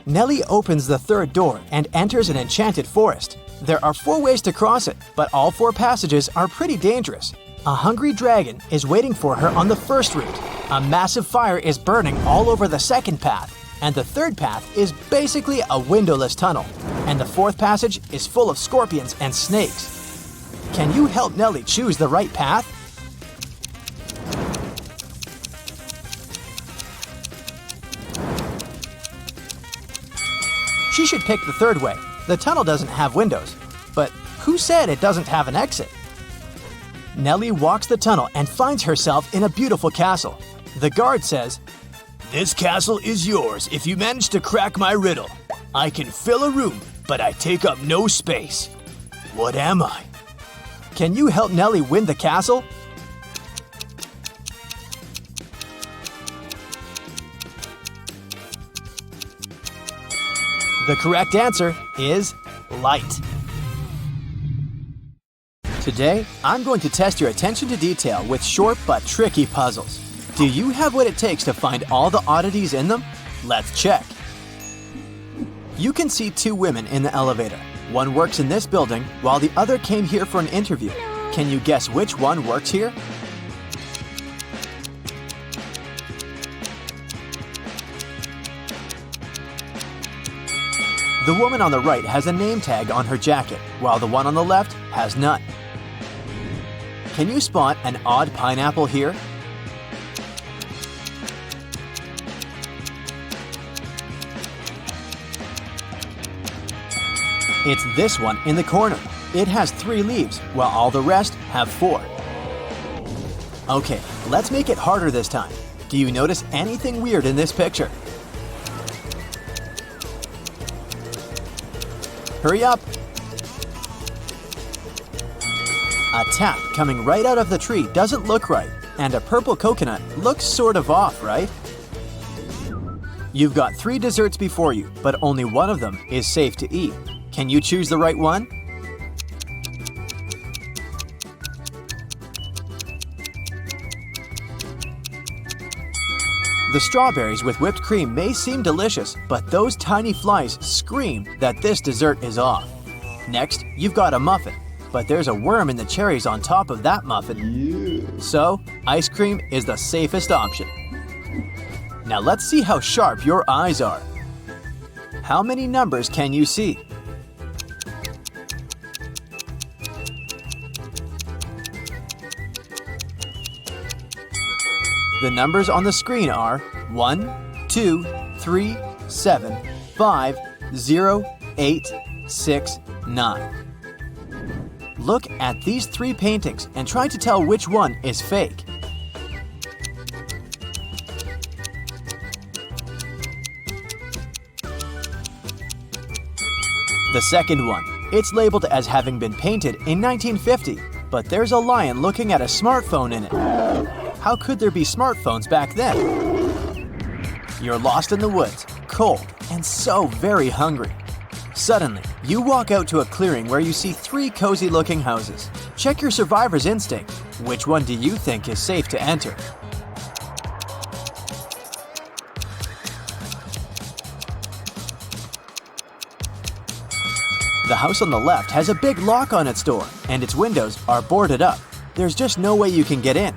Nellie opens the 3rd door and enters an enchanted forest. There are 4 ways to cross it, but all 4 passages are pretty dangerous. A hungry dragon is waiting for her on the first route. A massive fire is burning all over the 2nd path. And the 3rd path is basically a windowless tunnel. And the 4th passage is full of scorpions and snakes. Can you help Nellie choose the right path? She should pick the 3rd way. The tunnel doesn't have windows. But who said it doesn't have an exit? Nellie walks the tunnel and finds herself in a beautiful castle. The guard says, This castle is yours if you manage to crack my riddle. I can fill a room, but I take up no space. What am I? Can you help Nellie win the castle? The correct answer is light. Today, I'm going to test your attention to detail with short but tricky puzzles. Do you have what it takes to find all the oddities in them? Let's check. You can see two women in the elevator. One works in this building, while the other came here for an interview. Can you guess which one works here? The woman on the right has a name tag on her jacket, while the one on the left has none. Can you spot an odd pineapple here? It's this one in the corner. It has 3 leaves, while all the rest have 4. Okay, let's make it harder this time. Do you notice anything weird in this picture? Hurry up! A tap coming right out of the tree doesn't look right, and a purple coconut looks sort of off, right? You've got 3 desserts before you, but only one of them is safe to eat. Can you choose the right one? The strawberries with whipped cream may seem delicious, but those tiny flies scream that this dessert is off. Next, you've got a muffin, but there's a worm in the cherries on top of that muffin. So, ice cream is the safest option. Now let's see how sharp your eyes are. How many numbers can you see? The numbers on the screen are 1, 2, 3, 7, 5, 0, 8, 6, 9. Look at these 3 paintings and try to tell which one is fake. The second one. It's labeled as having been painted in 1950, but there's a lion looking at a smartphone in it. How could there be smartphones back then? You're lost in the woods, cold, and so very hungry. Suddenly, you walk out to a clearing where you see 3 cozy-looking houses. Check your survivor's instinct. Which one do you think is safe to enter? The house on the left has a big lock on its door, and its windows are boarded up. There's just no way you can get in.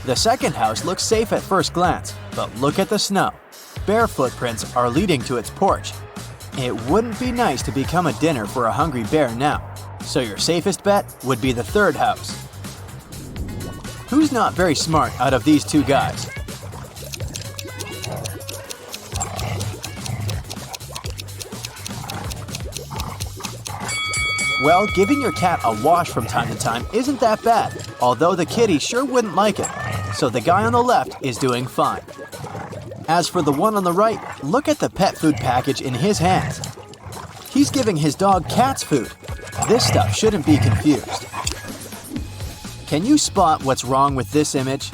The second house looks safe at first glance, but look at the snow. Bare footprints are leading to its porch. It wouldn't be nice to become a dinner for a hungry bear now, so your safest bet would be the third house. Who's not very smart out of these 2 guys? Well, giving your cat a wash from time to time isn't that bad, although the kitty sure wouldn't like it, so the guy on the left is doing fine. As for the one on the right, look at the pet food package in his hands. He's giving his dog cat's food. This stuff shouldn't be confused. Can you spot what's wrong with this image?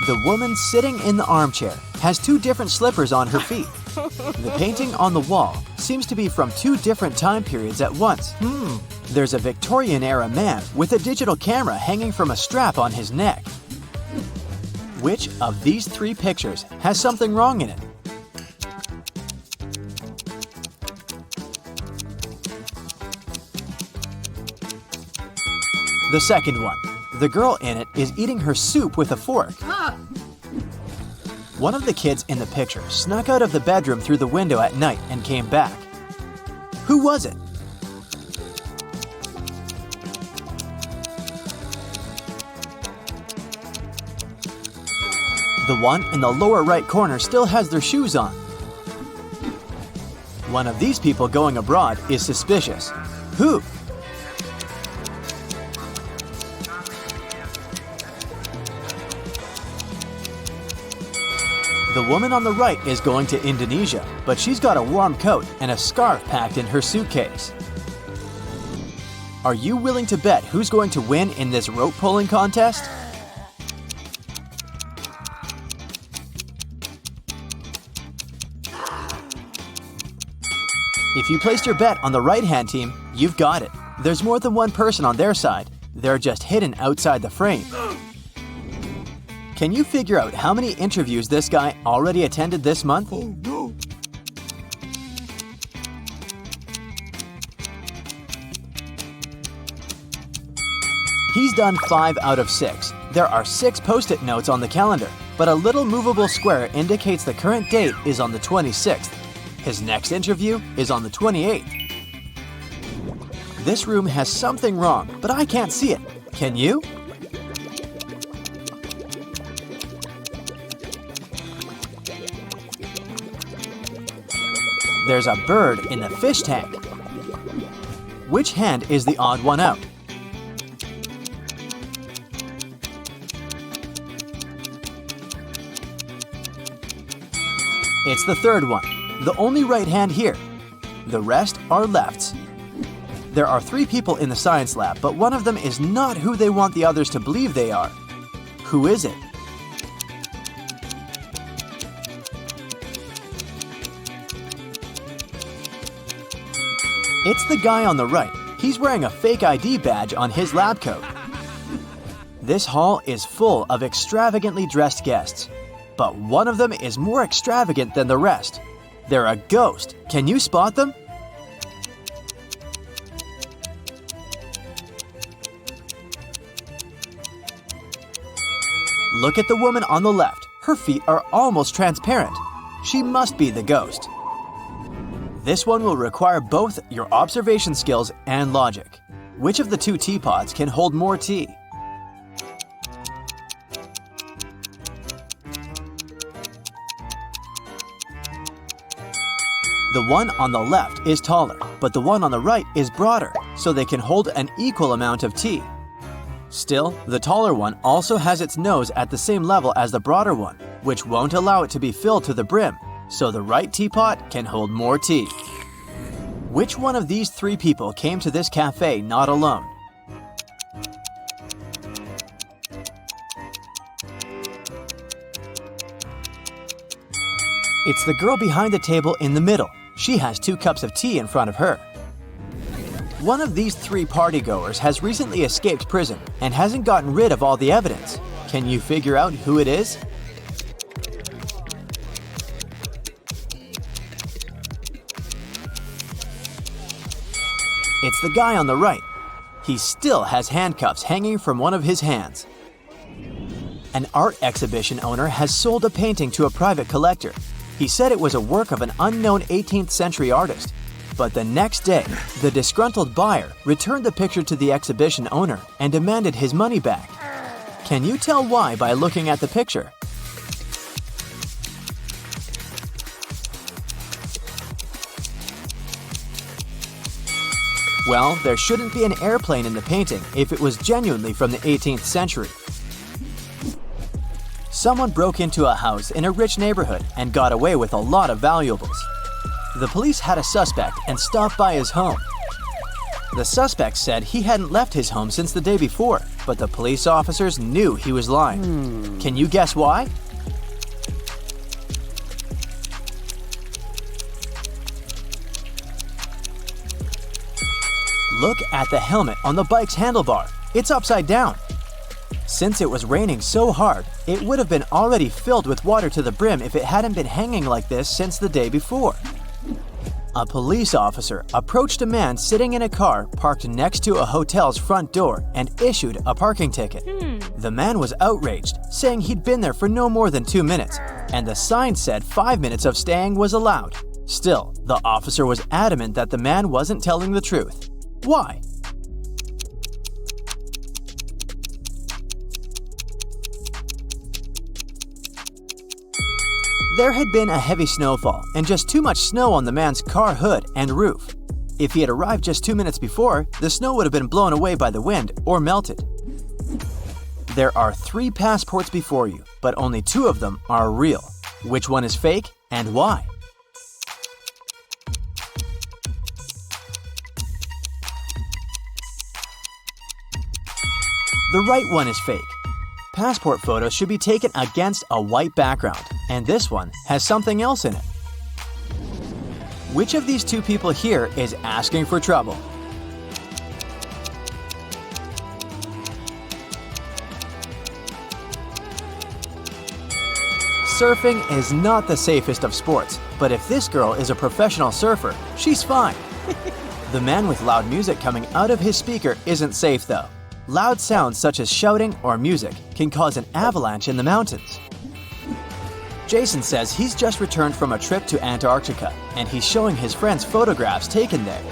The woman sitting in the armchair has 2 different slippers on her feet. The painting on the wall seems to be from 2 different time periods at once. There's a Victorian-era man with a digital camera hanging from a strap on his neck. Which of these 3 pictures has something wrong in it? The second one. The girl in it is eating her soup with a fork. One of the kids in the picture snuck out of the bedroom through the window at night and came back. Who was it? The one in the lower right corner still has their shoes on. One of these people going abroad is suspicious. Who? The woman on the right is going to Indonesia, but she's got a warm coat and a scarf packed in her suitcase. Are you willing to bet who's going to win in this rope pulling contest? If you placed your bet on the right-hand team, you've got it. There's more than one person on their side. They're just hidden outside the frame. Can you figure out how many interviews this guy already attended this month? Oh no! He's done 5 out of 6. There are 6 post-it notes on the calendar, but a little movable square indicates the current date is on the 26th. His next interview is on the 28th. This room has something wrong, but I can't see it. Can you? There's a bird in the fish tank. Which hand is the odd one out? It's the third one, the only right hand here. The rest are lefts. There are 3 people in the science lab, but one of them is not who they want the others to believe they are. Who is it? It's the guy on the right. He's wearing a fake ID badge on his lab coat. This hall is full of extravagantly dressed guests, but one of them is more extravagant than the rest. They're a ghost. Can you spot them? Look at the woman on the left. Her feet are almost transparent. She must be the ghost. This one will require both your observation skills and logic. Which of the 2 teapots can hold more tea? The one on the left is taller, but the one on the right is broader, so they can hold an equal amount of tea. Still, the taller one also has its nose at the same level as the broader one, which won't allow it to be filled to the brim, so the right teapot can hold more tea. Which one of these 3 people came to this cafe not alone? It's the girl behind the table in the middle. She has 2 cups of tea in front of her. One of these 3 partygoers has recently escaped prison and hasn't gotten rid of all the evidence. Can you figure out who it is? It's the guy on the right. He still has handcuffs hanging from one of his hands. An art exhibition owner has sold a painting to a private collector. He said it was a work of an unknown 18th century artist. But the next day, the disgruntled buyer returned the picture to the exhibition owner and demanded his money back. Can you tell why by looking at the picture? Well, there shouldn't be an airplane in the painting if it was genuinely from the 18th century. Someone broke into a house in a rich neighborhood and got away with a lot of valuables. The police had a suspect and stopped by his home. The suspect said he hadn't left his home since the day before, but the police officers knew he was lying. Can you guess why? Look at the helmet on the bike's handlebar. It's upside down. Since it was raining so hard, it would have been already filled with water to the brim if it hadn't been hanging like this since the day before. A police officer approached a man sitting in a car parked next to a hotel's front door and issued a parking ticket. The man was outraged, saying he'd been there for no more than 2 minutes, and the sign said 5 minutes of staying was allowed. Still, the officer was adamant that the man wasn't telling the truth. Why? There had been a heavy snowfall and just too much snow on the man's car hood and roof. If he had arrived just 2 minutes before, the snow would have been blown away by the wind or melted. There are 3 passports before you, but only 2 of them are real. Which one is fake and why? The right one is fake. Passport photos should be taken against a white background, and this one has something else in it. Which of these two people here is asking for trouble? Surfing is not the safest of sports, but if this girl is a professional surfer, she's fine. The man with loud music coming out of his speaker isn't safe though. Loud sounds such as shouting or music can cause an avalanche in the mountains. Jason says he's just returned from a trip to Antarctica and he's showing his friends photographs taken there.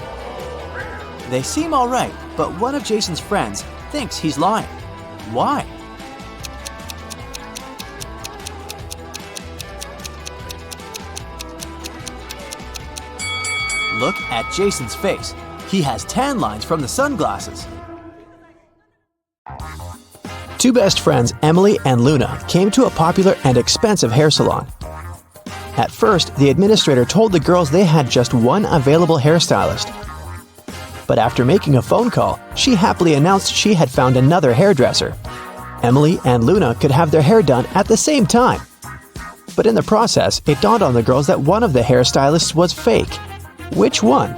They seem alright, but one of Jason's friends thinks he's lying. Why? Look at Jason's face. He has tan lines from the sunglasses. Two best friends, Emily and Luna, came to a popular and expensive hair salon. At first, the administrator told the girls they had just one available hairstylist. But after making a phone call, she happily announced she had found another hairdresser. Emily and Luna could have their hair done at the same time. But in the process, it dawned on the girls that one of the hairstylists was fake. Which one?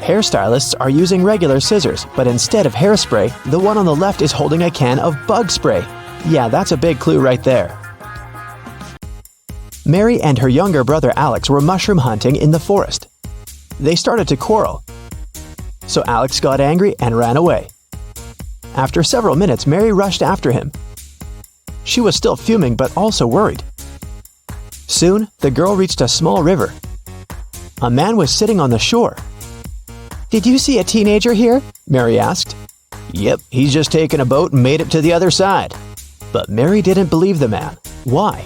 Hairstylists are using regular scissors, but instead of hairspray, the one on the left is holding a can of bug spray. Yeah, that's a big clue right there. Mary and her younger brother Alex were mushroom hunting in the forest. They started to quarrel. So Alex got angry and ran away. After several minutes, Mary rushed after him. She was still fuming but also worried. Soon, the girl reached a small river. A man was sitting on the shore. "Did you see a teenager here?" Mary asked. "Yep, he's just taken a boat and made it to the other side." But Mary didn't believe the man. Why?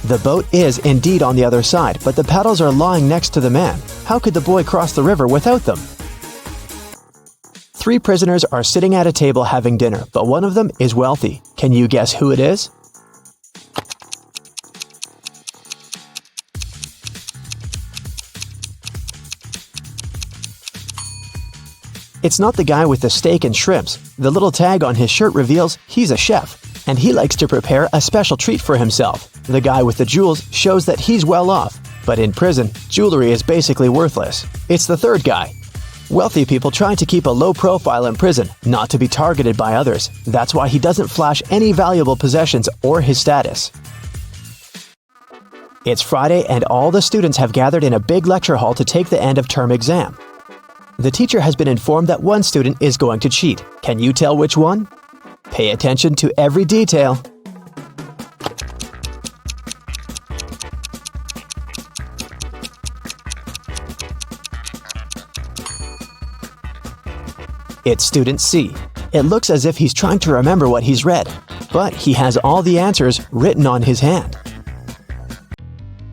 The boat is indeed on the other side, but the paddles are lying next to the man. How could the boy cross the river without them? 3 prisoners are sitting at a table having dinner, but one of them is wealthy. Can you guess who it is? It's not the guy with the steak and shrimps. The little tag on his shirt reveals he's a chef, and he likes to prepare a special treat for himself. The guy with the jewels shows that he's well off, but in prison, jewelry is basically worthless. It's the third guy. Wealthy people try to keep a low profile in prison, not to be targeted by others. That's why he doesn't flash any valuable possessions or his status. It's Friday and all the students have gathered in a big lecture hall to take the end of term exam. The teacher has been informed that one student is going to cheat. Can you tell which one? Pay attention to every detail. It's student C. It looks as if he's trying to remember what he's read, but he has all the answers written on his hand.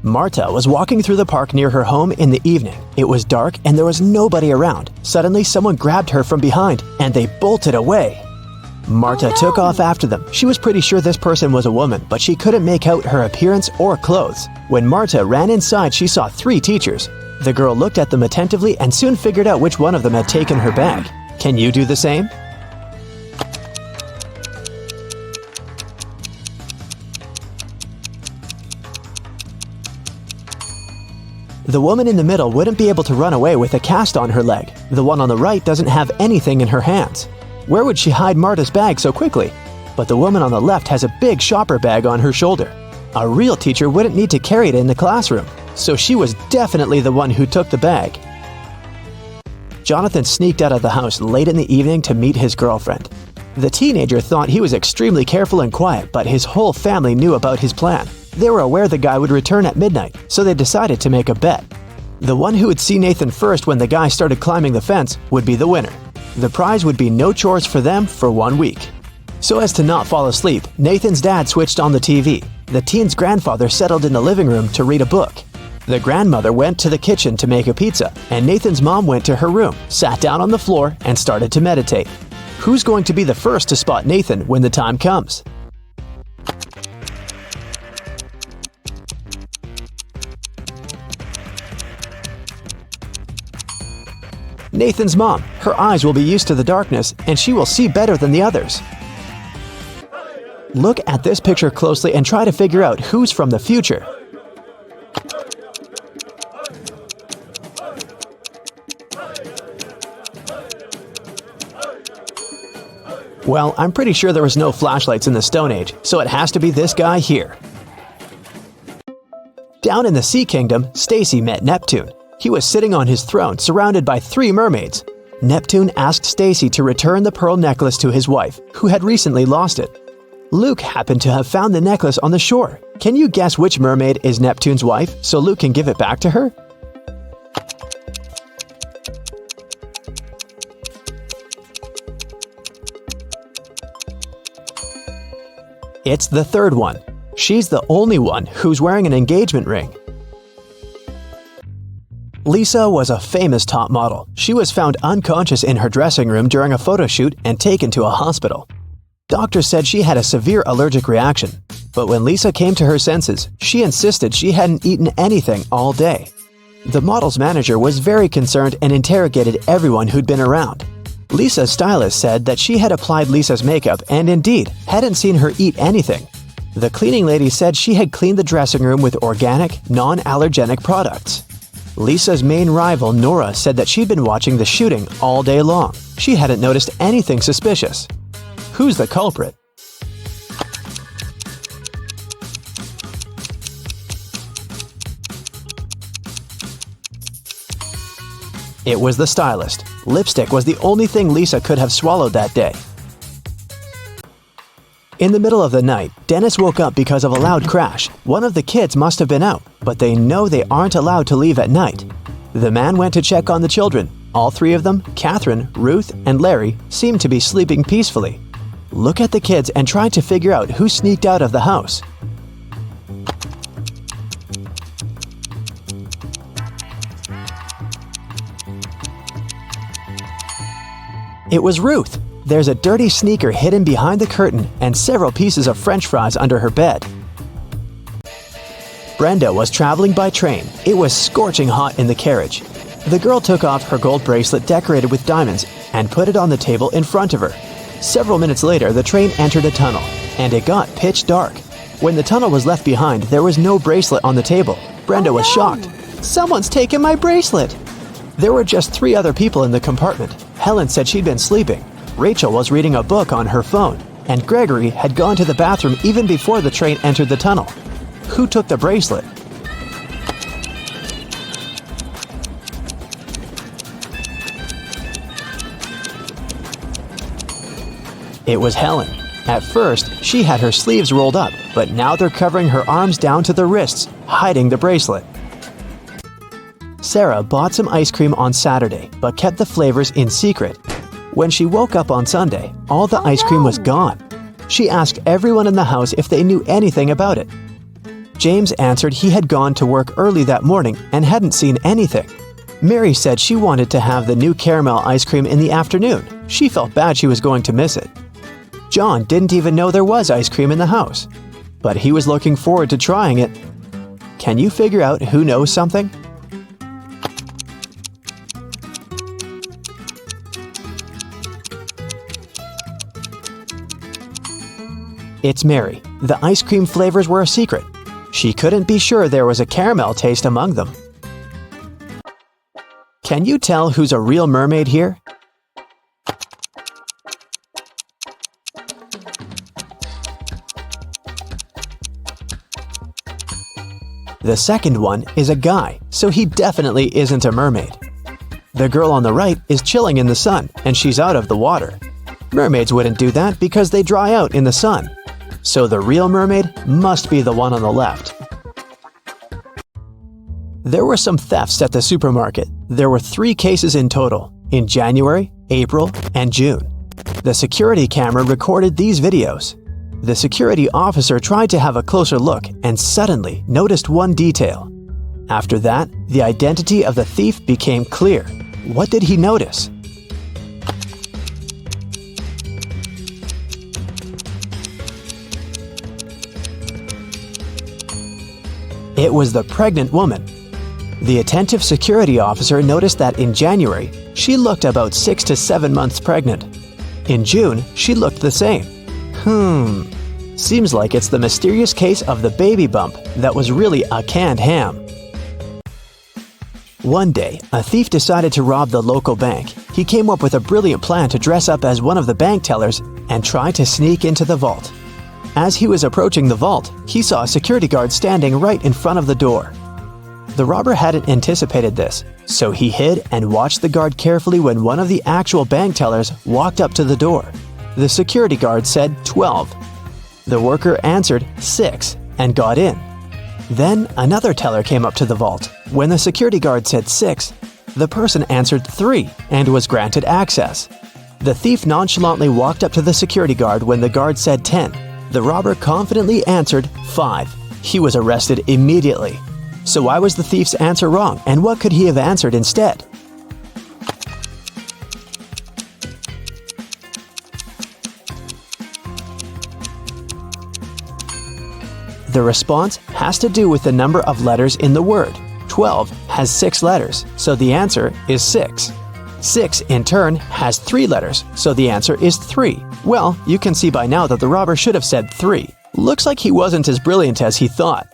Marta was walking through the park near her home in the evening. It was dark and there was nobody around. Suddenly, someone grabbed her from behind and they bolted away. Marta took off after them. She was pretty sure this person was a woman, but she couldn't make out her appearance or clothes. When Marta ran inside, she saw 3 teachers. The girl looked at them attentively and soon figured out which one of them had taken her bag. Can you do the same? The woman in the middle wouldn't be able to run away with a cast on her leg. The one on the right doesn't have anything in her hands. Where would she hide Marta's bag so quickly? But the woman on the left has a big shopper bag on her shoulder. A real teacher wouldn't need to carry it in the classroom, so she was definitely the one who took the bag. Jonathan sneaked out of the house late in the evening to meet his girlfriend. The teenager thought he was extremely careful and quiet, but his whole family knew about his plan. They were aware the guy would return at midnight, so they decided to make a bet. The one who would see Nathan first when the guy started climbing the fence would be the winner. The prize would be no chores for them for 1 week. So as to not fall asleep, Nathan's dad switched on the TV. The teen's grandfather settled in the living room to read a book. The grandmother went to the kitchen to make a pizza, and Nathan's mom went to her room, sat down on the floor, and started to meditate. Who's going to be the first to spot Nathan when the time comes? Nathan's mom. Her eyes will be used to the darkness, and she will see better than the others. Look at this picture closely and try to figure out who's from the future. Well, I'm pretty sure there was no flashlights in the Stone Age, so it has to be this guy here. Down in the Sea Kingdom, Stacy met Neptune. He was sitting on his throne, surrounded by 3 mermaids. Neptune asked Stacy to return the pearl necklace to his wife, who had recently lost it. Luke happened to have found the necklace on the shore. Can you guess which mermaid is Neptune's wife, so Luke can give it back to her? It's the third one. She's the only one who's wearing an engagement ring. Lisa was a famous top model. She was found unconscious in her dressing room during a photo shoot and taken to a hospital. Doctors said she had a severe allergic reaction, but when Lisa came to her senses, she insisted she hadn't eaten anything all day. The model's manager was very concerned and interrogated everyone who'd been around. Lisa's stylist said that she had applied Lisa's makeup and indeed hadn't seen her eat anything. The cleaning lady said she had cleaned the dressing room with organic, non-allergenic products. Lisa's main rival, Nora, said that she'd been watching the shooting all day long. She hadn't noticed anything suspicious. Who's the culprit? It was the stylist. Lipstick was the only thing Lisa could have swallowed that day. In the middle of the night, Dennis woke up because of a loud crash. One of the kids must have been out, but they know they aren't allowed to leave at night. The man went to check on the children. All 3 of them, Catherine, Ruth, and Larry, seemed to be sleeping peacefully. Look at the kids and try to figure out who sneaked out of the house. It was Ruth. There's a dirty sneaker hidden behind the curtain and several pieces of French fries under her bed. Brenda was traveling by train. It was scorching hot in the carriage. The girl took off her gold bracelet decorated with diamonds and put it on the table in front of her. Several minutes later, the train entered a tunnel, and it got pitch dark. When the tunnel was left behind, there was no bracelet on the table. Brenda was shocked. "Someone's taken my bracelet!" There were just 3 other people in the compartment. Helen said she'd been sleeping. Rachel was reading a book on her phone, and Gregory had gone to the bathroom even before the train entered the tunnel. Who took the bracelet? It was Helen. At first, she had her sleeves rolled up, but now they're covering her arms down to the wrists, hiding the bracelet. Sarah bought some ice cream on Saturday, but kept the flavors in secret. When she woke up on Sunday, all the ice cream was gone. She asked everyone in the house if they knew anything about it. James answered he had gone to work early that morning and hadn't seen anything. Mary said she wanted to have the new caramel ice cream in the afternoon. She felt bad she was going to miss it. John didn't even know there was ice cream in the house, but he was looking forward to trying it. Can you figure out who knows something? It's Mary. The ice cream flavors were a secret. She couldn't be sure there was a caramel taste among them. Can you tell who's a real mermaid here? The second one is a guy, so he definitely isn't a mermaid. The girl on the right is chilling in the sun, and she's out of the water. Mermaids wouldn't do that because they dry out in the sun. So the real mermaid must be the one on the left. There were some thefts at the supermarket. There were 3 cases in total, in January, April, and June. The security camera recorded these videos. The security officer tried to have a closer look and suddenly noticed one detail. After that, the identity of the thief became clear. What did he notice? It was the pregnant woman. The attentive security officer noticed that in January, she looked about 6 to 7 months pregnant. In June, she looked the same. Seems like it's the mysterious case of the baby bump that was really a canned ham. One day, a thief decided to rob the local bank. He came up with a brilliant plan to dress up as one of the bank tellers and try to sneak into the vault. As he was approaching the vault, he saw a security guard standing right in front of the door. The robber hadn't anticipated this, so he hid and watched the guard carefully when one of the actual bank tellers walked up to the door. The security guard said 12. The worker answered 6 and got in. Then another teller came up to the vault. When the security guard said 6, the person answered 3 and was granted access. The thief nonchalantly walked up to the security guard when the guard said 10. The robber confidently answered 5. He was arrested immediately. So why was the thief's answer wrong, and what could he have answered instead? The response has to do with the number of letters in the word. 12 has 6 letters, so the answer is 6. 6, in turn, has 3 letters, so the answer is 3. Well, you can see by now that the robber should have said 3. Looks like he wasn't as brilliant as he thought.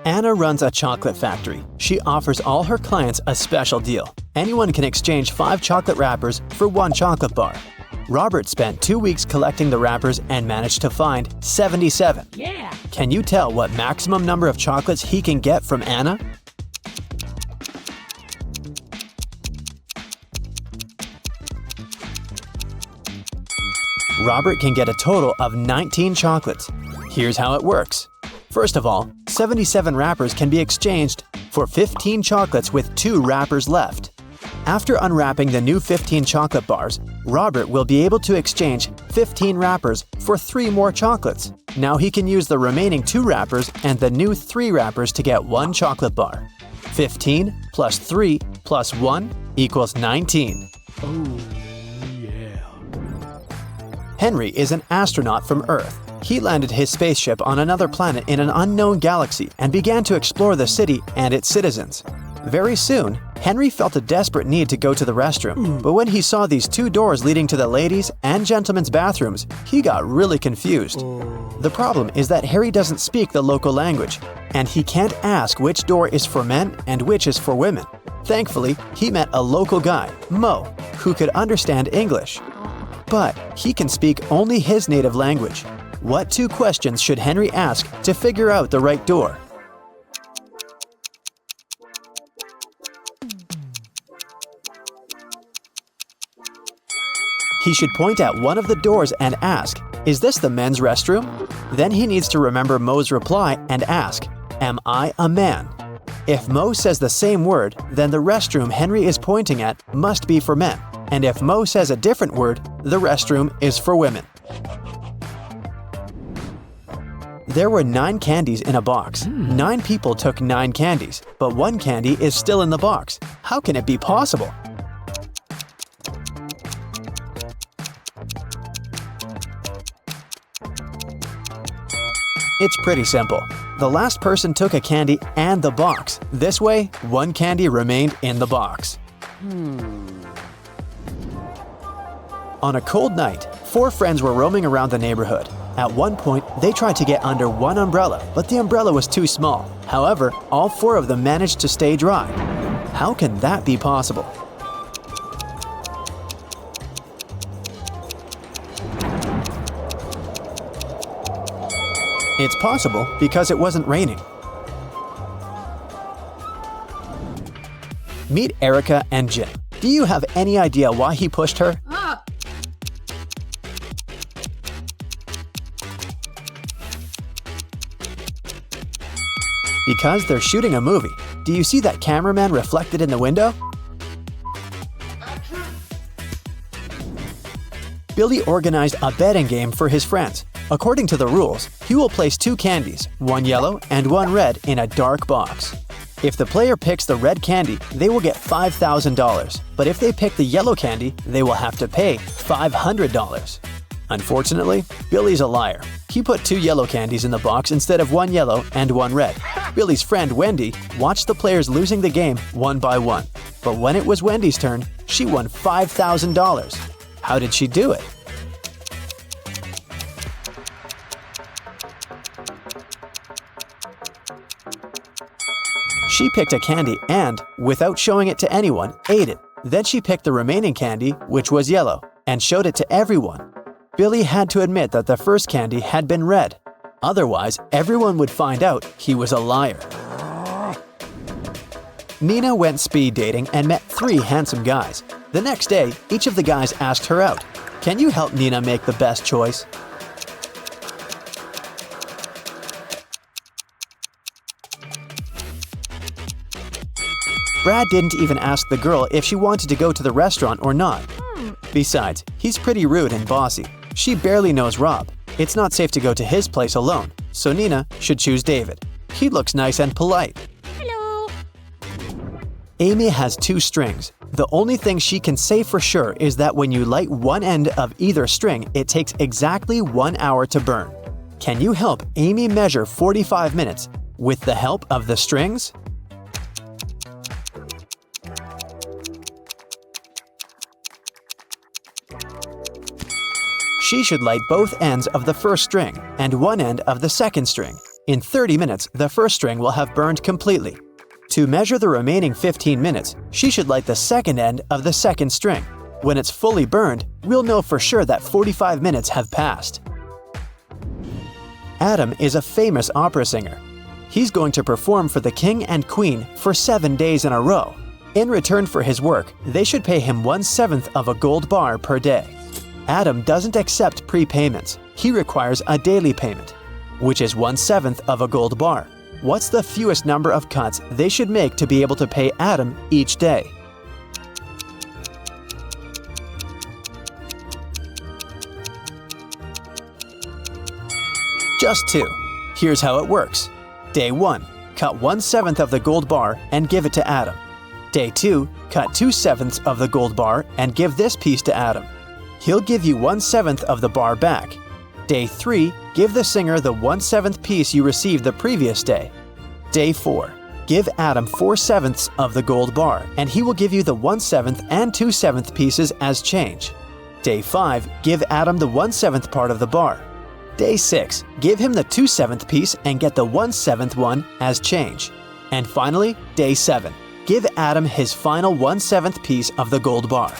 Anna runs a chocolate factory. She offers all her clients a special deal. Anyone can exchange 5 chocolate wrappers for 1 chocolate bar. Robert spent 2 weeks collecting the wrappers and managed to find 77. Yeah. Can you tell what maximum number of chocolates he can get from Anna? Robert can get a total of 19 chocolates. Here's how it works. First of all, 77 wrappers can be exchanged for 15 chocolates with 2 wrappers left. After unwrapping the new 15 chocolate bars, Robert will be able to exchange 15 wrappers for 3 more chocolates. Now he can use the remaining 2 wrappers and the new 3 wrappers to get 1 chocolate bar. 15 plus 3 plus 1 equals 19. Henry is an astronaut from Earth. He landed his spaceship on another planet in an unknown galaxy and began to explore the city and its citizens. Very soon, Henry felt a desperate need to go to the restroom, but when he saw these 2 doors leading to the ladies' and gentlemen's bathrooms, he got really confused. The problem is that Harry doesn't speak the local language, and he can't ask which door is for men and which is for women. Thankfully, he met a local guy, Mo, who could understand English. But he can speak only his native language. What 2 questions should Henry ask to figure out the right door? He should point at one of the doors and ask, "Is this the men's restroom?" Then he needs to remember Mo's reply and ask, "Am I a man?" If Mo says the same word, then the restroom Henry is pointing at must be for men. And if Mo says a different word, the restroom is for women. There were 9 candies in a box. 9 people took 9 candies, but 1 candy is still in the box. How can it be possible? It's pretty simple. The last person took a candy and the box. This way, 1 candy remained in the box. On a cold night, 4 friends were roaming around the neighborhood. At one point, they tried to get under one umbrella, but the umbrella was too small. However, all 4 of them managed to stay dry. How can that be possible? It's possible because it wasn't raining. Meet Erica and Jim. Do you have any idea why he pushed her? Because they're shooting a movie. Do you see that cameraman reflected in the window? Billy organized a betting game for his friends. According to the rules, he will place 2 candies, 1 yellow and 1 red, in a dark box. If the player picks the red candy, they will get $5,000. But if they pick the yellow candy, they will have to pay $500. Unfortunately, Billy's a liar. He put 2 yellow candies in the box instead of 1 yellow and 1 red. Billy's friend Wendy watched the players losing the game one by one. But when it was Wendy's turn, she won $5,000. How did she do it? She picked a candy and, without showing it to anyone, ate it. Then she picked the remaining candy, which was yellow, and showed it to everyone. Billy had to admit that the first candy had been red. Otherwise, everyone would find out he was a liar. Nina went speed dating and met 3 handsome guys. The next day, each of the guys asked her out. Can you help Nina make the best choice? Brad didn't even ask the girl if she wanted to go to the restaurant or not. Besides, he's pretty rude and bossy. She barely knows Rob. It's not safe to go to his place alone, so Nina should choose David. He looks nice and polite. Hello. Amy has 2 strings. The only thing she can say for sure is that when you light one end of either string, it takes exactly 1 hour to burn. Can you help Amy measure 45 minutes with the help of the strings? She should light both ends of the first string and one end of the second string. In 30 minutes, the first string will have burned completely. To measure the remaining 15 minutes, she should light the second end of the second string. When it's fully burned, we'll know for sure that 45 minutes have passed. Adam is a famous opera singer. He's going to perform for the king and queen for 7 days in a row. In return for his work, they should pay him 1/7 of a gold bar per day. Adam doesn't accept prepayments. He requires a daily payment, which is 1/7 of a gold bar. What's the fewest number of cuts they should make to be able to pay Adam each day? Just 2. Here's how it works. Day 1, cut 1/7 of the gold bar and give it to Adam. Day 2, cut 2/7 of the gold bar and give this piece to Adam. He'll give you 1/7 of the bar back. Day 3, give the singer the 1/7 piece you received the previous day. Day 4, give Adam 4/7 of the gold bar, and he will give you the 1/7 and 2/7 pieces as change. Day 5, give Adam the 1/7 part of the bar. Day 6, give him the 2/7 piece and get the 1/7 one as change. And finally, Day 7, give Adam his final 1/7 piece of the gold bar.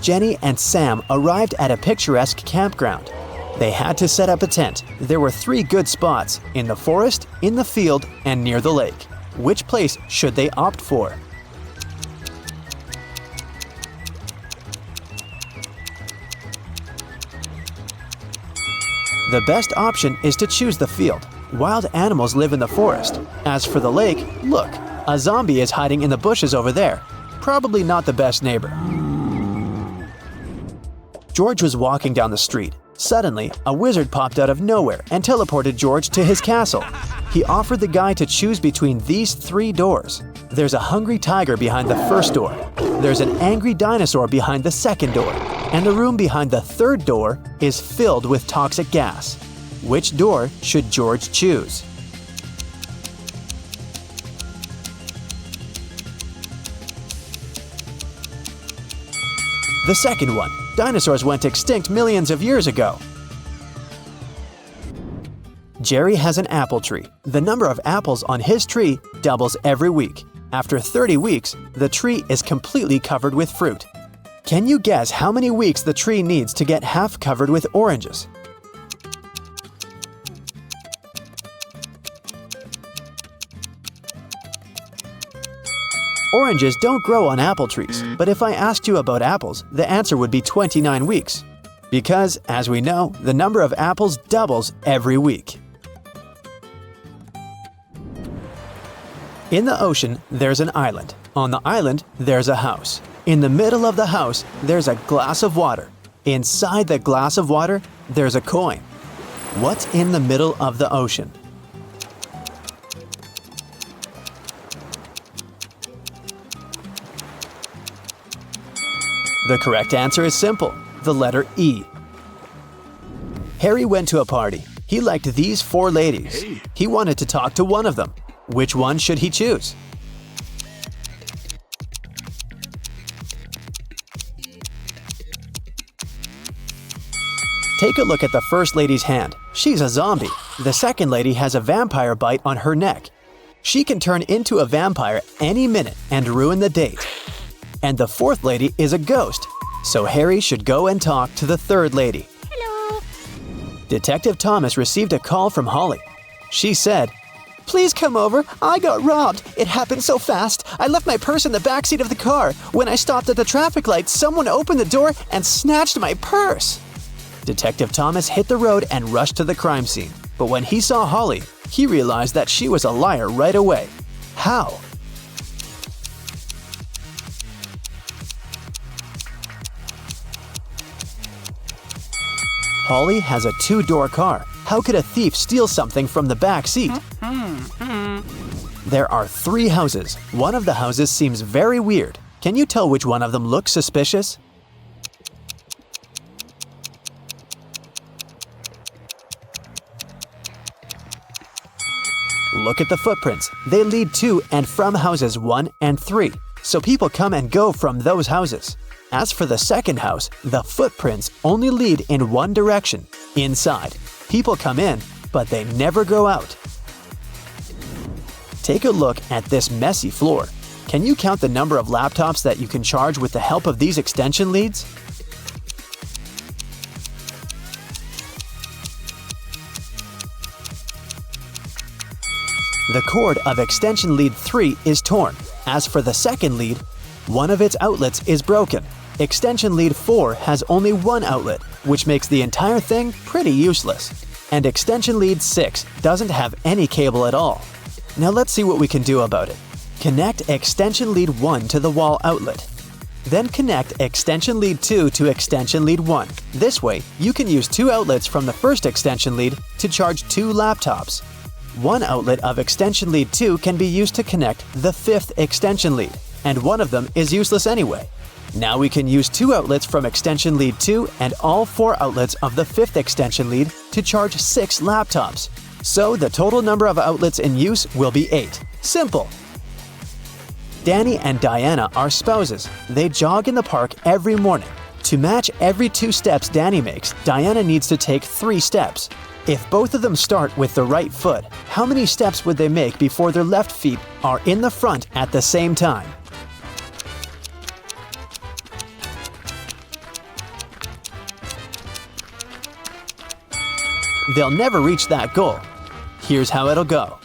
Jenny and Sam arrived at a picturesque campground. They had to set up a tent. There were 3 good spots, in the forest, in the field, and near the lake. Which place should they opt for? The best option is to choose the field. Wild animals live in the forest. As for the lake, look, a zombie is hiding in the bushes over there. Probably not the best neighbor. George was walking down the street. Suddenly, a wizard popped out of nowhere and teleported George to his castle. He offered the guy to choose between these 3 doors. There's a hungry tiger behind the first door. There's an angry dinosaur behind the second door. And the room behind the third door is filled with toxic gas. Which door should George choose? The second one. Dinosaurs went extinct millions of years ago. Jerry has an apple tree. The number of apples on his tree doubles every week. After 30 weeks, the tree is completely covered with fruit. Can you guess how many weeks the tree needs to get half covered with oranges? Oranges don't grow on apple trees, but if I asked you about apples, the answer would be 29 weeks. Because, as we know, the number of apples doubles every week. In the ocean, there's an island. On the island, there's a house. In the middle of the house, there's a glass of water. Inside the glass of water, there's a coin. What's in the middle of the ocean? The correct answer is simple, the letter E. Harry went to a party. He liked these 4 ladies. He wanted to talk to one of them. Which one should he choose? Take a look at the first lady's hand. She's a zombie. The second lady has a vampire bite on her neck. She can turn into a vampire any minute and ruin the date. And the fourth lady is a ghost. So Harry should go and talk to the third lady. Hello. Detective Thomas received a call from Holly. She said, "Please come over. I got robbed. It happened so fast. I left my purse in the backseat of the car. When I stopped at the traffic light, someone opened the door and snatched my purse." Detective Thomas hit the road and rushed to the crime scene. But when he saw Holly, he realized that she was a liar right away. How? Holly has a 2-door car. How could a thief steal something from the back seat? There are 3 houses. One of the houses seems very weird. Can you tell which one of them looks suspicious? Look at the footprints. They lead to and from houses 1 and 3, so people come and go from those houses. As for the second house, the footprints only lead in one direction, inside. People come in, but they never go out. Take a look at this messy floor. Can you count the number of laptops that you can charge with the help of these extension leads? The cord of extension lead 3 is torn. As for the second lead, one of its outlets is broken. Extension lead 4 has only one outlet, which makes the entire thing pretty useless. And extension lead 6 doesn't have any cable at all. Now let's see what we can do about it. Connect extension lead 1 to the wall outlet. Then connect extension lead 2 to extension lead 1. This way, you can use 2 outlets from the first extension lead to charge 2 laptops. One outlet of extension lead 2 can be used to connect the 5th extension lead, and one of them is useless anyway. Now we can use 2 outlets from extension lead 2 and all 4 outlets of the 5th extension lead to charge 6 laptops. So the total number of outlets in use will be 8. Simple! Danny and Diana are spouses. They jog in the park every morning. To match every 2 steps Danny makes, Diana needs to take 3 steps. If both of them start with the right foot, how many steps would they make before their left feet are in the front at the same time? They'll never reach that goal. Here's how it'll go.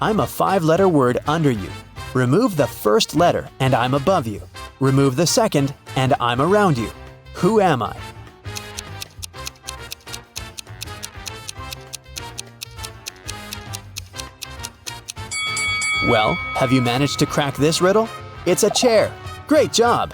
I'm a 5-letter word under you. Remove the first letter and I'm above you. Remove the second and I'm around you. Who am I? Well, have you managed to crack this riddle? It's a chair. Great job!